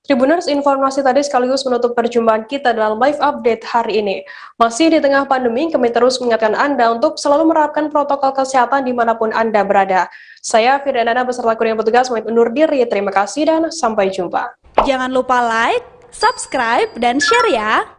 Tribuners, informasi tadi sekaligus menutup perjumpaan kita dalam live update hari ini. Masih di tengah pandemi, kami terus mengingatkan Anda untuk selalu menerapkan protokol kesehatan dimanapun Anda berada. Saya Firda beserta kru yang bertugas undur diri. Terima kasih dan sampai jumpa. Jangan lupa like, subscribe, dan share ya!